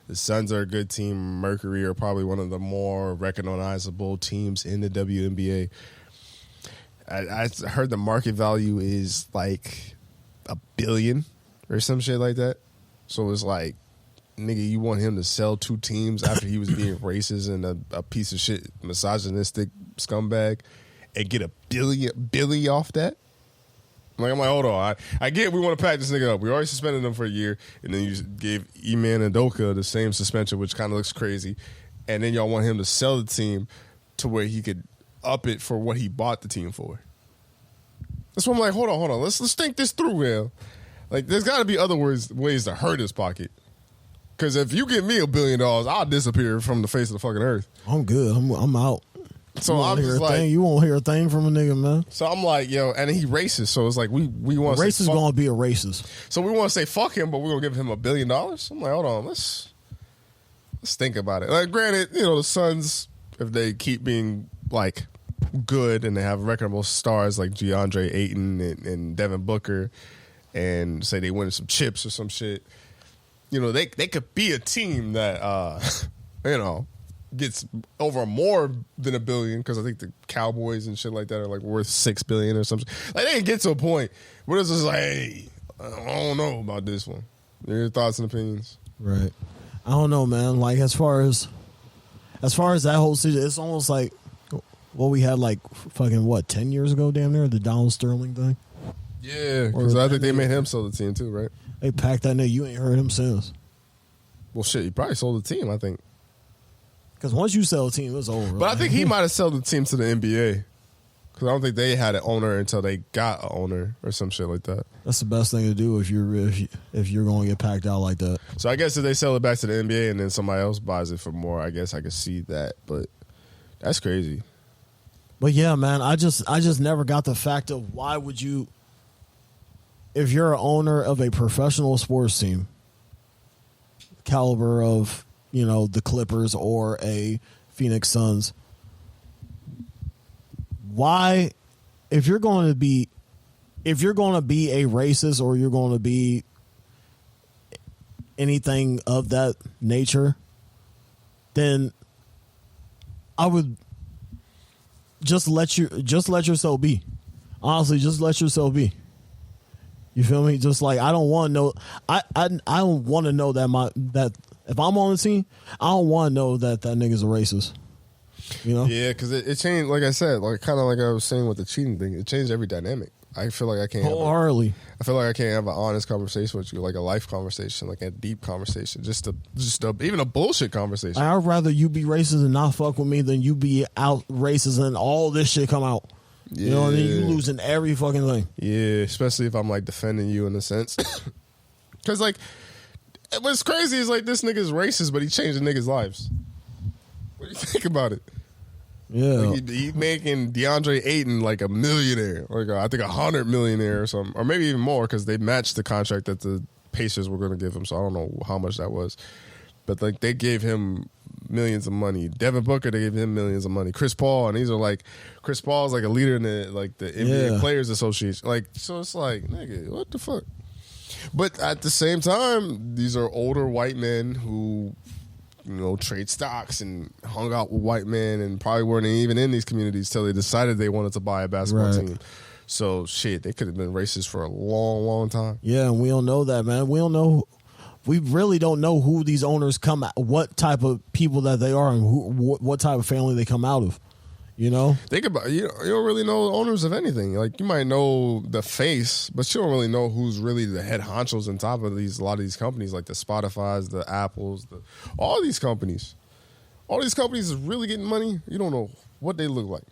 The Suns are a good team. Mercury are probably one of the more recognizable teams in the WNBA. I heard the market value is like $1 billion or some shit like that. So it's like, nigga, you want him to sell two teams after he was being racist and a piece of shit misogynistic scumbag and get $1 billion off that? Like, I'm like, hold on. I get we want to pack this nigga up. We already suspended him for a year, and then you gave Ime Udoka the same suspension, which kind of looks crazy. And then y'all want him to sell the team to where he could up it for what he bought the team for. That's why I'm like, hold on. Let's think this through, man. Like, there's got to be other ways to hurt his pocket. Because if you give me $1 billion, I'll disappear from the face of the fucking earth. I'm good. I'm out. So I'm just like, you won't hear a thing from a nigga, man. So I'm like, yo, and he racist. So it's like we want to racist gonna be a racist. So we want to say fuck him, but we're gonna give him $1 billion. I'm like, hold on, let's think about it. Like, granted, the Suns, if they keep being like good and they have recordable stars like DeAndre Ayton and Devin Booker, and say they win some chips or some shit, they could be a team that gets over more than $1 billion, because I think the Cowboys and shit like that are like worth $6 billion or something. Like, they didn't get to a point where it's just like, hey, I don't know about this one. Your thoughts and opinions? Right. I don't know, man. Like, as far as that whole situation, it's almost like what we had like fucking 10 years ago, damn near, the Donald Sterling thing. Yeah, because I think they made him sell the team too, right? They packed that nigga. You ain't heard him since. Well, shit, he probably sold the team, I think. Because once you sell a team, it's over. But I think he might have sold the team to the NBA. Because I don't think they had an owner until they got an owner or some shit like that. That's the best thing to do if you're going to get packed out like that. So I guess if they sell it back to the NBA and then somebody else buys it for more, I guess I could see that. But that's crazy. But yeah, man, I just never got the fact of why would you, if you're an owner of a professional sports team, caliber of, the Clippers or a Phoenix Suns, why, if you're going to be a racist or you're going to be anything of that nature, then I would just let yourself be. Honestly, just let yourself be. You feel me? Just like, I don't want to know. I don't want to know that if I'm on the team, I don't want to know that nigga's a racist. Yeah, because it changed. Like I said, like kind of like I was saying with the cheating thing, it changed every dynamic. I feel like I can't. Wholeheartedly. I feel like I can't have an honest conversation with you, like a life conversation, like a deep conversation, just even a bullshit conversation. I'd rather you be racist and not fuck with me than you be out racist and all this shit come out. Yeah. You know what I mean? You losing every fucking thing. Yeah, especially if I'm like defending you in a sense. Because like, what's crazy is like this nigga's racist, but he changed the niggas' lives. What do you think about it? Yeah, like he making DeAndre Ayton like a millionaire, like I think $100 million or something, or maybe even more, because they matched the contract that the Pacers were going to give him. So I don't know how much that was, but like they gave him millions of money. Devin Booker, they gave him millions of money. Chris Paul, and these are like Chris Paul's like a leader in the NBA Players Association. Like, so it's like, nigga, what the fuck? But at the same time, these are older white men who, trade stocks and hung out with white men and probably weren't even in these communities till they decided they wanted to buy a basketball team. So, shit, they could have been racist for a long, long time. Yeah, and we don't know that, man. We don't know. We really don't know who these owners come out, what type of people that they are, and what type of family they come out of. Think about you don't really know the owners of anything. Like, you might know the face, but you don't really know who's really the head honchos on top of a lot of these companies, like the Spotifys, the Apples, all these companies. All these companies is really getting money. You don't know what they look like.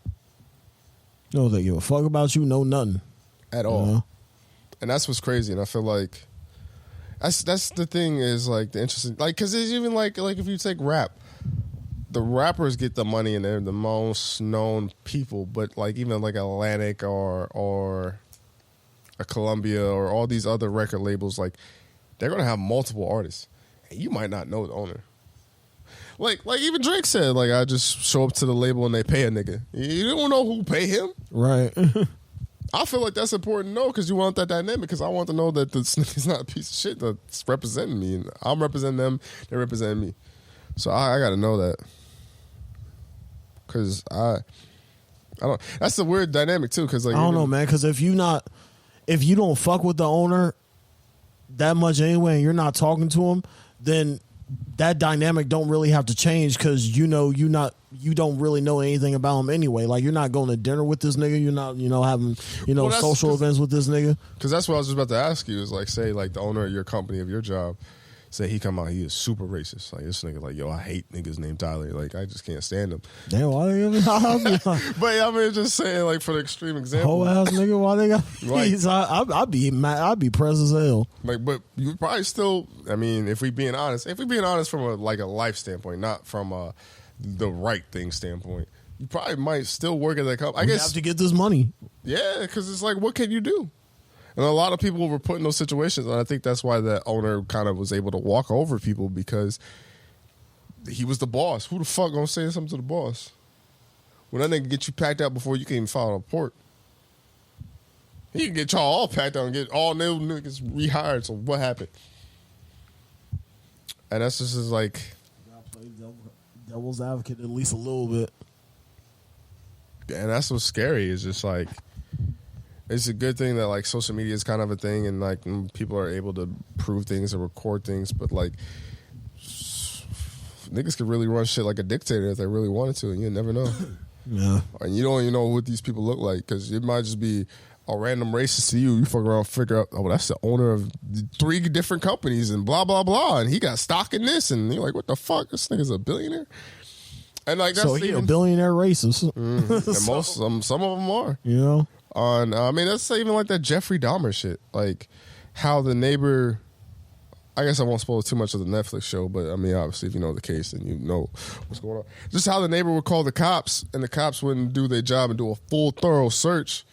No, they give a fuck about you. No, nothing at all. And that's what's crazy. And I feel like that's the thing is like the interesting, like, because it's even like if you take rap. The rappers get the money and they're the most known people, but like even like Atlantic or a Columbia or all these other record labels, like they're gonna have multiple artists, and you might not know the owner. Like even Drake said, like, I just show up to the label and they pay a nigga. You don't know who pay him, right? I feel like that's important to know, because you want that dynamic. Because I want to know that this nigga's not a piece of shit that's representing me, and I'm representing them, they're representing me. So I got to know that. Because I don't. That's the weird dynamic too. Because like, I don't know, man. Because if you don't fuck with the owner that much anyway, and you're not talking to him, then that dynamic don't really have to change. Because you don't really know anything about him anyway. Like, you're not going to dinner with this nigga. You're not having social events with this nigga. Because that's what I was just about to ask you. Is like, say like the owner of your company, of your job, say he come out, he is super racist. Like this nigga, like yo, I hate niggas named Tyler. Like I just can't stand him. Damn, why they even? But I mean, just saying, like for the extreme example, whole ass nigga, why they got? Like, I'd be mad. I'd be pressed as hell. like, but you probably still. I mean, if we being honest from a life standpoint, not from the right thing standpoint, you probably might still work at that company. I guess have to get this money. Yeah, because it's like, what can you do? And a lot of people were put in those situations, and I think that's why the owner kind of was able to walk over people because he was the boss. Who the fuck gonna say something to the boss? When that nigga get you packed out before you can even file a report, he can get y'all all packed out and get all new niggas rehired. So what happened? And that's just like, gotta play devil's advocate at least a little bit. and that's what's scary. Is just like. It's a good thing that like social media is kind of a thing and like people are able to prove things and record things, but like niggas could really run shit like a dictator if they really wanted to, and you never know. Yeah, And you don't even know what these people look like because it might just be a random racist to you. You fuck around, figure out, oh, that's the owner of 3 different companies and blah blah blah, and he got stock in this, and you're like, what the fuck? This nigga's a billionaire. And like that's so he a billionaire racist. And some of them are. You know. I mean, that's even like that Jeffrey Dahmer shit. Like how the neighbor, I guess I won't spoil too much of the Netflix show, but I mean, obviously, if you know the case, then you know what's going on. Just how the neighbor would call the cops, and the cops wouldn't do their job and do a full, thorough search.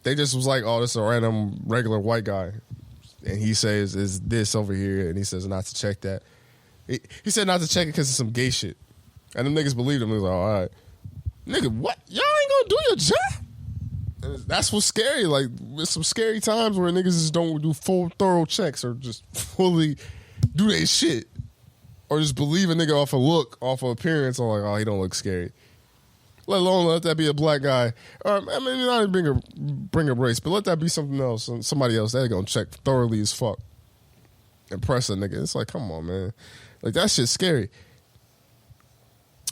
They just was like, oh, this is a random, regular white guy. And he says, is this over here? And he says not to check that. He said not to check it because it's some gay shit. And the niggas believed him. He was like, all right. Nigga, what? Y'all ain't gonna do your job? And that's what's scary. Like, there's some scary times where niggas just don't do full, thorough checks or just fully do their shit. Or just believe a nigga off a look, off of appearance, or like, oh, he don't look scary. Let alone let that be a black guy. I mean, not even bring up race, but let that be something else. Somebody else they're gonna check thoroughly as fuck. Impress a nigga. It's like, come on, man. Like, that shit's scary.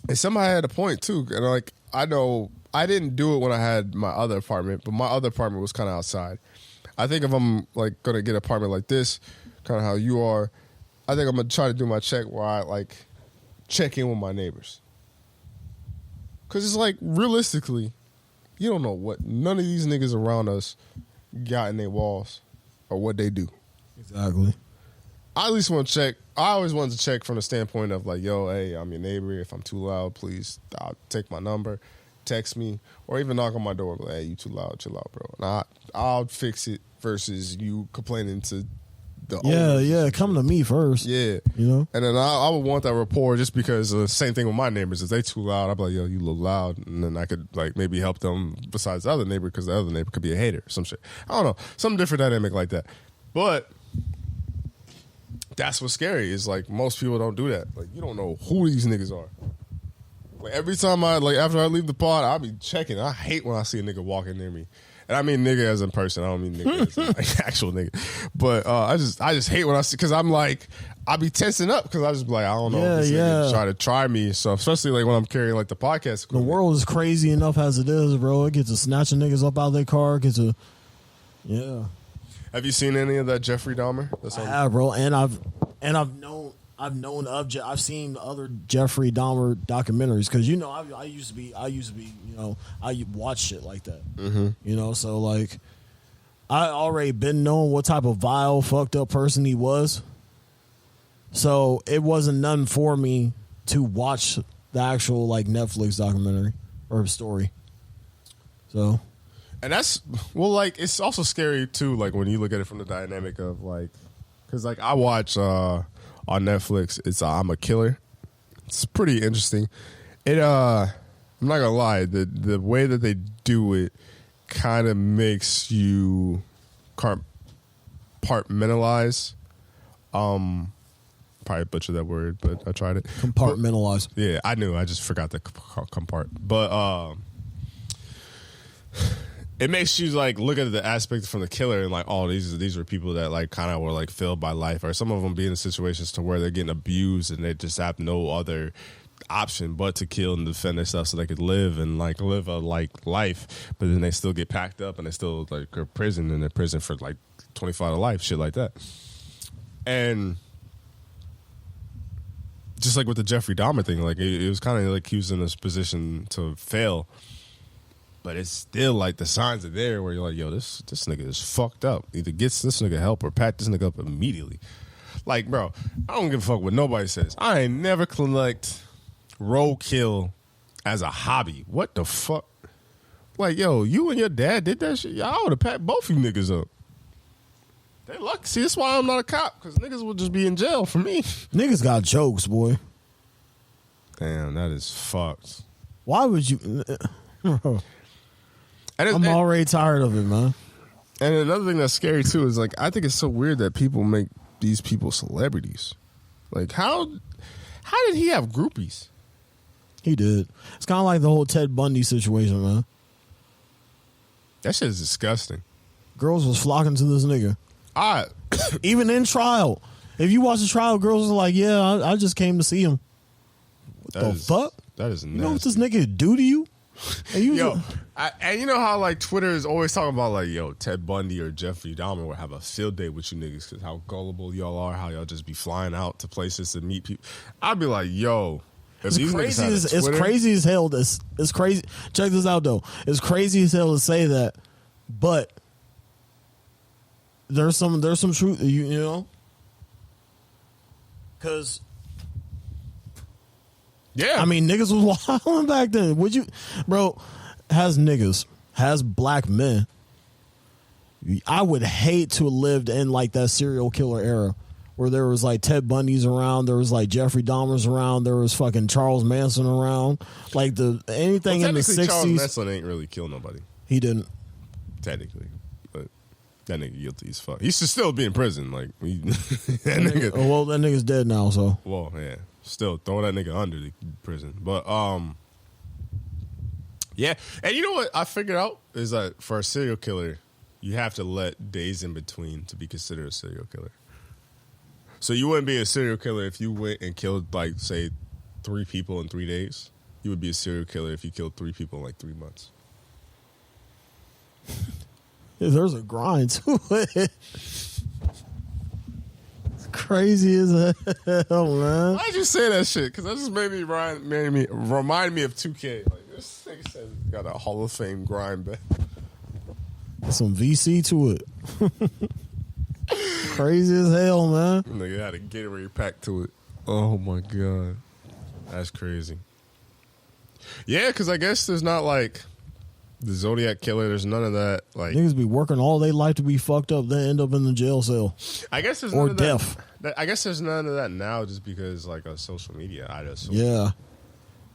And somebody had a point, too. And, like, I know I didn't do it when I had my other apartment, but my other apartment was kind of outside. I think if I'm, like, going to get an apartment like this, kind of how you are, I think I'm going to try to do my check where I, like, check in with my neighbors. Because it's like, realistically, you don't know what none of these niggas around us got in their walls or what they do. Exactly. I at least want to check. I always wanted to check from the standpoint of like, yo, hey, I'm your neighbor. If I'm too loud, please take my number, text me, or even knock on my door. Like, hey, you too loud, chill out, bro. And I'll fix it versus you complaining to the owners. Yeah, come to me first. Yeah. You know? And then I would want that rapport just because same thing with my neighbors. If they too loud, I'd be like, yo, you look loud. And then I could like maybe help them besides the other neighbor because the other neighbor could be a hater or some shit. I don't know. Some different dynamic like that. But that's what's scary is like most people don't do that. Like you don't know who these niggas are. Like every time after I leave the pod, I'll be checking. I hate when I see a nigga walking near me. And I mean nigga as in person. I don't mean nigga as in, like actual nigga. But I just hate when I see because I'm like I be tensing up because I just be like I don't know if this nigga try to try me. So especially like when I'm carrying like the podcast equipment. The world is crazy enough as it is, bro. It gets to snatching niggas up out of their car. Have you seen any of that Jeffrey Dahmer? I have, bro, and I've seen other Jeffrey Dahmer documentaries because you know I used to be you know I watch shit like that. Mm-hmm. You know, so like I already been knowing what type of vile, fucked up person he was. So it wasn't nothing for me to watch the actual like Netflix documentary or story. So. And that's, well, like, it's also scary, too, like, when you look at it from the dynamic of, like, because, like, I watch on Netflix, it's I'm a Killer. It's pretty interesting. I'm not going to lie, the way that they do it kind of makes you compartmentalize. Probably butchered that word, but I tried it. Compartmentalize. But, yeah, I knew. I just forgot the compart. But, it makes you like look at the aspect from the killer and like, oh, these are people that like kind of were like failed by life, or some of them be in situations to where they're getting abused and they just have no other option but to kill and defend themselves so they could live and like live a like life, but then they still get packed up and they still like are prison and they're prison for like 25 to life, shit like that. And just like with the Jeffrey Dahmer thing, like it was kind of like he was in this position to fail. But it's still like the signs are there where you're like, yo, this nigga is fucked up. Either gets this nigga help or pack this nigga up immediately. Like, bro, I don't give a fuck what nobody says. I ain't never collect roadkill as a hobby. What the fuck? Like, yo, you and your dad did that shit? Y'all would have packed both you niggas up. They lucky. See, that's why I'm not a cop, because niggas would just be in jail for me. Niggas got jokes, boy. Damn, that is fucked. Why would you... I'm already tired of it, man. And another thing that's scary too is like I think it's so weird that people make these people celebrities. Like how did he have groupies? He did. It's kind of like the whole Ted Bundy situation, man. That shit is disgusting. Girls was flocking to this nigga. Even in trial. If you watch the trial, girls are like, "Yeah, I just came to see him." What the fuck? That is nasty. You know what this nigga do to you? And you know how like Twitter is always talking about like, yo, Ted Bundy or Jeffrey Dahmer will have a field day with you niggas because how gullible y'all are, how y'all just be flying out to places to meet people. I'd be like, yo, it's crazy as hell. It's crazy. Check this out though. It's crazy as hell to say that, but there's some truth. You know, because. Yeah. I mean, niggas was wilding back then. Would you, bro, has black men. I would hate to have lived in like that serial killer era where there was like Ted Bundy's around, there was like Jeffrey Dahmer's around, there was fucking Charles Manson around. Like anything in the 60s. Charles Manson ain't really kill nobody. He didn't. Technically. But that nigga guilty as fuck. He should still be in prison. Like, that nigga. Well, that nigga's dead now, so. Well, yeah. Still throw that nigga under the prison. But yeah. And you know what I figured out is that for a serial killer, you have to let days in between to be considered a serial killer. So you wouldn't be a serial killer if you went and killed like say 3 people in 3 days. You would be a serial killer if you killed 3 people in like 3 months. There's a grind to it. Crazy as hell, man. Why'd you say that shit? Because that just made me remind me of 2K. Like this nigga said, got a Hall of Fame grind back. Some VC to it. Crazy as hell, man. Nigga had a Gatorade pack to it. Oh my god, that's crazy. Yeah, because I guess there's not like the Zodiac Killer. There's none of that. Like niggas be working all their life to be fucked up, then end up in the jail cell. I guess there's or none of death. I guess there's none of that now, just because like of social media. I just yeah.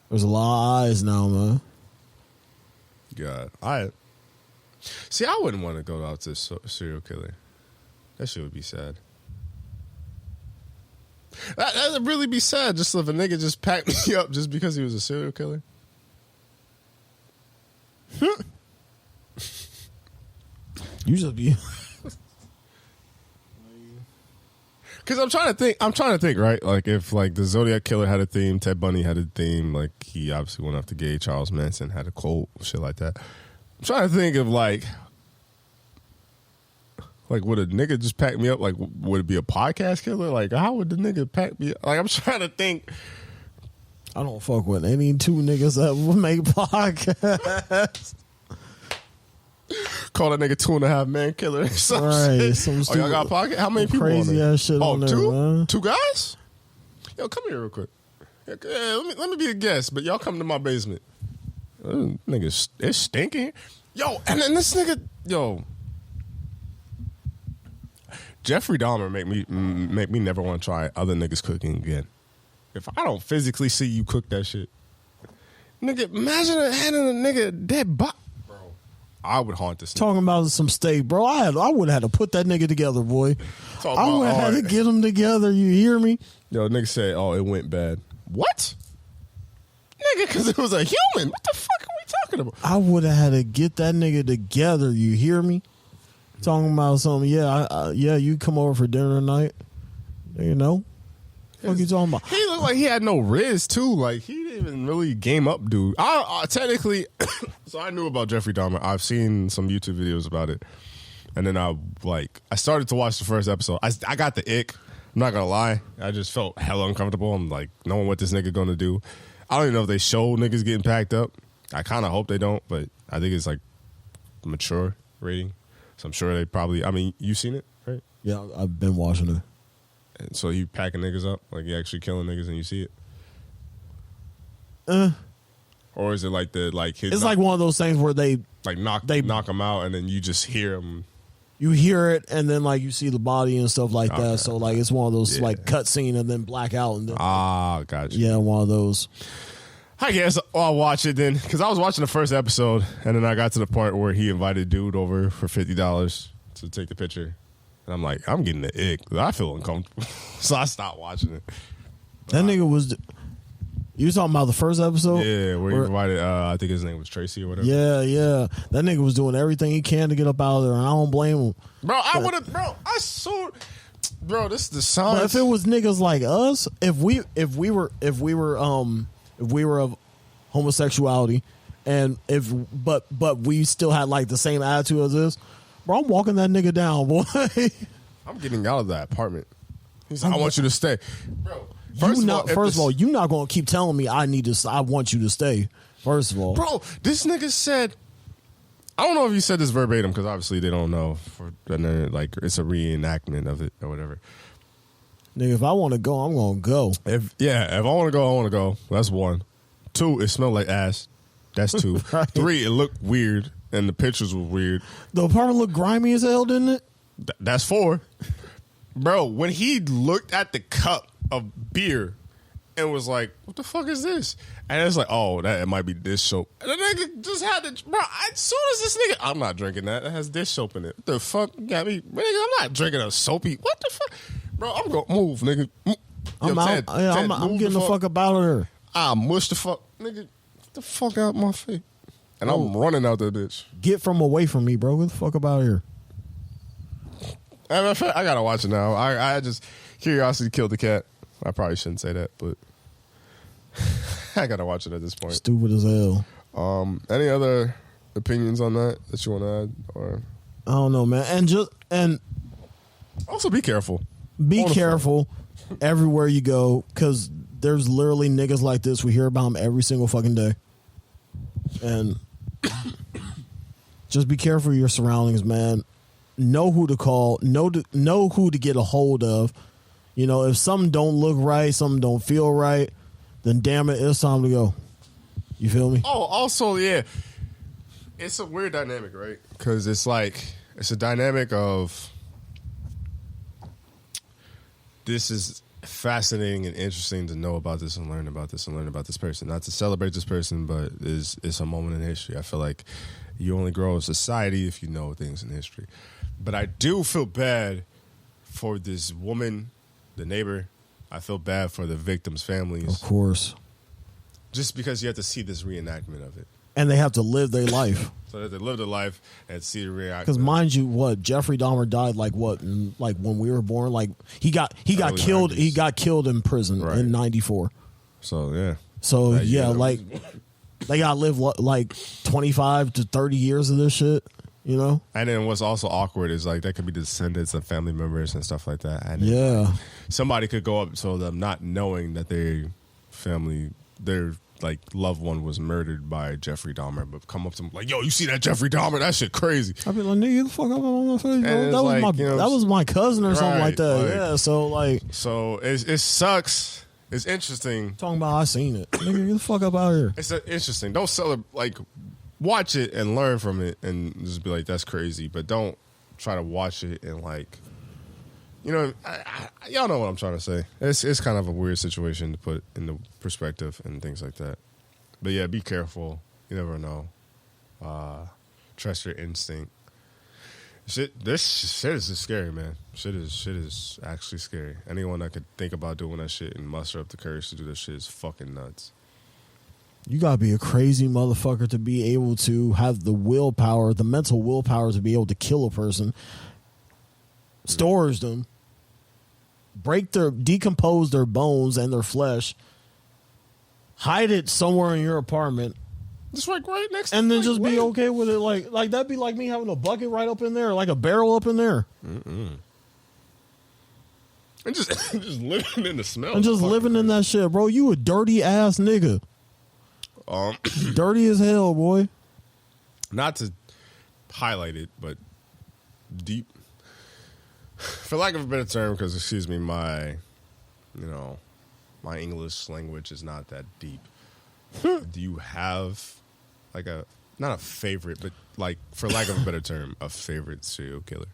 There's a lot of eyes now, man. God, I wouldn't want to go out to serial killer. That shit would be sad. That would really be sad. Just if a nigga just packed me up just because he was a serial killer. You just be. Because I'm trying to think, right? Like if like the Zodiac Killer had a theme, Ted Bundy had a theme, like he obviously went after gay, Charles Manson had a cult, shit like that. I'm trying to think of like would a nigga just pack me up? Like would it be a podcast killer? Like how would the nigga pack me up? Like I'm trying to think. I don't fuck with any 2 niggas that would make podcasts. Call that nigga 2.5 Man Killer or some right, shit. Y'all got a podcast? How many people crazy on ass shit on there, 2? man. 2 guys? Yo, come here real quick. Yeah, let me be a guest, but y'all come to my basement. Niggas, it's stinking. Yo, and then this nigga, Jeffrey Dahmer make me never want to try other niggas cooking again. If I don't physically see you cook that shit, nigga, imagine handing a nigga dead body. Bro, I would haunt this nigga. Talking about some steak, bro. I would have had to put that nigga together, boy. I would have had to get him together. You hear me? Yo, nigga said, "Oh, it went bad." What? Nigga, because it was a human. What the fuck are we talking about? I would have had to get that nigga together. You hear me? Talking about something. Yeah, you come over for dinner tonight. You know. What you talking about? He looked like he had no riz too. Like he didn't even really game up, dude. I technically, so I knew about Jeffrey Dahmer. I've seen some YouTube videos about it, and then I started to watch the first episode. I got the ick. I'm not gonna lie. I just felt hella uncomfortable. I'm like, knowing what this nigga gonna do. I don't even know if they show niggas getting packed up. I kind of hope they don't, but I think it's like mature rating. So I'm sure they probably. I mean, you seen it, right? Yeah, I've been watching it. And so he packing niggas up, like he actually killing niggas, and you see it. Or is it like his? It's like one of those things where they knock them out, and then you just hear them. You hear it, and then like you see the body and stuff like that. So like it's one of those like cut scene and then black out and then gotcha. Yeah, one of those. I guess I'll watch it then, because I was watching the first episode, and then I got to the part where he invited dude over for $50 to take the picture, and I'm like, I'm getting the ick. I feel uncomfortable, so I stopped watching it. That nigga was. You talking about the first episode? Yeah, where he invited. I think his name was Tracy or whatever. Yeah. That nigga was doing everything he can to get up out of there, and I don't blame him. Bro, I would have. Bro, I saw. Bro, this is the sign. But if it was niggas like us, if we were of homosexuality, and but we still had like the same attitude as this, bro, I'm walking that nigga down, boy. I'm getting out of that apartment. He's like, I want you to stay, bro. First of all, you're not gonna keep telling me I want you to stay. First of all, bro, this nigga said. I don't know if you said this verbatim, because obviously they don't know. And then like it's a reenactment of it or whatever. Nigga, if I want to go, I'm gonna go. If I want to go, I want to go. That's one. 2, it smelled like ass. That's 2. Right. 3, it looked weird, and the pictures were weird. The apartment looked grimy as hell, didn't it? That's 4. Bro, when he looked at the cup of beer and was like, what the fuck is this? And it's like, oh, it might be dish soap. And the nigga just had to, bro, as soon as this nigga, I'm not drinking that. It has dish soap in it. What the fuck got me? Nigga, I'm not drinking a soapy. What the fuck? Bro, I'm going to move, nigga. I'm getting the fuck up out of there. I mush the fuck. Nigga, get the fuck out my face. And I'm running out that bitch. Get away from me, bro. Get the fuck up out of here. I gotta watch it now. I just, curiosity killed the cat. I probably shouldn't say that, but I gotta watch it at this point. Stupid as hell. Any other opinions on that you want to add? Or I don't know, man. And also be careful. Be careful everywhere you go, because there's literally niggas like this. We hear about them every single fucking day. And just be careful of your surroundings, man. Know who to call. Know who to get a hold of. You know, if something don't look right, something don't feel right, then damn it, it's time to go. You feel me? Oh, also, yeah. It's a weird dynamic, right? Because it's like, it's a dynamic of, this is fascinating and interesting to know about this and learn about this and learn about this person. Not to celebrate this person, but it's a moment in history. I feel like you only grow in society if you know things in history. But I do feel bad for this woman, the neighbor. I feel bad for the victims' families. Of course. Just because you have to see this reenactment of it. And they have to live their life. So that they live their life and see the reenactment. Because mind you, Jeffrey Dahmer died like when we were born. Like he got killed. 90s. He got killed in prison in '94. So yeah. So yeah, like they got to live like 25 to 30 years of this shit. You know. And then what's also awkward is like that could be descendants of family members and stuff like that. And yeah, somebody could go up to them not knowing that their family, their like loved one was murdered by Jeffrey Dahmer, but come up to them like, "Yo, you see that Jeffrey Dahmer? That shit crazy." I'd be like, "Nigga, get the fuck up on my face, bro. That was my cousin or something like that." Yeah, so it sucks. It's interesting. Talking about I seen it. Nigga, get the fuck up out of here. It's interesting. Don't watch it and learn from it and just be like, that's crazy. But don't try to watch it and like, you know, y'all know what I'm trying to say. It's kind of a weird situation to put into perspective and things like that. But yeah, be careful. You never know. Trust your instinct. This shit is just scary, man. Shit is actually scary. Anyone that could think about doing that shit and muster up the courage to do that shit is fucking nuts. You gotta be a crazy motherfucker to be able to have the willpower, the mental willpower to be able to kill a person, stores them, decompose their bones and their flesh, hide it somewhere in your apartment, just like right next, and then just be okay with it. Like that'd be like me having a bucket right up in there, like a barrel up in there. And just living in the smell. And just living in that shit, bro. You a dirty ass nigga. Dirty as hell, boy. Not to highlight it, but deep. For lack of a better term, because excuse me, my English language is not that deep. Do you have like not a favorite, but like for lack of a better term, a favorite serial killer,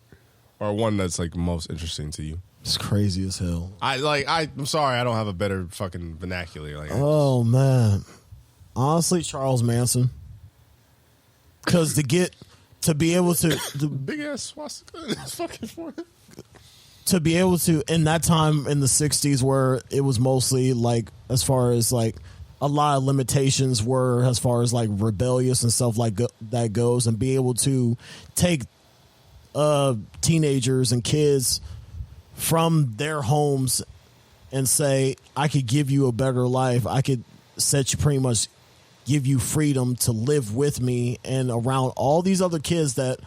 or one that's like most interesting to you? It's crazy as hell. I'm sorry, I don't have a better fucking vernacular. Like, oh man, honestly, Charles Manson. Because to be able to the big ass swastika in his fucking forehead. To be able to, in that time in the 60s where it was mostly like, as far as like a lot of limitations were as far as like rebellious and stuff like that goes, and be able to take teenagers and kids from their homes and say, I could give you a better life. I could set you pretty much, give you freedom to live with me and around all these other kids that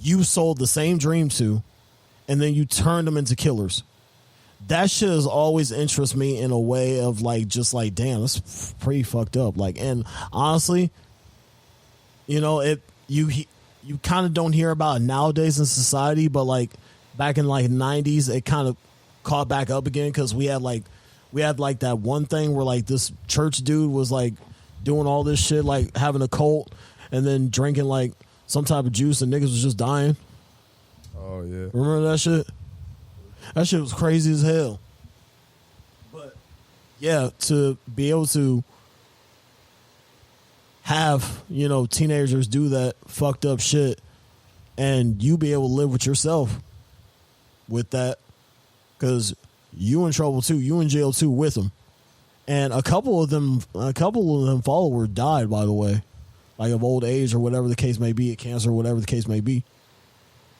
you sold the same dream to, and then you turned them into killers. That shit has always interested me in a way of like, just like, damn, that's pretty fucked up. Like, and honestly, you kind of don't hear about it nowadays in society, but like back in like 90s, it kind of caught back up again. Cause we had that one thing where like this church dude was like doing all this shit, like having a cult and then drinking like some type of juice and niggas was just dying. Oh yeah. Remember that shit? That shit was crazy as hell. But yeah, to be able to have, teenagers do that fucked up shit and you be able to live with yourself with that, because you in trouble too. You in jail too with them. And a couple of them followers died, by the way, like of old age or whatever the case may be, cancer or whatever the case may be.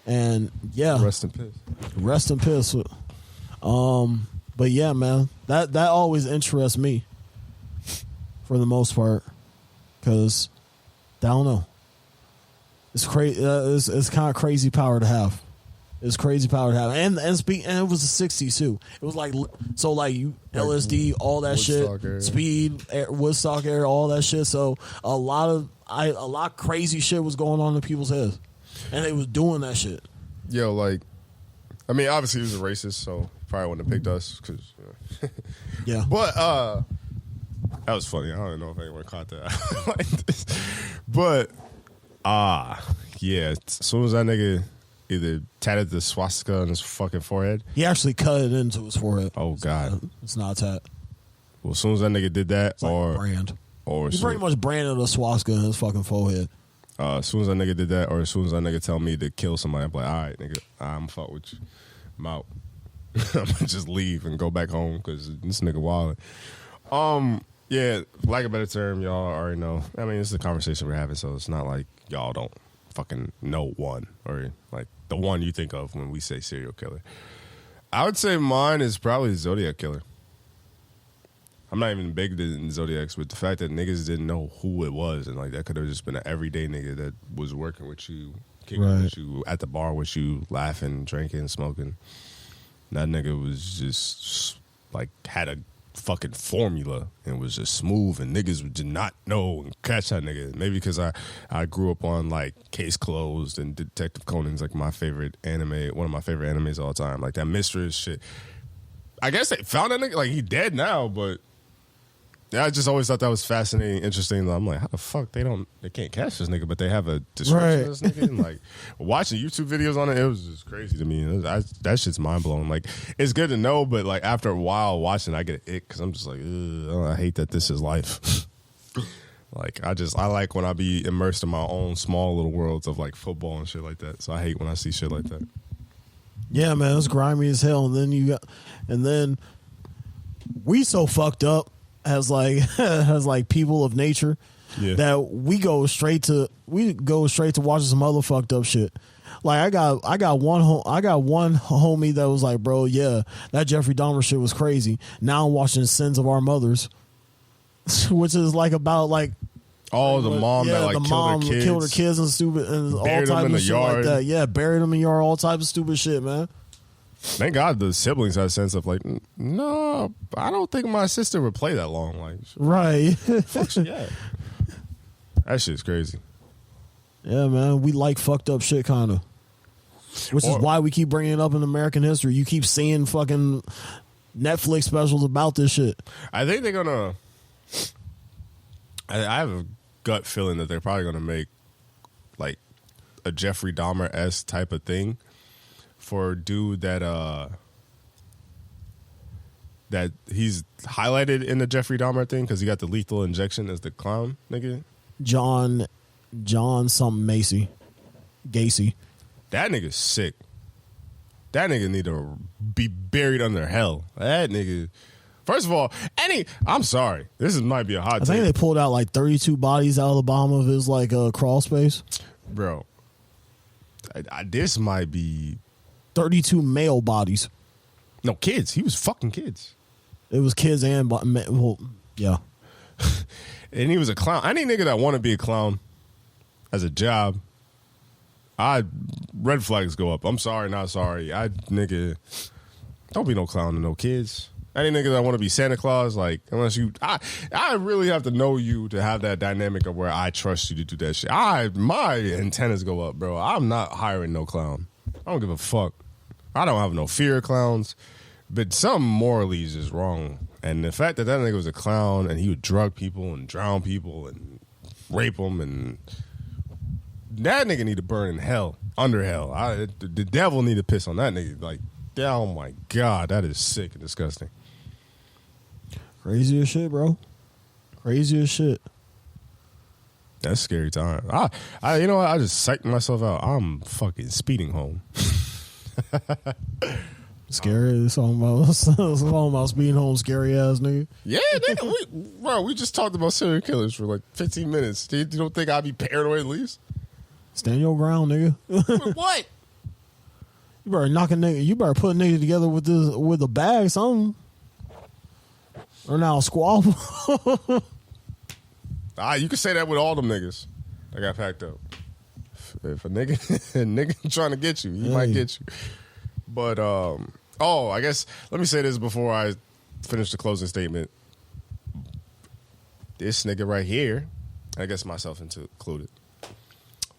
And yeah, rest in peace. Rest in peace. But yeah, man, that always interests me for the most part, because I don't know, it's crazy. It's kind of crazy power to have. It's crazy power to have, and it was the 60s too. It was like, so like you LSD, all that Woodstock shit, area. speed, Woodstock area, all that shit. So a lot of crazy shit was going on in people's heads, and they was doing that shit. Yo, like, I mean, obviously he was a racist, so he probably wouldn't have picked us. Cause, yeah. But that was funny. I don't even know if anyone caught that like this. But yeah, as soon as that nigga either tatted the swastika on his fucking forehead, He actually cut it into his forehead. oh god. It's not a tat. Well, as soon as that nigga did that, It's like a brand. or He soon, pretty much branded a swastika in his fucking forehead. as soon as that nigga did that, or as soon as that nigga tell me to kill somebody, I'm like, all right, nigga, I'm fuck with you. I'm out. I'm gonna just leave and go back home because this nigga wild. Yeah, like a better term, y'all already know. I mean, it's a conversation we're having, so it's not like y'all don't fucking know one, or like the one you think of when we say serial killer. I would say mine is probably Zodiac Killer. I'm not even big in Zodiacs, but the fact that niggas didn't know who it was, and like that could have just been an everyday nigga that was working with you, kicking with you, at the bar with you, laughing, drinking, smoking. That nigga was just like had a fucking formula and was just smooth, and niggas did not know and catch that nigga. Maybe because I grew up on like Case Closed and Detective Conan's like my favorite anime, one of my favorite animes all the time. Like that mistress shit. I guess they found that nigga, like he dead now, but yeah, I just always thought that was fascinating, interesting. I'm like, how the fuck they can't catch this nigga, but they have a description of this nigga. And like watching YouTube videos on it, it was just crazy to me. That shit's mind blowing. Like it's good to know, but like after a while watching, I get an ick because I'm just like, I hate that this is life. Like I like when I be immersed in my own small little worlds of like football and shit like that. So I hate when I see shit like that. Yeah, man, it's grimy as hell. And then we so fucked up as like people of nature that we go straight to watching some other fucked up shit. Like I got one homie that was like, bro, yeah, that Jeffrey Dahmer shit was crazy. Now I'm watching Sins of Our Mothers, which is like about like the mom that like killed her kids and stupid and all types of shit like that. Yeah, buried them in the yard, all types of stupid shit, man. Thank God the siblings had a sense of like, no, I don't think my sister would play that long. Like, right. fuck she at? That shit's crazy. Yeah, man. We like fucked up shit, kind of. Which is why we keep bringing it up in American history. You keep seeing fucking Netflix specials about this shit. I think they're gonna. I have a gut feeling that they're probably gonna make like a Jeffrey Dahmer-esque type of thing for a dude that he's highlighted in the Jeffrey Dahmer thing because he got the lethal injection as the clown nigga. John something Gacy. That nigga's sick. That nigga need to be buried under hell. That nigga. First of all, I'm sorry. Might be a hot take. I think they pulled out like 32 bodies out of the bottom of his like crawl space. Bro, this might be 32 male bodies. No, kids. He was fucking kids. It was kids and yeah. And he was a clown. Any nigga that want to be a clown as a job, red flags go up. I'm sorry, not sorry. Nigga, don't be no clown to no kids. Any nigga that want to be Santa Claus, like, unless you, I really have to know you to have that dynamic of where I trust you to do that shit. My antennas go up, bro. I'm not hiring no clown. I don't give a fuck. I don't have no fear of clowns, but something morally is just wrong. And the fact that nigga was a clown and he would drug people and drown people and rape them, and that nigga need to burn in hell, under hell. The devil need to piss on that nigga. Like, oh my God, that is sick and disgusting. Crazy as shit, bro. Crazy as shit. That's scary time. You know what? I just psyched myself out. I'm fucking speeding home. Scary. It's all about speeding home, scary ass nigga. Yeah, nigga. We just talked about serial killers for like 15 minutes. You don't think I'd be paranoid at least? Stand your ground, nigga. What? You better knock a nigga. You better put a nigga together with a bag, something. Or now squabble. You can say that with all them niggas that got packed up. If a nigga trying to get you, he might get you. But I guess let me say this before I finish the closing statement. This nigga right here, I guess myself included,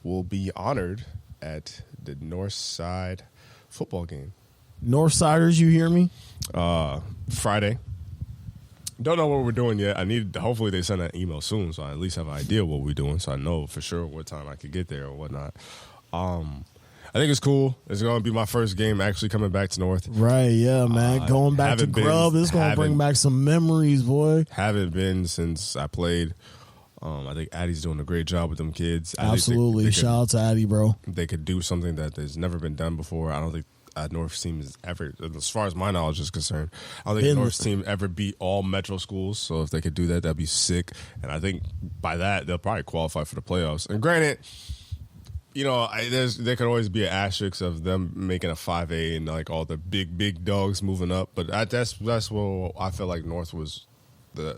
will be honored at the Northside football game. Northsiders, you hear me? Friday. Don't know what we're doing yet. Hopefully they send an email soon so I at least have an idea what we're doing so I know for sure what time I could get there or whatnot. I think it's cool. It's going to be my first game actually coming back to North. Right, yeah, man. Going back to Grub, it's going to bring back some memories, boy. Haven't been since I played. I think Addie's doing a great job with them kids. Absolutely. Shout out to Addie, bro. They could do something that has never been done before. I don't think North's team has ever, as far as my knowledge is concerned, I don't think North's team ever beat all metro schools. So if they could do that, that'd be sick. And I think by that, they'll probably qualify for the playoffs. And granted, you know, there could always be an asterisk of them making a 5A and like all the big dogs moving up. But that's what I feel like North was.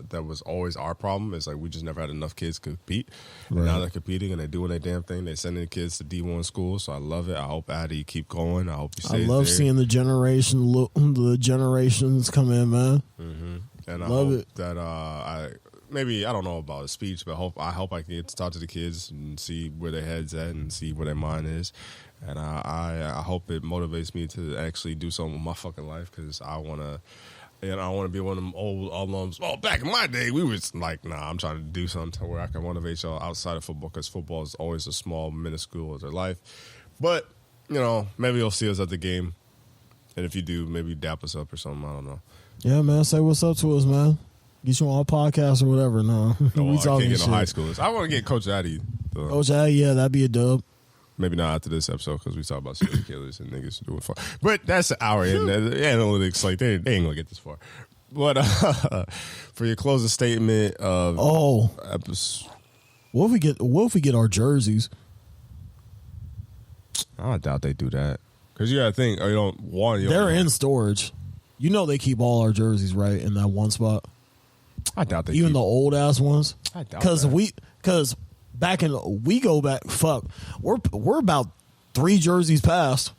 That was always our problem. Is like we just never had enough kids compete. Right. And now they're competing and they're doing their damn thing. They're sending the kids to D1 schools. So I love it. I hope Addie keep going. I hope you stay. I love seeing the generations come in, man. Mm-hmm. And I love hope it. that I don't know about a speech, but I hope I can get to talk to the kids and see where their head's at and see where their mind is. And I hope it motivates me to actually do something with my fucking life because I want to. And I want to be one of them old alums. Oh, back in my day, we was like, nah, I'm trying to do something where I can motivate y'all outside of football because football is always a small, minuscule of their life. But, you know, maybe you'll see us at the game. And if you do, maybe dap us up or something. I don't know. Yeah, man. Say what's up to us, man. Get you on a podcast or whatever. No, we can't get no high schoolers. I want to get Coach Addy. Coach Addy, yeah, that'd be a dub. Maybe not after this episode because we talk about serial killers and niggas doing fun. But that's an hour in. The analytics, like, they ain't going to get this far. But for your closing statement of... What if we get our jerseys? I doubt they do that. Because you got to think, they're in storage. You know they keep all our jerseys, right, in that one spot? I doubt they Even the old-ass ones? I doubt that. Because... we go back. Fuck, we're about 3 jerseys past.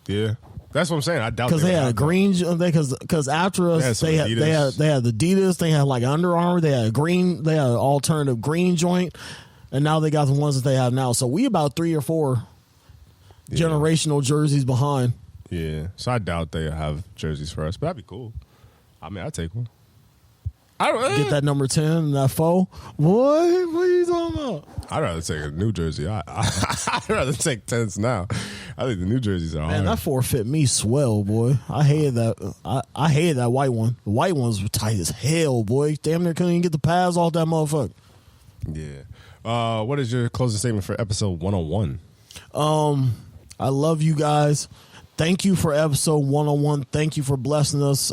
Yeah, That's what I'm saying. I doubt because they had a green. Because after us, they had Adidas. They had like Under Armour. They had a green. They had an alternative green joint, and now they got the ones that they have now. So we about 3 or 4 generational jerseys behind. Yeah, so I doubt they have jerseys for us, but that'd be cool. I mean, I'd take one. I don't get that number 10 and that 4. What are you talking about? I'd rather take a new jersey. I'd rather take 10s now. I think the new jerseys are Man, hard. that 4 fit me swell, boy. I hated that. I hated that white one. The white ones were tight as hell, boy. Damn near couldn't even get the pads off that motherfucker. Yeah. What is your closing statement for episode 101? I love you guys. Thank you for episode 101. Thank you for blessing us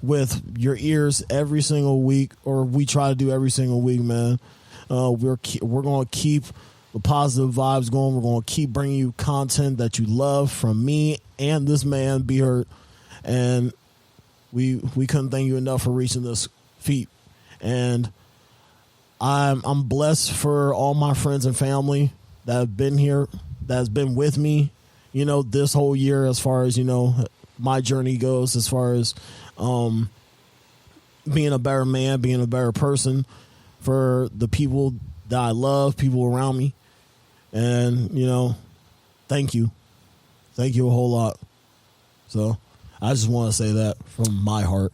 with your ears every single week, or we try to do every single week, man. We're going to keep the positive vibes going. We're going to keep bringing you content that you love from me and this man, Beheard. And we couldn't thank you enough for reaching this feat. And I'm blessed for all my friends and family that have been here, that has been with me, this whole year, as far as, my journey goes, as far as being a better man, being a better person for the people that I love, people around me. And, thank you. Thank you a whole lot. So I just want to say that from my heart.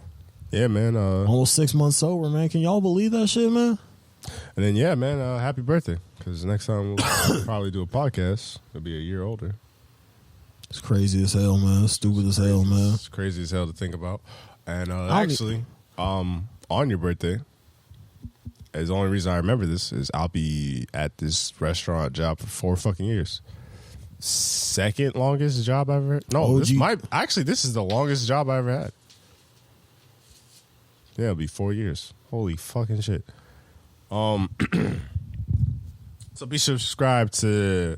Yeah, man. Almost 6 months sober, man. Can y'all believe that shit, man? And then, yeah, man, happy birthday. Because next time we'll probably do a podcast, it'll be a year older. It's crazy as hell, man. It's stupid as hell, man. It's crazy as hell to think about. And actually, on your birthday, the only reason I remember this is I'll be at this restaurant job for 4 fucking years. Second longest job I ever had. No, this is the longest job I ever had. Yeah, it'll be 4 years. Holy fucking shit. So be subscribed to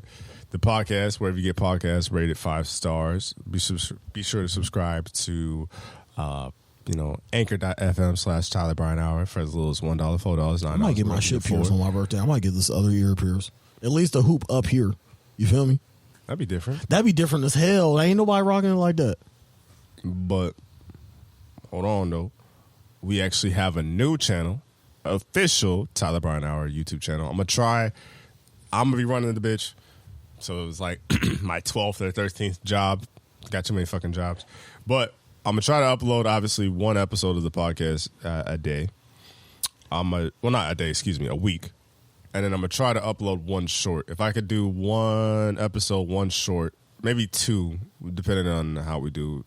the podcast wherever you get podcasts, rated 5 stars. Be sure to subscribe to anchor.fm/TylerBrianHour for as little as $1, $4, $9. I might get my shit pierced on my birthday. I might get this other ear pierced. At least the hoop up here. You feel me? That'd be different. That'd be different as hell. Ain't nobody rocking it like that. But hold on though. We actually have a new channel, official TylerBrianHour YouTube channel. I'm gonna be running the bitch. So it was like my 12th or 13th job. Got too many fucking jobs. But I'm going to try to upload, obviously, 1 episode of the podcast a day. A week. And then I'm going to try to upload 1 short. If I could do 1 episode, 1 short, maybe 2, depending on how we do.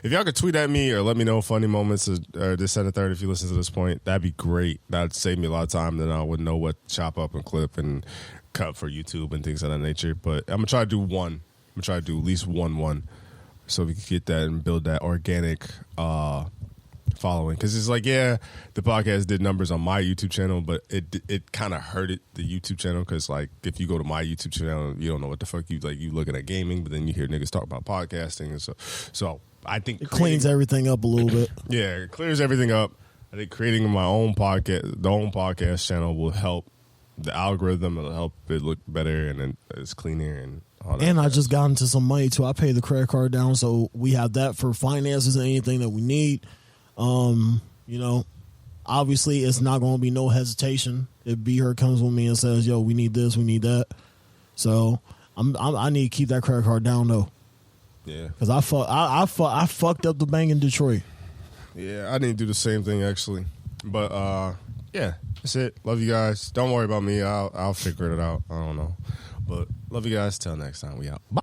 If y'all could tweet at me or let me know funny moments or this and the third if you listen to this point, that'd be great. That'd save me a lot of time. Then I would know what to chop up and clip and cut for YouTube and things of that nature. But I'm gonna try to do 1. I'm gonna try to do at least one, so we can get that and build that organic following. Because it's like, yeah, the podcast did numbers on my YouTube channel, but it kind of hurted the YouTube channel. Because like, if you go to my YouTube channel, you don't know what the fuck you looking at gaming, but then you hear niggas talk about podcasting, and so I think it cleans everything up a little bit. Yeah, it clears everything up. I think creating my own podcast channel will help the algorithm. It'll help it look better, and then it's cleaner and all that. And I just got into some money too. I paid the credit card down, so we have that for finances and anything that we need. Obviously it's not going to be no hesitation if Beheard comes with me and says, "Yo, we need this, we need that." So I need to keep that credit card down though. Yeah, because I fucked up the bank in Detroit. Yeah, I need to do the same thing actually, but yeah. That's it. Love you guys. Don't worry about me. I'll figure it out. I don't know. But love you guys. Till next time. We out. Bye.